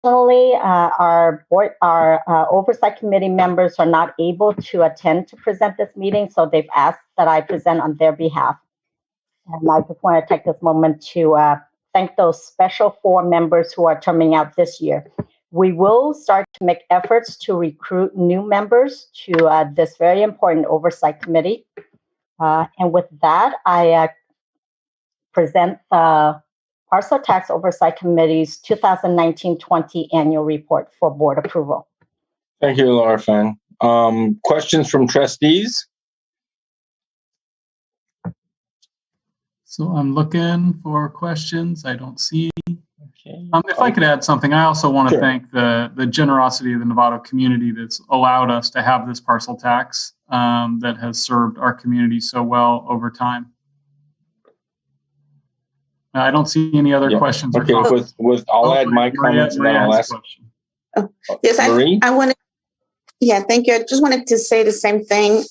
Unfortunately, our oversight committee members are not able to attend to present this meeting, so they've asked that I present on their behalf. And I just want to take this moment to thank those special 4 members who are coming out this year. We will start to make efforts to recruit new members to this very important oversight committee. And with that, I present the Parcel Tax Oversight Committee's 2019-20 annual report for board approval. Thank you, Laura Fan. Questions from trustees? So I'm looking for questions. I don't see. If I could add something, I also want to thank the generosity of the Novato community that's allowed us to have this parcel tax that has served our community so well over time. I don't see any other questions. Okay, I'll add my comments and then I'll ask. Yes, Marie? I wanted. Yeah, thank you. I just wanted to say the same thing.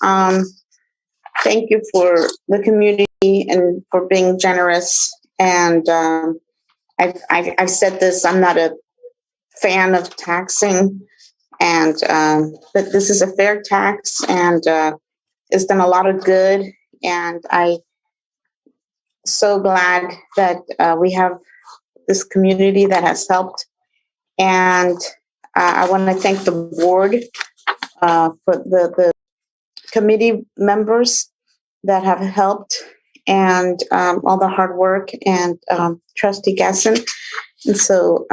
Thank you for the community and for being generous. And I've said this. I'm not a fan of taxing, and but this is a fair tax, and it's done a lot of good. And I so glad that we have this community that has helped. And I want to thank the board for the committee members that have helped, and all the hard work, and Trustee Gasson. And so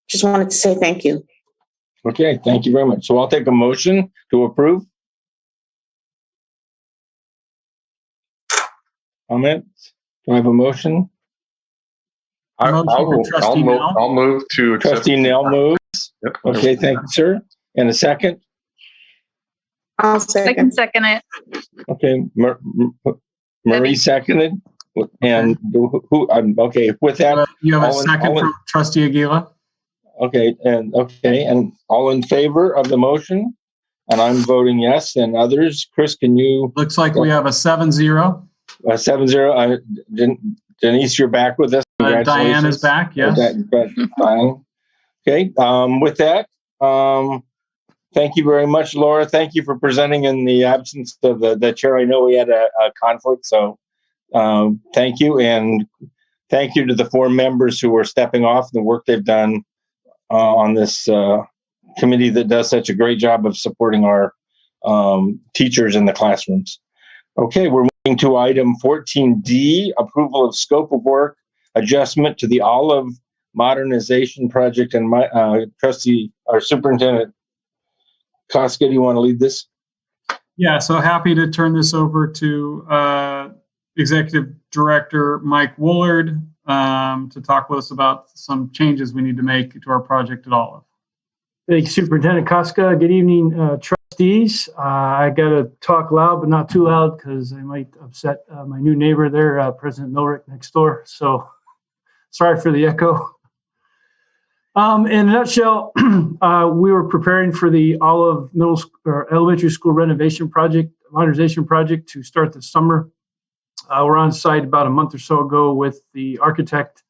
just wanted to say thank you. Okay, thank you very much. So I'll take a motion to approve. Comments? Do I have a motion? I'll move to accept. Trustee Nell moves. Yep. Okay, thank you, sir. And a second? I'll I can second it. Okay, Marie seconded. And who? Okay, with that, you have a second from Trustee Aguila. Okay, and all in favor of the motion? And I'm voting yes. And others, Chris, can you? Looks like we have a 7-0. 7-0. Denise, you're back with us. Congratulations. Diane is back. Yes. Diane. Okay. With that, thank you very much, Laura. Thank you for presenting in the absence of the chair. I know we had a conflict, so thank you, and thank you to the 4 members who are stepping off the work they've done on this committee that does such a great job of supporting our teachers in the classrooms. Okay, we're moving to item 14D, approval of scope of work adjustment to the Olive Modernization Project. And my trustee, our superintendent, Koska, do you want to lead this? Yeah, so happy to turn this over to Executive Director Mike Woolard to talk with us about some changes we need to make to our project at Olive. Thank you, Superintendent Koska. Good evening, trustees. I got to talk loud, but not too loud because I might upset my new neighbor there, President Milrick next door. So sorry for the echo. In a nutshell, we were preparing for the Olive Elementary School renovation project, modernization project, to start this summer. We're on site about a month or so ago with the architect,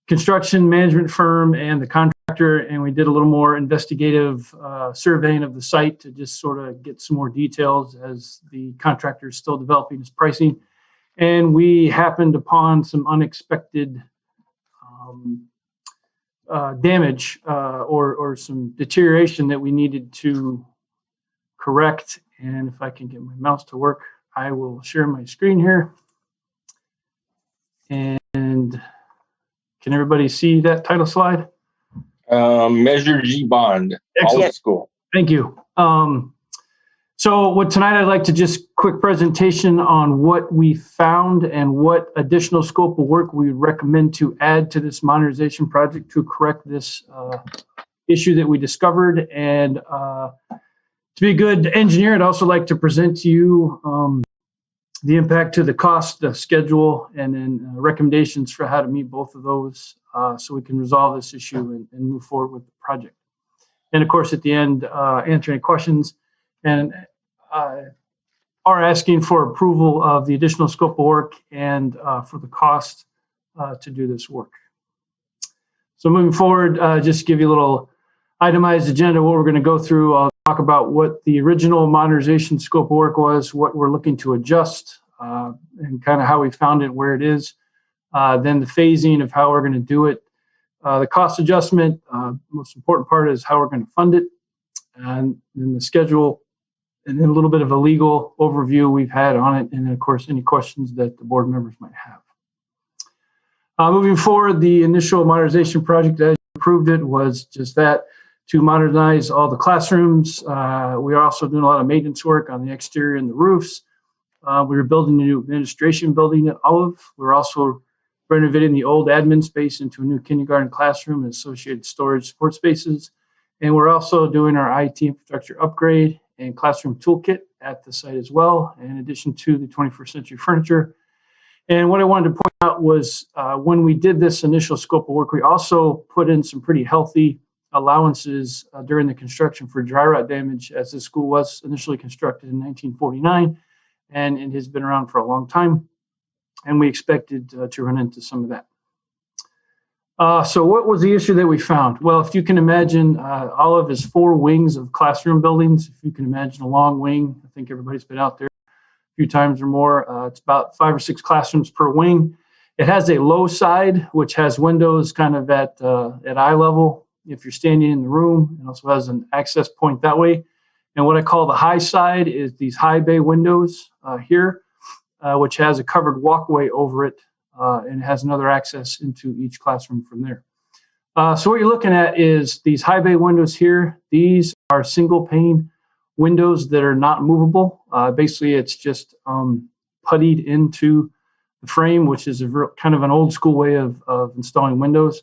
construction management firm, and the contractor, and we did a little more investigative surveying of the site to just sort of get some more details as the contractor is still developing his pricing. And we happened upon some unexpected damage or some deterioration that we needed to correct. And if I can get my mouse to work, I will share my screen here. And can everybody see that title slide? Measure G bond, Olive School. Thank you. So tonight I'd like to just quick presentation on what we found and what additional scope of work we would recommend to add to this modernization project to correct this issue that we discovered. And to be a good engineer, I'd also like to present to you the impact to the cost, the schedule, and then recommendations for how to meet both of those so we can resolve this issue and move forward with the project. And of course, at the end, answer any questions and are asking for approval of the additional scope of work and for the cost to do this work. So moving forward, just to give you a little itemized agenda, what we're going to go through. I'll talk about what the original modernization scope of work was, what we're looking to adjust, and kind of how we found it where it is. Then the phasing of how we're going to do it. The cost adjustment, most important part is how we're going to fund it, and then the schedule, and then a little bit of a legal overview we've had on it, and then of course any questions that the board members might have. Moving forward, the initial modernization project as you approved it was just that, to modernize all the classrooms. We are also doing a lot of maintenance work on the exterior and the roofs. We were building a new administration building at Olive. We're also renovating the old admin space into a new kindergarten classroom and associated storage support spaces. And we're also doing our IT infrastructure upgrade and classroom toolkit at the site as well, in addition to the 21st century furniture. And what I wanted to point out was when we did this initial scope of work, we also put in some pretty healthy allowances during the construction for dry rot damage, as the school was initially constructed in 1949, and it has been around for a long time. And we expected to run into some of that. So what was the issue that we found? Well, if you can imagine, Olive is 4 wings of classroom buildings. If you can imagine a long wing, I think everybody's been out there a few times or more. It's about 5 or 6 classrooms per wing. It has a low side, which has windows kind of at eye level if you're standing in the room. It also has an access point that way. And what I call the high side is these high bay windows here, which has a covered walkway over it. And has another access into each classroom from there. So what you're looking at is these high bay windows here. These are single pane windows that are not movable. Basically, it's just puttied into the frame, which is kind of an old school way of installing windows.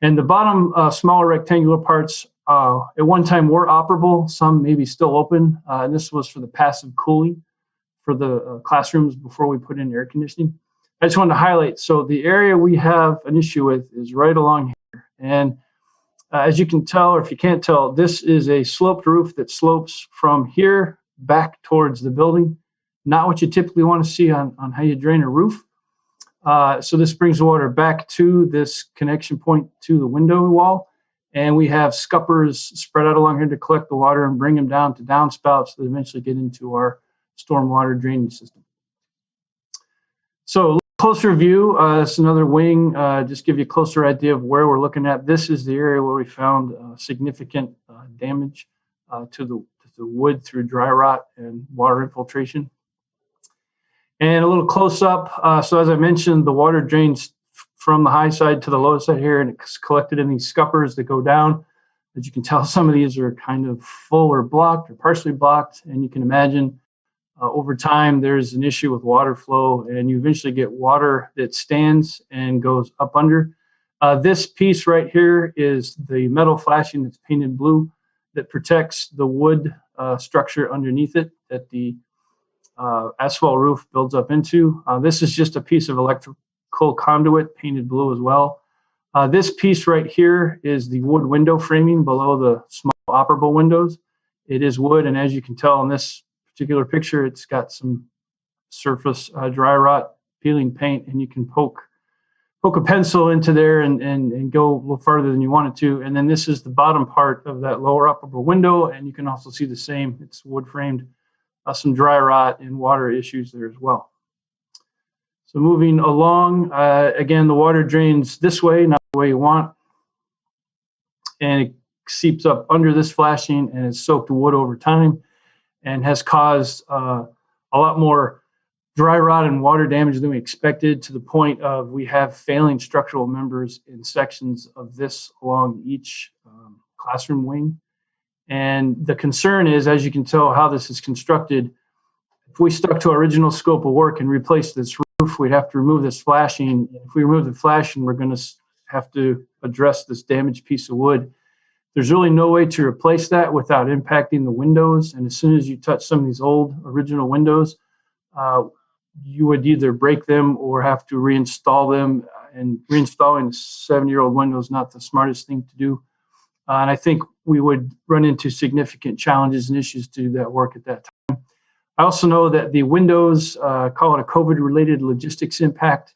And the bottom smaller rectangular parts at one time were operable. Some maybe still open. And this was for the passive cooling for the classrooms before we put in air conditioning. I just wanted to highlight, so the area we have an issue with is right along here. And as you can tell, or if you can't tell, this is a sloped roof that slopes from here back towards the building. Not what you typically want to see on how you drain a roof. So this brings water back to this connection point to the window wall. And we have scuppers spread out along here to collect the water and bring them down to downspouts that eventually get into our stormwater drainage system. So closer view, it's another wing, just give you a closer idea of where we're looking at. This is the area where we found significant damage to the wood through dry rot and water infiltration. And a little close up, so as I mentioned, the water drains from the high side to the low side here, and it's collected in these scuppers that go down. As you can tell, some of these are kind of full or blocked or partially blocked, and you can imagine over time, there's an issue with water flow, and you eventually get water that stands and goes up under. This piece right here is the metal flashing that's painted blue that protects the wood structure underneath it that the asphalt roof builds up into. This is just a piece of electrical conduit painted blue as well. This piece right here is the wood window framing below the small operable windows. It is wood, and as you can tell in this particular picture, it's got some surface dry rot peeling paint, and you can poke a pencil into there and go a little farther than you want it to. And then this is the bottom part of that lower operable window, and you can also see the same. It's wood framed, some dry rot and water issues there as well. So moving along, again, the water drains this way, not the way you want, and it seeps up under this flashing, and it's soaked wood over time, and has caused a lot more dry rot and water damage than we expected, to the point of we have failing structural members in sections of this along each classroom wing. And the concern is, as you can tell how this is constructed, if we stuck to our original scope of work and replaced this roof, we'd have to remove this flashing. If we remove the flashing, we're going to have to address this damaged piece of wood. There's really no way to replace that without impacting the windows. And as soon as you touch some of these old original windows, you would either break them or have to reinstall them. And reinstalling 7-year-old windows is not the smartest thing to do. And I think we would run into significant challenges and issues to do that work at that time. I also know that the windows, call it a COVID-related logistics impact.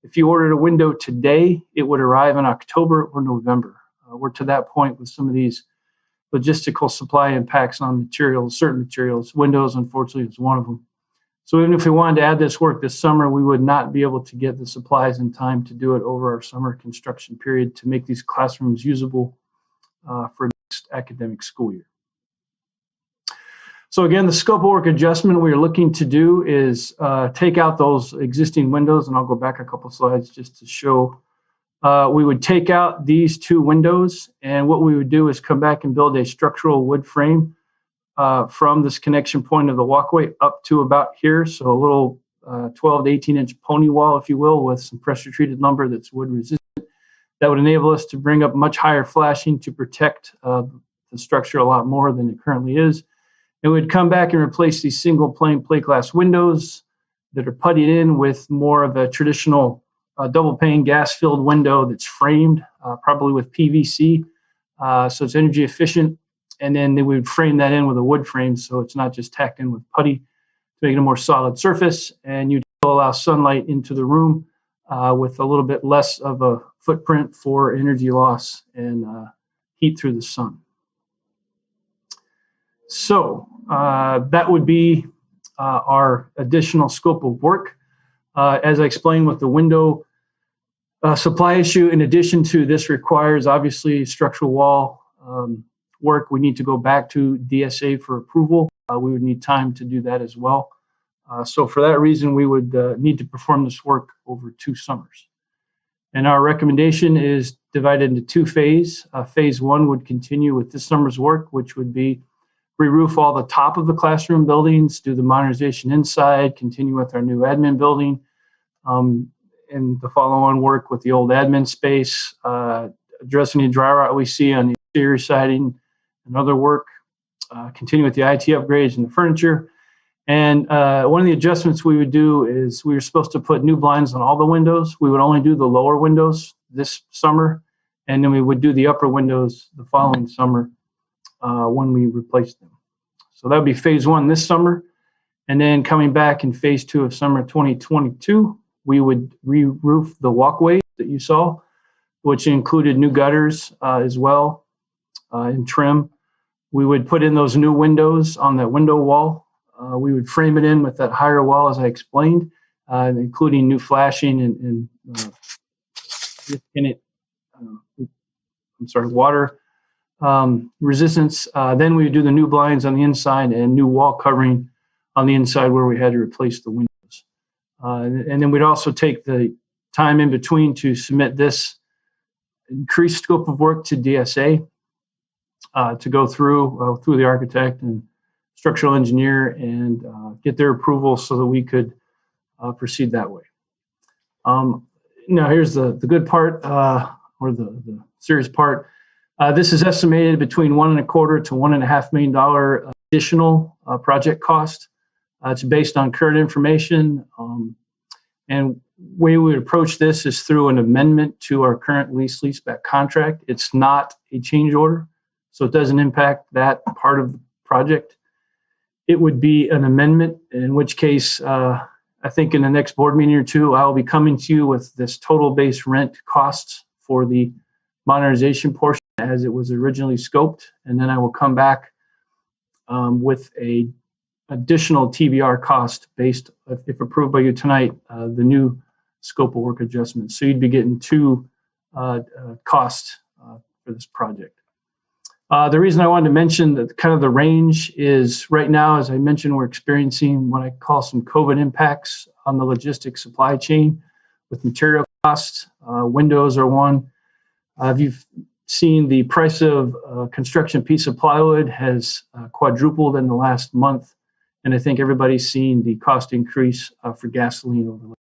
If you ordered a window today, it would arrive in October or November. We're to that point with some of these logistical supply impacts on materials, certain materials. Windows, unfortunately, is one of them. So even if we wanted to add this work this summer, we would not be able to get the supplies in time to do it over our summer construction period to make these classrooms usable for next academic school year. So again, the scope of work adjustment we are looking to do is take out those existing windows, and I'll go back a couple slides just to show. We would take out these 2 windows, and what we would do is come back and build a structural wood frame from this connection point of the walkway up to about here. So a little 12 to 18 inch pony wall, if you will, with some pressure treated lumber that's wood resistant. That would enable us to bring up much higher flashing to protect the structure a lot more than it currently is. And we'd come back and replace these single pane plate glass windows that are puttied in with more of a traditional double pane gas filled window that's framed, probably with PVC. So it's energy efficient. And then they would frame that in with a wood frame, so it's not just tacked in with putty to make it a more solid surface. And you allow sunlight into the room with a little bit less of a footprint for energy loss and heat through the sun. So that would be our additional scope of work. As I explained with the window supply issue, in addition to this requires obviously structural wall work. We need to go back to DSA for approval. We would need time to do that as well. So for that reason, we would need to perform this work over 2 summers. And our recommendation is divided into 2 phases. Phase 1 would continue with this summer's work, which would be re-roof all the top of the classroom buildings, do the modernization inside, continue with our new admin building, and the follow-on work with the old admin space, addressing the dry rot we see on the exterior siding and other work, continue with the IT upgrades and the furniture. And one of the adjustments we would do is we were supposed to put new blinds on all the windows. We would only do the lower windows this summer, and then we would do the upper windows the following summer when we replaced them. So that would be phase 1 this summer. And then coming back in phase 2 of summer 2022, we would re-roof the walkways that you saw, which included new gutters as well and trim. We would put in those new windows on that window wall. We would frame it in with that higher wall, as I explained, including new flashing and water resistance. Then we would do the new blinds on the inside and new wall covering on the inside where we had to replace the windows. And then we'd also take the time in between to submit this increased scope of work to DSA to go through the architect and structural engineer and get their approval so that we could proceed that way. Now here's the good part, or the serious part. This is estimated between $1.25 to $1.5 million additional project cost. It's based on current information, and the way we would approach this is through an amendment to our current leaseback contract. It's not a change order, so it doesn't impact that part of the project. It would be an amendment, in which case I think in the next board meeting or 2, I'll be coming to you with this total base rent costs for the modernization portion as it was originally scoped, and then I will come back with a additional TBR cost based, if approved by you tonight, the new scope of work adjustment. So you'd be getting 2 costs for this project. The reason I wanted to mention that kind of the range is right now, as I mentioned, we're experiencing what I call some COVID impacts on the logistics supply chain with material costs. Windows are one. If you've seen, the price of a construction piece of plywood has quadrupled in the last month. And I think everybody's seen the cost increase for gasoline over the last.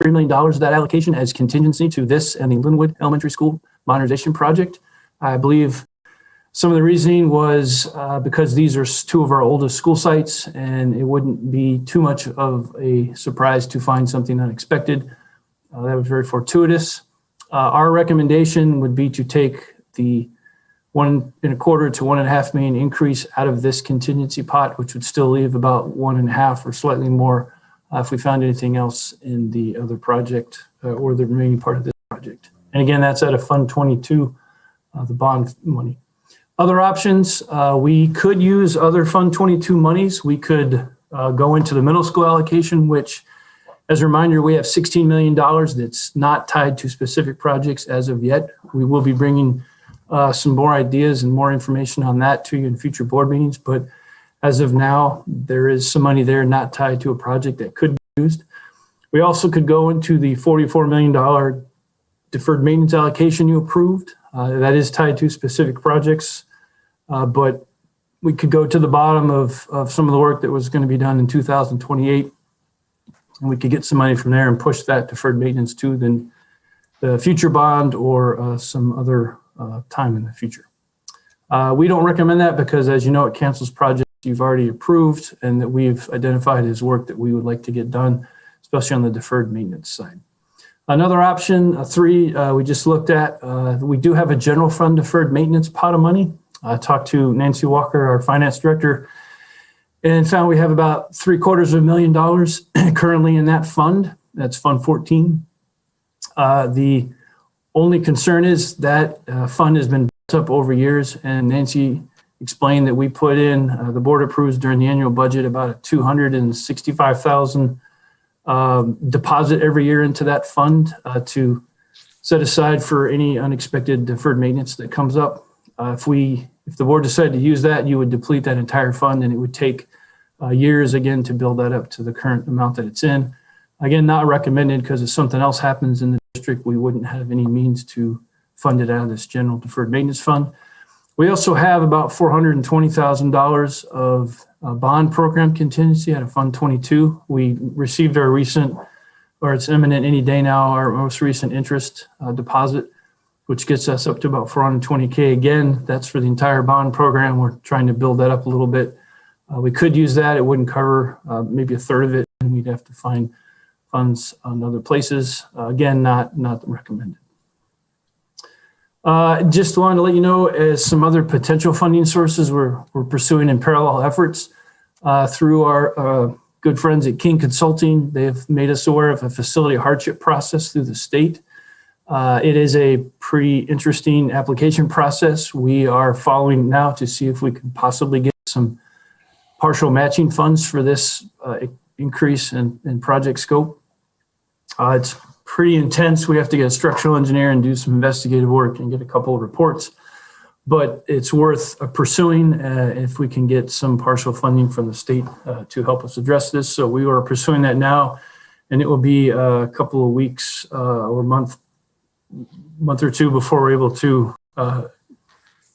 $3 million of that allocation as contingency to this and the Linwood Elementary School modernization project. I believe some of the reasoning was because these are 2 of our oldest school sites, and it wouldn't be too much of a surprise to find something unexpected. That was very fortuitous. Our recommendation would be to take the $1.25 to $1.5 million increase out of this contingency pot, which would still leave about 1.5 or slightly more if we found anything else in the other project or the remaining part of this project. And again, that's out of Fund 22, the bond money. Other options, we could use other Fund 22 monies. We could go into the middle school allocation, which, as a reminder, we have $16 million that's not tied to specific projects as of yet. We will be bringing some more ideas and more information on that to you in future board meetings. But As of now, there is some money there not tied to a project that could be used. We also could go into the $44 million deferred maintenance allocation you approved. That is tied to specific projects, but we could go to the bottom of some of the work that was going to be done in 2028, and we could get some money from there and push that deferred maintenance to then the future bond or some other time in the future. We don't recommend that because, as you know, it cancels projects you've already approved and that we've identified as work that we would like to get done, especially on the deferred maintenance side. Another option, 3, we just looked at, we do have a general fund deferred maintenance pot of money. I talked to Nancy Walker, our finance director, and found we have about $750,000 currently in that fund. That's Fund 14. The only concern is that fund has been built up over years, and Nancy explained that we put in, the board approves during the annual budget about a $265,000 deposit every year into that fund to set aside for any unexpected deferred maintenance that comes up. If the board decided to use that, you would deplete that entire fund, and it would take years again to build that up to the current amount that it's in. Again, not recommended because if something else happens in the district, we wouldn't have any means to fund it out of this general deferred maintenance fund. We also have about $420,000 of bond program contingency out of Fund 22. We received our recent, or it's imminent any day now, our most recent interest deposit, which gets us up to about $420K. Again, that's for the entire bond program. We're trying to build that up a little bit. We could use that. It wouldn't cover maybe a third of it, and we'd have to find funds on other places. Again, not recommended. Just wanted to let you know, as some other potential funding sources we're pursuing in parallel efforts through our good friends at King Consulting. They've made us aware of a facility hardship process through the state. It is a pretty interesting application process. We are following now to see if we could possibly get some partial matching funds for this increase in project scope. It's pretty intense. We have to get a structural engineer and do some investigative work and get a couple of reports, but it's worth pursuing if we can get some partial funding from the state to help us address this. So we are pursuing that now, and it will be a couple of weeks or month or two before we're able to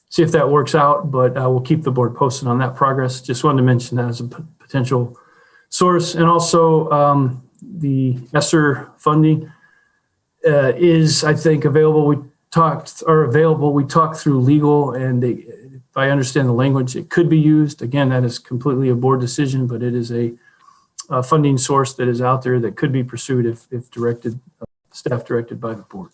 see if that works out, but we'll keep the board posted on that progress. Just wanted to mention that as a potential source. And also the ESSER funding is, I think, available. We talked through legal, and if I understand the language, it could be used. Again, that is completely a board decision, but it is a funding source that is out there that could be pursued if directed, staff directed by the board.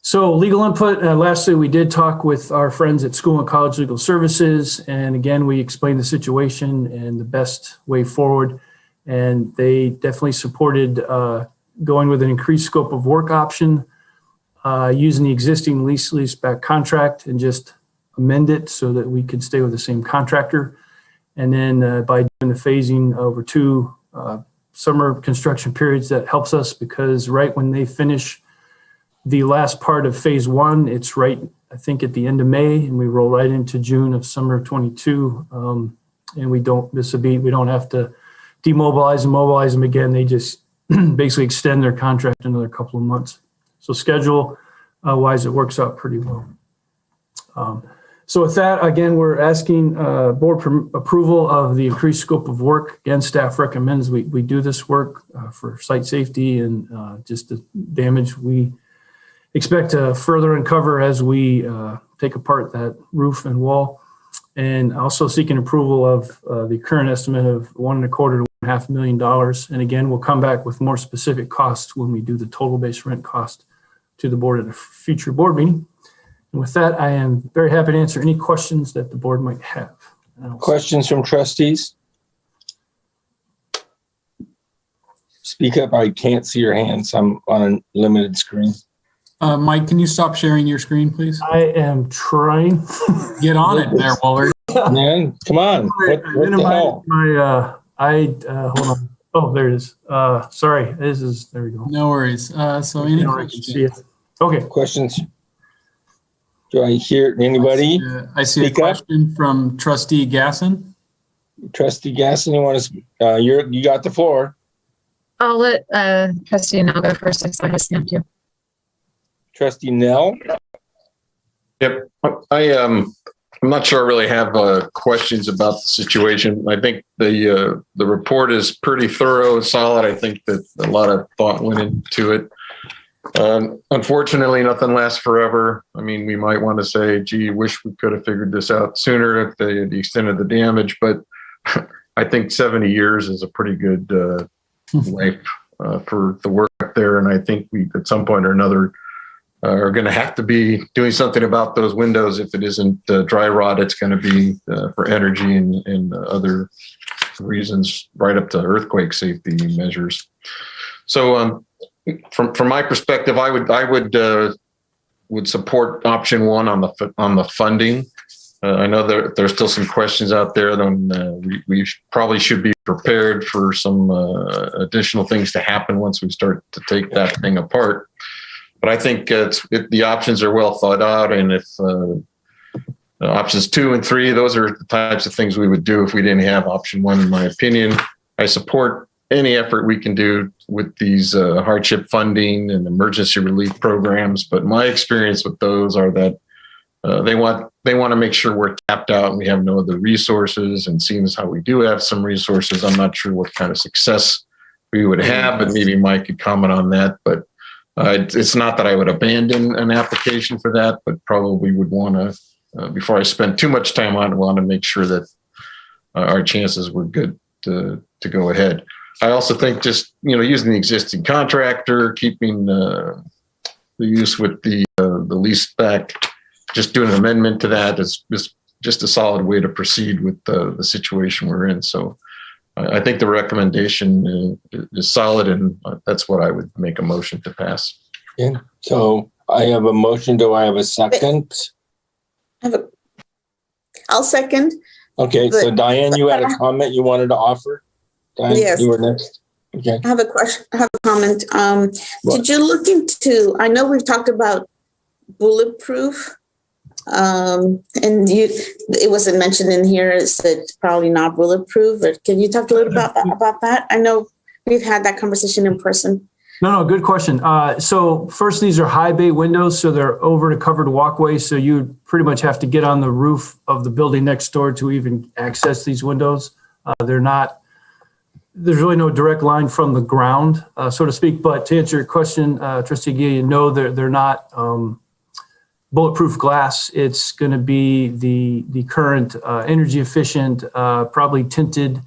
So legal input, lastly, we did talk with our friends at School and College Legal Services. And again, we explained the situation and the best way forward. And they definitely supported going with an increased scope of work option, using the existing lease back contract and just amend it so that we could stay with the same contractor. And then by doing the phasing over 2 summer construction periods, that helps us because right when they finish the last part of phase 1, it's right, I think, at the end of May, and we roll right into June of summer of 22. And we don't have to demobilize and mobilize them again. They just basically extend their contract another couple of months. So schedule wise, it works out pretty well. So with that, again, we're asking board approval of the increased scope of work. Again, staff recommends we do this work for site safety and just the damage we expect to further uncover as we take apart that roof and wall. And also seeking approval of the current estimate of $1.25 to $1.5 million. And again, we'll come back with more specific costs when we do the total base rent cost to the board at a future board meeting. And with that, I am very happy to answer any questions that the board might have. Questions from trustees? Speak up. I can't see your hands. I'm on a limited screen. Mike, can you stop sharing your screen, please? I am trying. Get on it there, Willard. Man, come on. What the hell? Hold on. Oh, there it is. Sorry. There we go. No worries. So any questions? Okay. Questions? Do I hear anybody? I see a question from Trustee Gasson. Trustee Gasson, you want to? You got the floor. I'll let Trustee Nell go first. I saw his hand too. Trustee Nell. Yep. I'm not sure I really have questions about the situation. I think the report is pretty thorough and solid. I think that a lot of thought went into it. Unfortunately, nothing lasts forever. I mean, we might want to say, gee, wish we could have figured this out sooner at the extent of the damage, but I think 70 years is a pretty good life for the work up there. And I think we, at some point or another, are going to have to be doing something about those windows. If it isn't dry rot, it's going to be for energy and other reasons, right up to earthquake safety measures. So from my perspective, I would support option one on the funding. I know there's still some questions out there. Then we probably should be prepared for some additional things to happen once we start to take that thing apart. But I think the options are well thought out, and if options 2 and 3, those are the types of things we would do if we didn't have option 1, in my opinion. I support any effort we can do with these hardship funding and emergency relief programs, but my experience with those are that they want to make sure we're tapped out and we have no other resources. And seeing as how we do have some resources, I'm not sure what kind of success we would have, but maybe Mike could comment on that. But it's not that I would abandon an application for that, but probably would want to, before I spend too much time on it, want to make sure that our chances were good to go ahead. I also think just, using the existing contractor, keeping the use with the lease back, just doing an amendment to that is just a solid way to proceed with the situation we're in. So I think the recommendation is solid, and that's what I would make a motion to pass. Yeah. So I have a motion. Do I have a second? I'll second. Okay. So Diane, you had a comment you wanted to offer? Diane, yes. You were next. Okay. I have a question. I have a comment. Did you look into, I know we've talked about bulletproof, and it wasn't mentioned in here. It said probably not bulletproof, but can you talk a little about that? I know we've had that conversation in person. No, good question. So first, these are high bay windows, so they're over the covered walkway. So you pretty much have to get on the roof of the building next door to even access these windows. There's really no direct line from the ground, so to speak. But to answer your question, Trustee Gillian, no, they're not bulletproof glass. It's going to be the current energy efficient, probably tinted,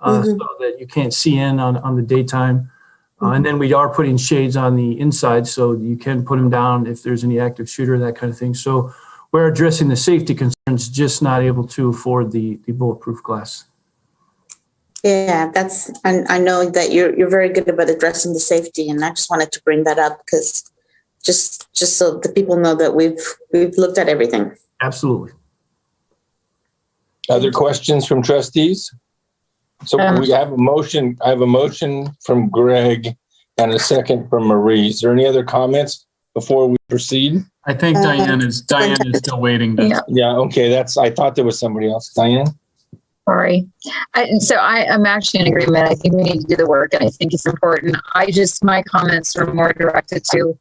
so that you can't see in on the daytime. And then we are putting shades on the inside, so you can put them down if there's any active shooter, that kind of thing. So we're addressing the safety concerns, just not able to afford the bulletproof glass. Yeah, I know that you're very good about addressing the safety, and I just wanted to bring that up because just so the people know that we've looked at everything. Absolutely. Other questions from trustees? So we have a motion. I have a motion from Greg and a second from Marie. Is there any other comments before we proceed? I think Diane is still waiting. Yeah. Okay. I thought there was somebody else. Diane. Sorry. I'm actually in agreement. I think we need to do the work, and I think it's important. My comments are more directed to,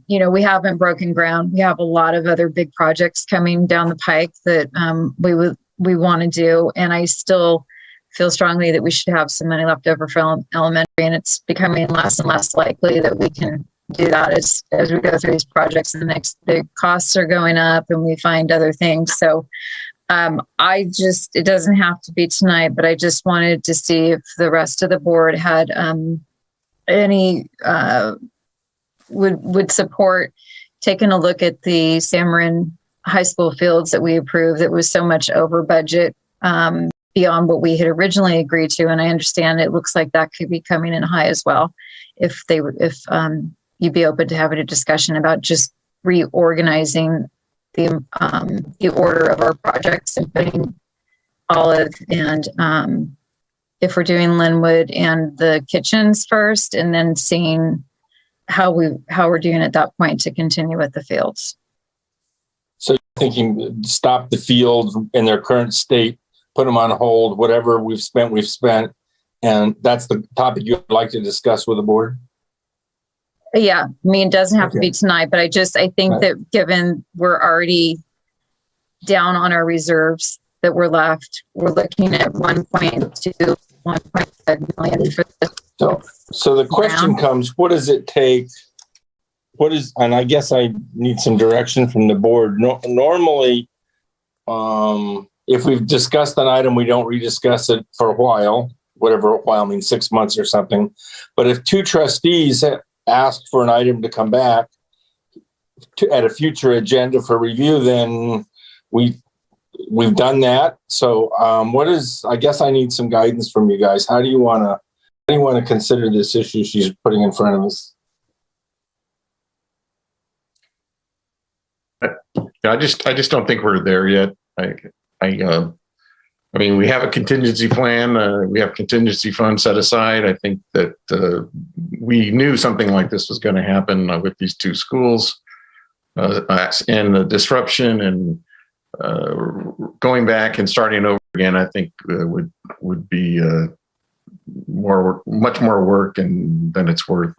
we haven't broken ground. We have a lot of other big projects coming down the pike that we want to do, and I still feel strongly that we should have some money left over for elementary, and it's becoming less and less likely that we can do that as we go through these projects, and the costs are going up, and we find other things. So it doesn't have to be tonight, but I just wanted to see if the rest of the board had any would support taking a look at the San Marin High School fields that we approved that was so much over budget beyond what we had originally agreed to. And I understand it looks like that could be coming in high as well. If you'd be open to having a discussion about just reorganizing the order of our projects and putting Olive and if we're doing Linwood and the kitchens first, and then seeing how we're doing at that point to continue with the fields. thinking stop the fields in their current state, put them on hold, whatever we've spent. And that's the topic you'd like to discuss with the board? Yeah, I mean, it doesn't have to be tonight, but I think that given we're already down on our reserves that we're left, we're looking at 1.2, 1.5 million for this. So the question comes, what does it take? And I guess I need some direction from the board. Normally, if we've discussed an item, we don't rediscuss it for a while, whatever a while means, 6 months or something. But if two trustees ask for an item to come back at a future agenda for review, then we've done that. So I guess I need some guidance from you guys. How do you want to consider this issue she's putting in front of us? I just don't think we're there yet. I mean, we have a contingency plan. We have contingency funds set aside. I think that we knew something like this was going to happen with these two schools, and the disruption and going back and starting over again. I think would be much more work than it's worth.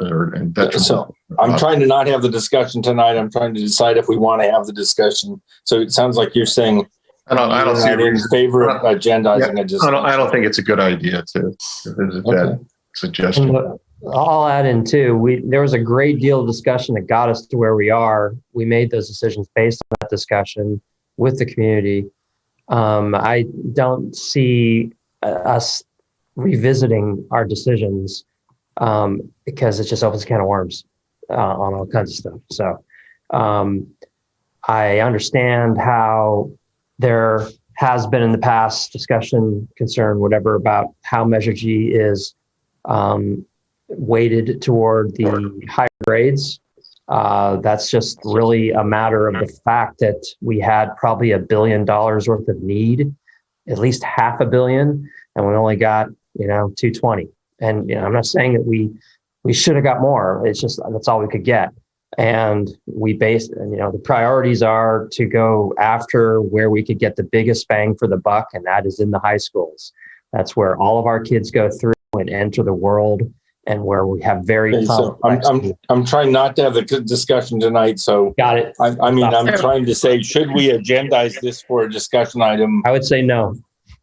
So I'm trying to not have the discussion tonight. I'm trying to decide if we want to have the discussion. So it sounds like you're saying I don't see a reason. In favor of agendizing. I don't think it's a good idea to visit that suggestion. I'll add in too. There was a great deal of discussion that got us to where we are. We made those decisions based on that discussion with the community. I don't see us revisiting our decisions because it just opens a can of worms on all kinds of stuff. So I understand how there has been in the past discussion, concern, whatever, about how Measure G is weighted toward the higher grades. That's just really a matter of the fact that we had probably $1 billion worth of need, at least $500 million, and we only got 220. And I'm not saying that we should have got more. It's just that's all we could get. And we based, the priorities are to go after where we could get the biggest bang for the buck, and that is in the high schools. That's where all of our kids go through and enter the world, and where we have very complex. I'm trying not to have the discussion tonight. So got it. I'm trying to say, should we agendize this for a discussion item? I would say no.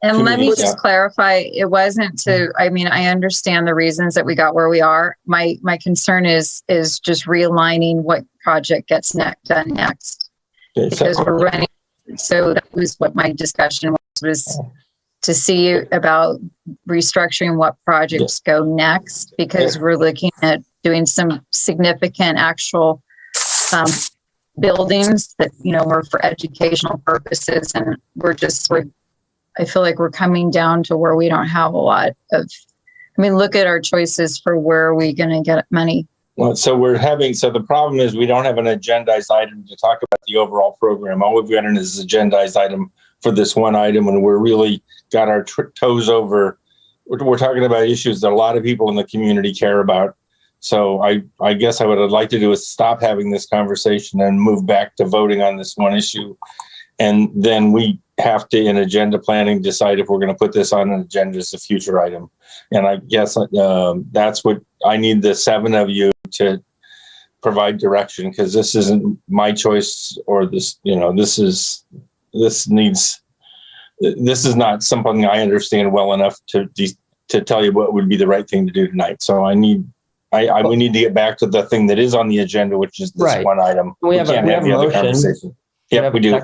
And let me just clarify, it wasn't I understand the reasons that we got where we are. My concern is just realigning what project gets done next. Okay, because we're running. So that was what my discussion was to see about restructuring what projects go next, because we're looking at doing some significant actual buildings that, were for educational purposes. And I feel like we're coming down to where we don't have a lot of, look at our choices for where are we going to get money. Well, so the problem is we don't have an agendized item to talk about the overall program. All we've got is an agendized item for this one item, and we're really got our toes over. We're talking about issues that a lot of people in the community care about. So I guess what I'd like to do is stop having this conversation and move back to voting on this one issue. And then we have to, in agenda planning, decide if we're going to put this on an agenda as a future item. And I guess that's what I need the 7 of you to provide direction, because this isn't my choice, or this is not something I understand well enough to tell you what would be the right thing to do tonight. So we need to get back to the thing that is on the agenda, which is this one item. We can't have the other conversation. Yep, we do.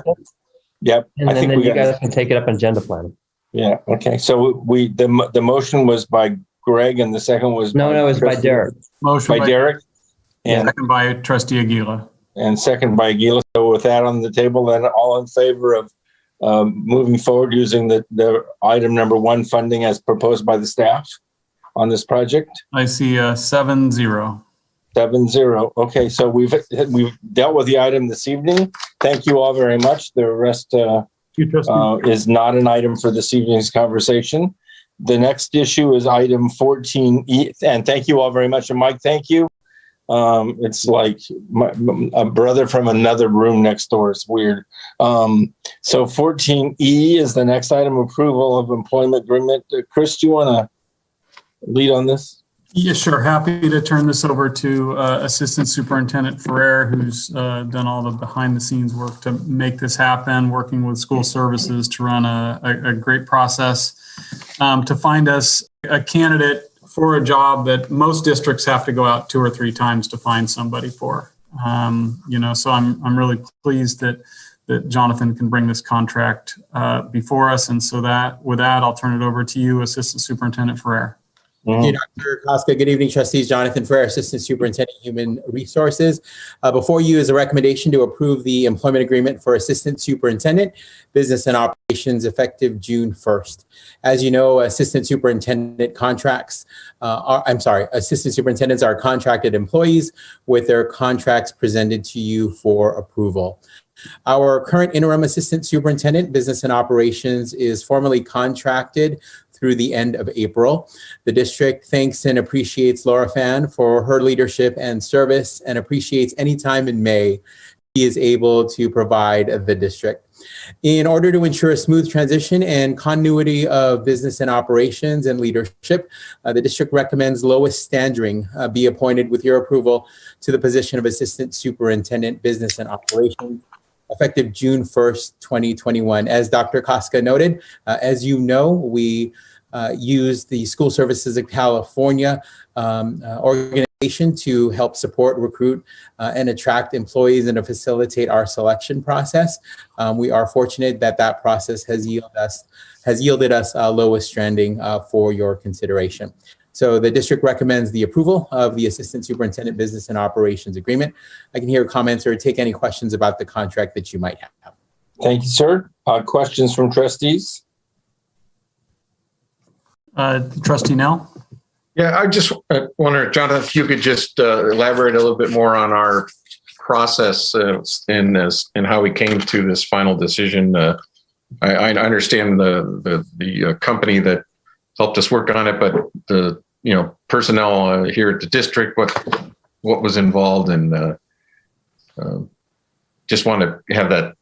Yep. And then you guys can take it up in agenda planning. Yeah. Okay. So the motion was by Greg, and the second was it was by Derek. Motion by Derek, and second by Trustee Aguila. And second by Aguila. So with that on the table, then all in favor of moving forward using the item number 1 funding as proposed by the staff on this project? I see 7-0. 7-0. Okay, so we've dealt with the item this evening. Thank you all very much. The rest is not an item for this evening's conversation. The next issue is item 14E, and thank you all very much. And Mike, thank you. It's like a brother from another room next door. It's weird. So 14E is the next item, approval of employment agreement. Chris, do you want to lead on this? Yeah, sure. Happy to turn this over to Assistant Superintendent Ferrer, who's done all the behind the scenes work to make this happen, working with school services to run a great process to find us a candidate for a job that most districts have to go out 2 or 3 times to find somebody for. So I'm really pleased that Jonathan can bring this contract before us. And so with that, I'll turn it over to you, Assistant Superintendent Ferrer. Thank you, Dr. Koska. Good evening, trustees. Jonathan Ferrer, Assistant Superintendent, Human Resources. Before you is a recommendation to approve the employment agreement for Assistant Superintendent, Business and Operations, effective June 1st. As you know, Assistant Superintendent Assistant Superintendents are contracted employees with their contracts presented to you for approval. Our current interim Assistant Superintendent, Business and Operations, is formally contracted through the end of April. The district thanks and appreciates Laura Fan for her leadership and service, and appreciates any time in May she is able to provide the district. In order to ensure a smooth transition and continuity of business and operations and leadership, the district recommends Lois Standring be appointed with your approval to the position of Assistant Superintendent, Business and Operations, effective June 1st, 2021. As Dr. Koska noted, as you know, we use the School Services of California organization to help support, recruit, and attract employees and to facilitate our selection process. We are fortunate that process has yielded us Lois Standring for your consideration. So the district recommends the approval of the Assistant Superintendent Business and Operations Agreement. I can hear comments or take any questions about the contract that you might have. Thank you, sir. Questions from trustees? Trustee Nell? Yeah, I just wonder, Jonathan, if you could just elaborate a little bit more on our process in how we came to this final decision. I understand the company that helped us work on it, but the personnel here at the district, what was involved, and just want to have that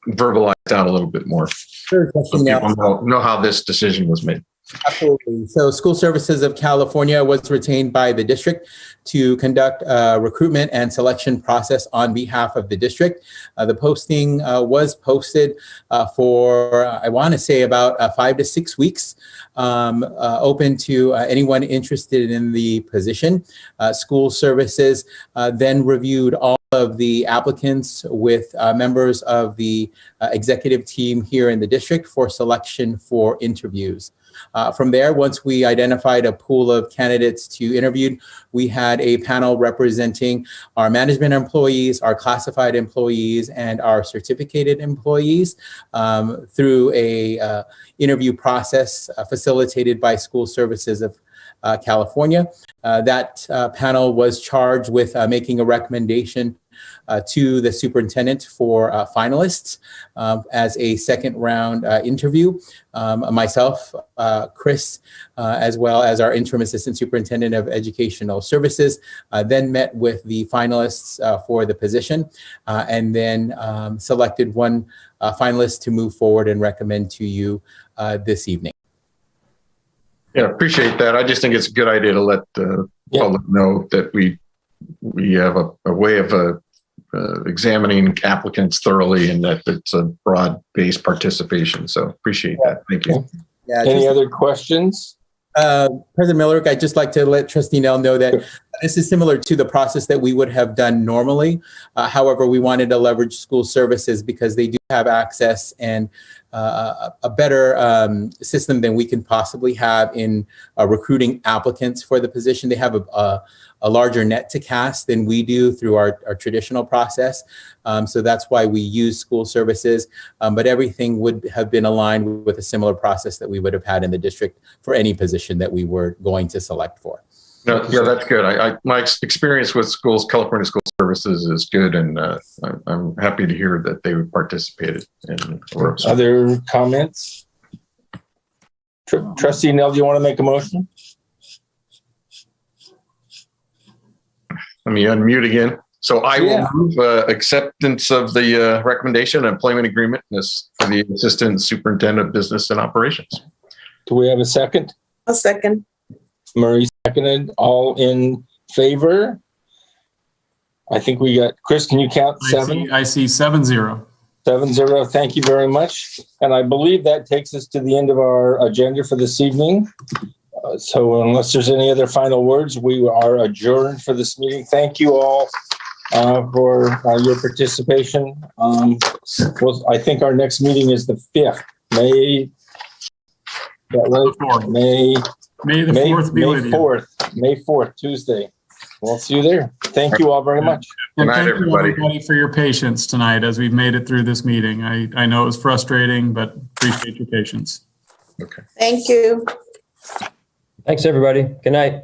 verbalized out a little bit more. Sure, so people know how this decision was made. Absolutely. So School Services of California was retained by the district to conduct a recruitment and selection process on behalf of the district. The posting was posted for, I want to say, about 5 to 6 weeks, open to anyone interested in the position. School Services then reviewed all of the applicants with members of the executive team here in the district for selection for interviews. From there, once we identified a pool of candidates to interview, we had a panel representing our management employees, our classified employees, and our certificated employees through a interview process facilitated by School Services of California. That panel was charged with making a recommendation to the superintendent for finalists as a second round interview. Myself, Chris, as well as our interim assistant superintendent of educational services, then met with the finalists for the position and then selected one finalist to move forward and recommend to you this evening. Yeah, appreciate that. I just think it's a good idea to let the public know that we have a way of examining applicants thoroughly, and that it's a broad-based participation. So appreciate that. Thank you. Yeah, Any other questions? President Miller, I'd just like to let Trustee Nell know that this is similar to the process that we would have done normally. However, we wanted to leverage School Services because they do have access and a better system than we can possibly have in recruiting applicants for the position. They have a larger net to cast than we do through our traditional process. So that's why we use School Services, but everything would have been aligned with a similar process that we would have had in the district for any position that we were going to select for. No, yeah, that's good. My experience with California School Services is good, and I'm happy to hear that they participated. Other comments? Trustee Nell, do you want to make a motion? Let me unmute again. So I will move acceptance of the recommendation and employment agreement for the Assistant Superintendent of Business and Operations. Do we have a second? A second. Murray seconded. All in favor? I think we got, Chris, can you count seven? I see 7-0. 7-0. Thank you very much. And I believe that takes us to the end of our agenda for this evening. So unless there's any other final words, we are adjourned for this meeting. Thank you all for your participation. I think our next meeting is the 5th, May. Right? May the 4th be with you. May 4th, Tuesday. We'll see you there. Thank you all very much. And thank you everybody for your patience tonight as we've made it through this meeting. I know it was frustrating, but appreciate your patience. Okay. Thank you. Thanks, everybody. Good night.